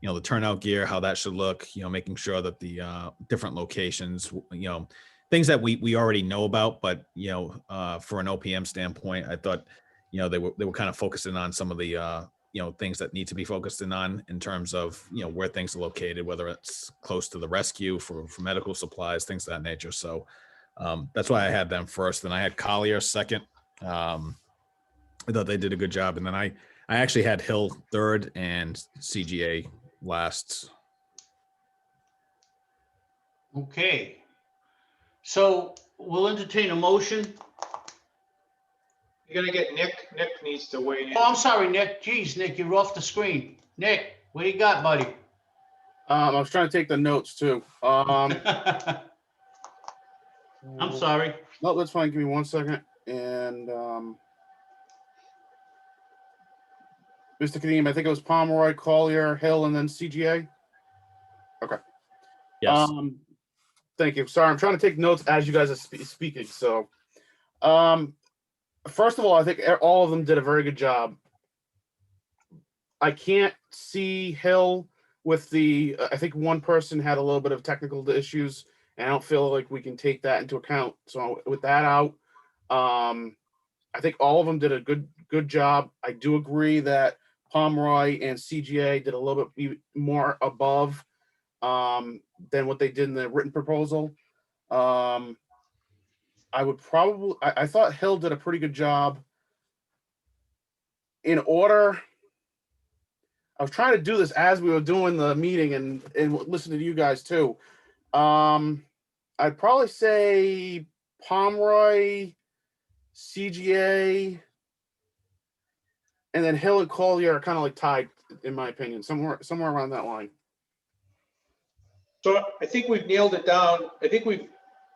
the turnout gear, how that should look, making sure that the different locations, things that we already know about, but, for an OPM standpoint, I thought, they were kind of focusing on some of the, things that need to be focused on in terms of, where things are located, whether it's close to the rescue for medical supplies, things of that nature. So that's why I had them first. Then I had Collier second. I thought they did a good job. And then I actually had Hill third and CGA last.
Okay. So we'll entertain a motion.
You're gonna get Nick. Nick needs to weigh in.
Oh, I'm sorry, Nick. Geez, Nick, you're off the screen. Nick, what do you got, buddy?
I was trying to take the notes too.
I'm sorry.
No, that's fine. Give me 1 second. And Mr. Kadeem, I think it was Pomeroy, Collier, Hill, and then CGA. Okay.
Yes.
Thank you. Sorry, I'm trying to take notes as you guys are speaking. So, first of all, I think all of them did a very good job. I can't see Hill with the, I think one person had a little bit of technical issues, and I don't feel like we can take that into account. So with that out, I think all of them did a good job. I do agree that Pomeroy and CGA did a little bit more above than what they did in the written proposal. I thought Hill did a pretty good job. In order, I was trying to do this as we were doing the meeting and listening to you guys too. I'd probably say Pomeroy, CGA, and then Hill and Collier are kind of like tied, in my opinion, somewhere around that line.
So I think we've nailed it down. I think we've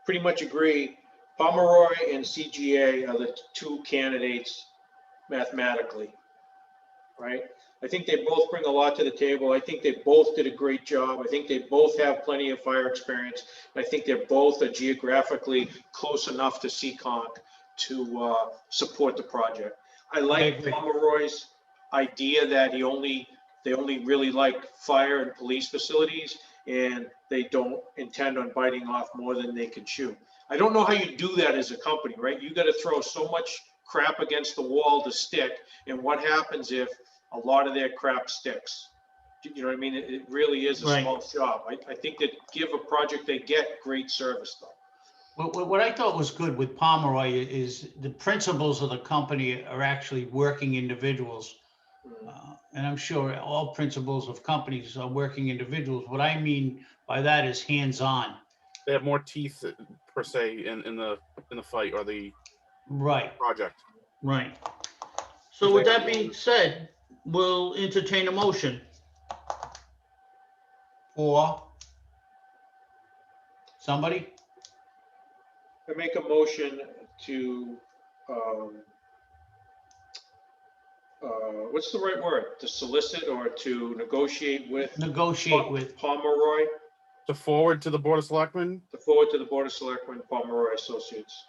pretty much agree. Pomeroy and CGA are the two candidates mathematically, right? I think they both bring a lot to the table. I think they both did a great job. I think they both have plenty of fire experience. I think they're both are geographically close enough to Seekonk to support the project. I like Pomeroy's idea that they only really like fire and police facilities, and they don't intend on biting off more than they can chew. I don't know how you do that as a company, right? You got to throw so much crap against the wall to stick. And what happens if a lot of their crap sticks? You know what I mean? It really is a small shop. I think that give a project they get great service though.
What I thought was good with Pomeroy is the principals of the company are actually working individuals. And I'm sure all principals of companies are working individuals. What I mean by that is hands-on.
They have more teeth per se in the fight or the project.
Right. So with that being said, we'll entertain a motion for somebody.
I make a motion to, what's the right word? To solicit or to negotiate with?
Negotiate with.
Pomeroy.
To forward to the Board of Selectmen?
To forward to the Board of Selectmen, Pomeroy Associates.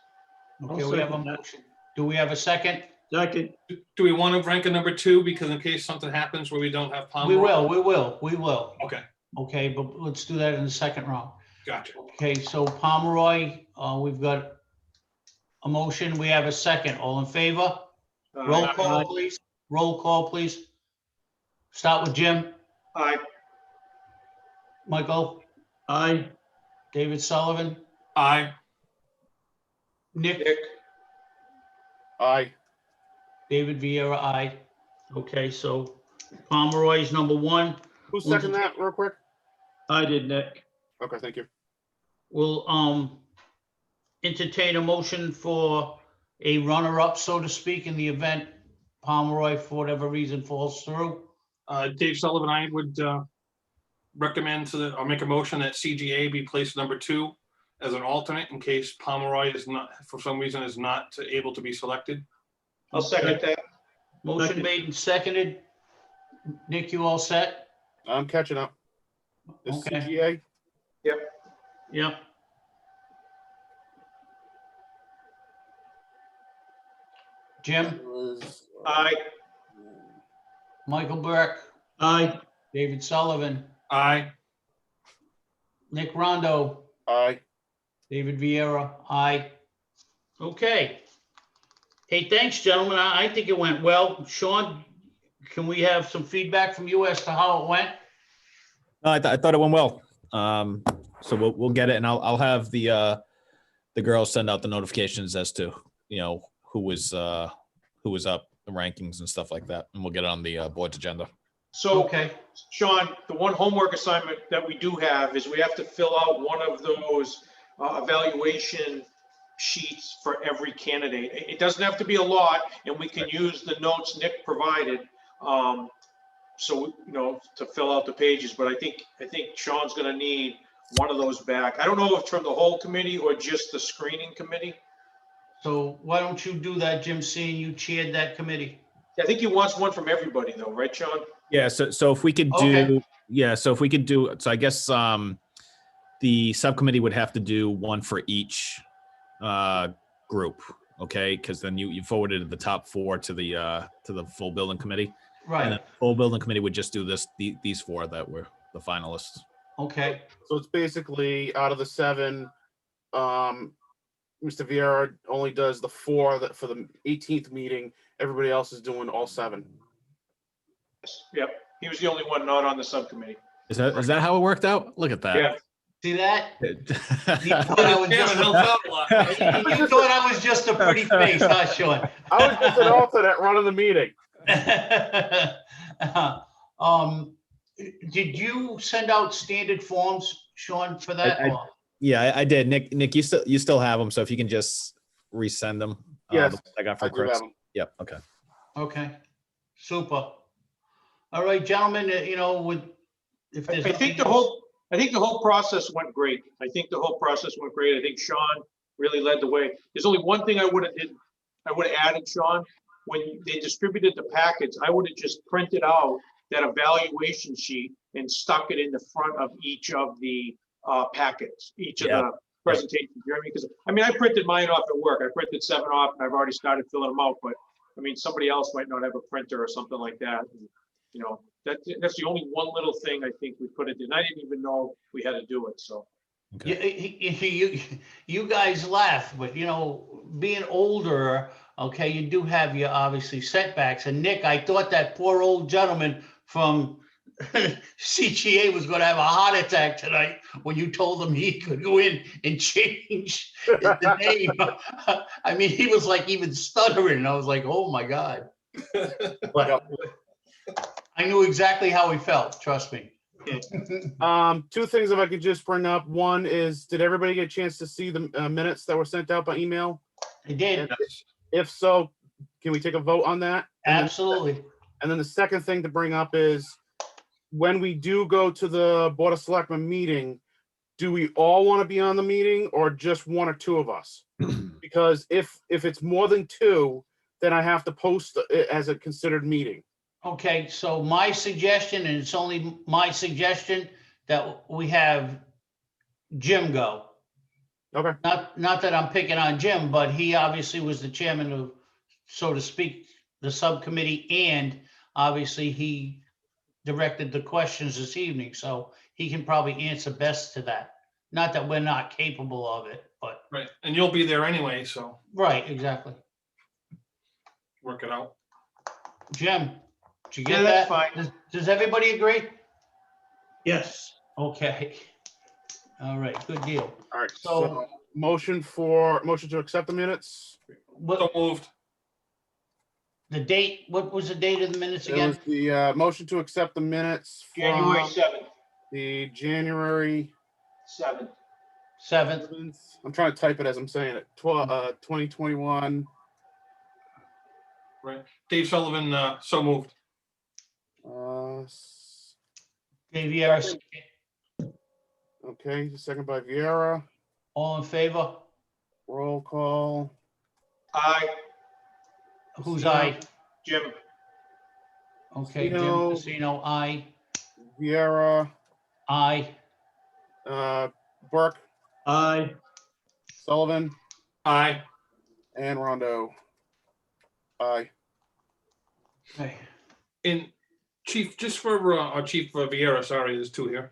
Okay, we have a motion. Do we have a second?
Second.
Do we want to rank a number 2 because in case something happens where we don't have Pomeroy?
We will.
Okay.
Okay, but let's do that in the second round.
Gotcha.
Okay, so Pomeroy, we've got a motion. We have a second. All in favor? Roll call, please. Roll call, please. Start with Jim.
Aye.
Michael?
Aye.
David Sullivan?
Aye.
Nick,
Aye.
David Vieira, aye. Okay, so Pomeroy's number one.
Who seconded that real quick?
I did, Nick.
Okay, thank you.
We'll entertain a motion for a runner-up, so to speak, in the event Pomeroy, for whatever reason, falls through.
Dave Sullivan, I would recommend I'll make a motion that CGA be placed number 2 as an alternate in case Pomeroy is not, for some reason, is not able to be selected.
I'll second that.
Motion made and seconded. Nick, you all set?
I'm catching up. The
Okay.
CGA?
Yep.
Yep. Jim?
Aye.
Michael Burke?
Aye.
David Sullivan?
Aye.
Nick Rondo?
Aye.
David Vieira? Aye. Okay. Hey, thanks, gentlemen. I think it went well. Sean, can we have some feedback from you as to how it went?
No, I thought it went well. So we'll get it, and I'll have the girls send out the notifications as to who was up, the rankings and stuff like that, and we'll get it on the board's agenda.
So,
Okay.
Sean, the one homework assignment that we do have is we have to fill out one of those evaluation sheets for every candidate. It doesn't have to be a lot, and we can use the notes Nick provided. So, to fill out the pages, but I think Sean's gonna need one of those back. I don't know if it's from the whole committee or just the screening committee.
So why don't you do that, Jim, seeing you chaired that committee?
I think he wants one from everybody though, right, Sean?
Yeah. So if we could do, so I guess the subcommittee would have to do one for each group, okay? Because then you forwarded the top 4 to the full building committee.
Right.
And the full building committee would just do these 4 that were the finalists.
Okay.
So it's basically out of the 7, Mr. Vieira only does the 4 that for the 18th meeting. Everybody else is doing all 7.
Yep. He was the only one not on the subcommittee.
Is that how it worked out? Look at that.
Yeah.
See that? You thought I was just a pretty face, huh, Sean?
I was just an alternate running the meeting.
Did you send out standard forms, Sean, for that?
Yeah, I did. Nick, you still have them, so if you can just resend them.
Yes,
I got from
do
Chris.
have 'em.
Yep. Okay.
Okay, super. All right, gentlemen, if there's
I think the whole process went great. I think Sean really led the way. There's only one thing I would have added, Sean. When they distributed the packets, I would have just printed out that evaluation sheet and stuck it in the front of each of the packets, each of the presentations. You know what I mean? Because I printed mine off at work. I printed 7 off, and I've already started filling them out. But somebody else might not have a printer or something like that. And, that's the only one little thing I think we put it in. I didn't even know we had to do it. So.
You guys laugh, but being older, okay, you do have your obviously setbacks. And Nick, I thought that poor old gentleman from CGA was going to have a heart attack tonight when you told him he could go in and change the name. He was like even stuttering, and I was like, oh my God. But I knew exactly how he felt, trust me.
2 things if I could just bring up. One is, did everybody get a chance to see the minutes that were sent out by email?
I did.
And if so, can we take a vote on that?
Absolutely.
And then the second thing to bring up is, when we do go to the Board of Selectmen meeting, do we all want to be on the meeting or just 1 or 2 of us? Because if it's more than 2, then I have to post it as a considered meeting.
Okay, so my suggestion, and it's only my suggestion, that we have Jim go.
Okay.
Not that I'm picking on Jim, but he obviously was the chairman of, so to speak, the subcommittee, and obviously he directed the questions this evening, so he can probably answer best to that. Not that we're not capable of it, but.
Right, and you'll be there anyway, so
Right, exactly.
work it out.
Jim, did you get
Yeah, that's
that?
fine.
Does everybody agree?
Yes.
Okay. All right, good deal.
All right.
So
Motion to accept the minutes.
So moved.
The date, what was the date of the minutes
It
again?
was the motion to accept the minutes
January
from
7th.
the January
7th.
7th.
I'm trying to type it as I'm saying it. 2021.
Right. Dave Sullivan, so moved.
Dave Vieira,
Okay, second by Vieira.
all in favor?
Roll call.
Aye.
Who's aye?
Jim.
Okay, Jim
Casino.
Casino, aye.
Vieira.
Aye.
Burke.
Aye.
Sullivan.
Aye.
And Rondo. Aye.
Okay.
And Chief, just for our Chief Vieira, sorry, there's two here.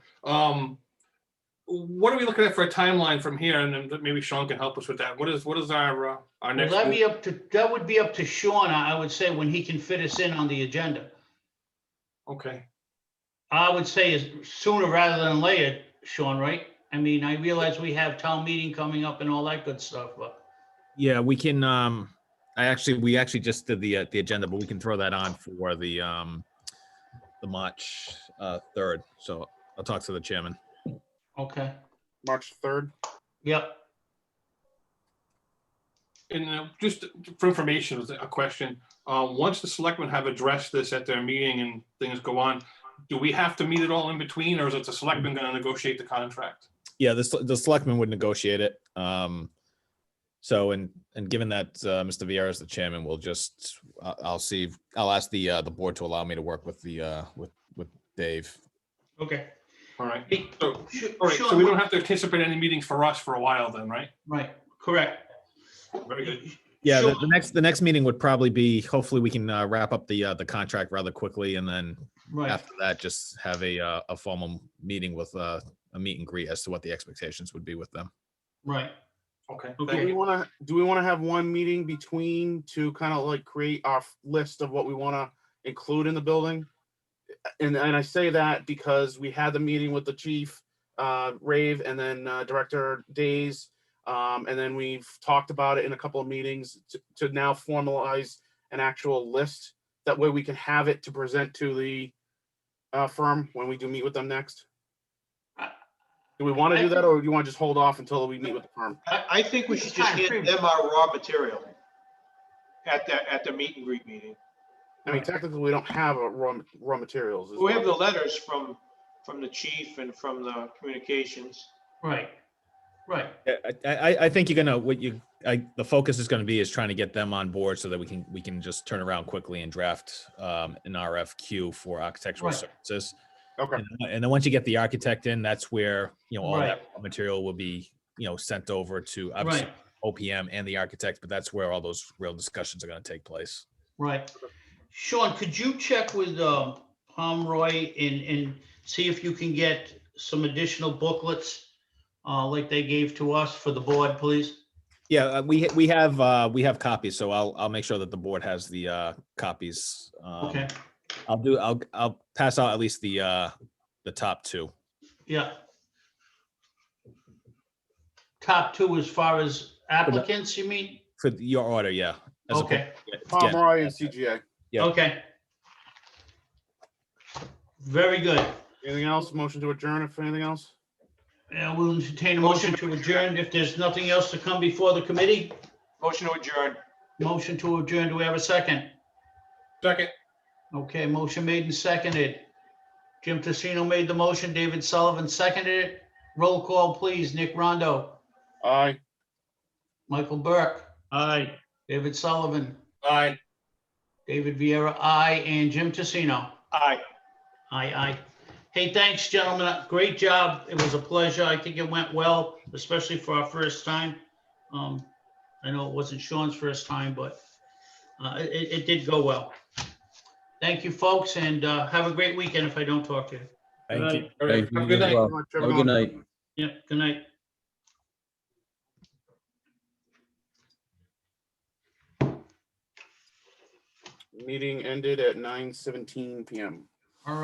What are we looking at for a timeline from here? And then maybe Sean can help us with that. What is our
Well,
next?
that would be up to Sean, I would say, when he can fit us in on the agenda.
Okay.
I would say is sooner rather than later, Sean, right? I mean, I realize we have town meeting coming up and all that good stuff, but
Yeah, we can, we actually just did the agenda, but we can throw that on for the March 3rd. So I'll talk to the chairman.
okay.
March 3rd.
Yep.
And just for information, a question. Once the selectmen have addressed this at their meeting and things go on, do we have to meet it all in between, or is it the selectmen going to negotiate the contract?
Yeah, the selectmen would negotiate it. So, and given that Mr. Vieira is the chairman, we'll just, I'll ask the board to allow me to work with with Dave.
Okay.
All right.
Hey,
So, all right.
Sean,
So we don't have to anticipate any meetings for us for a while then, right?
Right, correct.
Very good.
Yeah,
Sean,
the next meeting would probably be, hopefully we can wrap up the contract rather quickly, and then
right.
after that, just have a formal meeting with a meet and greet as to what the expectations would be with them.
Right.
Okay.
Do we want to have one meeting between to kind of like create our list of what we want to include in the building? And I say that because we had the meeting with the chief, Rave, and then Director Days, and then we've talked about it in a couple of meetings to now formalize an actual list. That way we can have it to present to the firm when we do meet with them next. Do we want to do that, or do you want to just hold off until we meet with the firm?
I think we should just hand them our raw material at the meet and greet meeting.
I mean, technically, we don't have a raw materials.
We have the letters from the chief and from the communications.
Right. Right.
I think you're gonna the focus is going to be is trying to get them on board so that we can just turn around quickly and draft an RFQ for architectural services.
Okay.
And then once you get the architect in, that's where all
Right.
that material will be sent over to obviously
Right.
OPM and the architect, but that's where all those real discussions are going to take place.
Right. Sean, could you check with Pomeroy and see if you can get some additional booklets like they gave to us for the board, please?
Yeah, we have copies, so I'll make sure that the board has the copies.
Okay.
I'll pass out at least the top two.
Yeah. Top two as far as applicants, you mean?
For your order, yeah. As
Okay.
Pomeroy and CGA.
Yeah.
Okay. Very good.
Anything else? Motion to adjourn if anything else?
Yeah, we'll entertain a motion to adjourn if there's nothing else to come before the committee.
Motion to adjourn.
Motion to adjourn. Do we have a second?
Second.
Okay, motion made and seconded. Jim Tassino made the motion. David Sullivan seconded it. Roll call, please. Nick Rondo.
Aye.
Michael Burke.
Aye.
David Sullivan.
Aye.
David Vieira, aye. And Jim Tassino.
Aye.
Aye, aye. Hey, thanks, gentlemen. Great job. It was a pleasure. I think it went well, especially for our first time. I know it wasn't Sean's first time, but it did go well. Thank you, folks, and have a great weekend if I don't talk to you.
Thank you.
All right.
Thank you
Have a good
as
night.
well. Have a good night.
Yeah, good night.
Meeting ended at 9:17 p.m.
All right.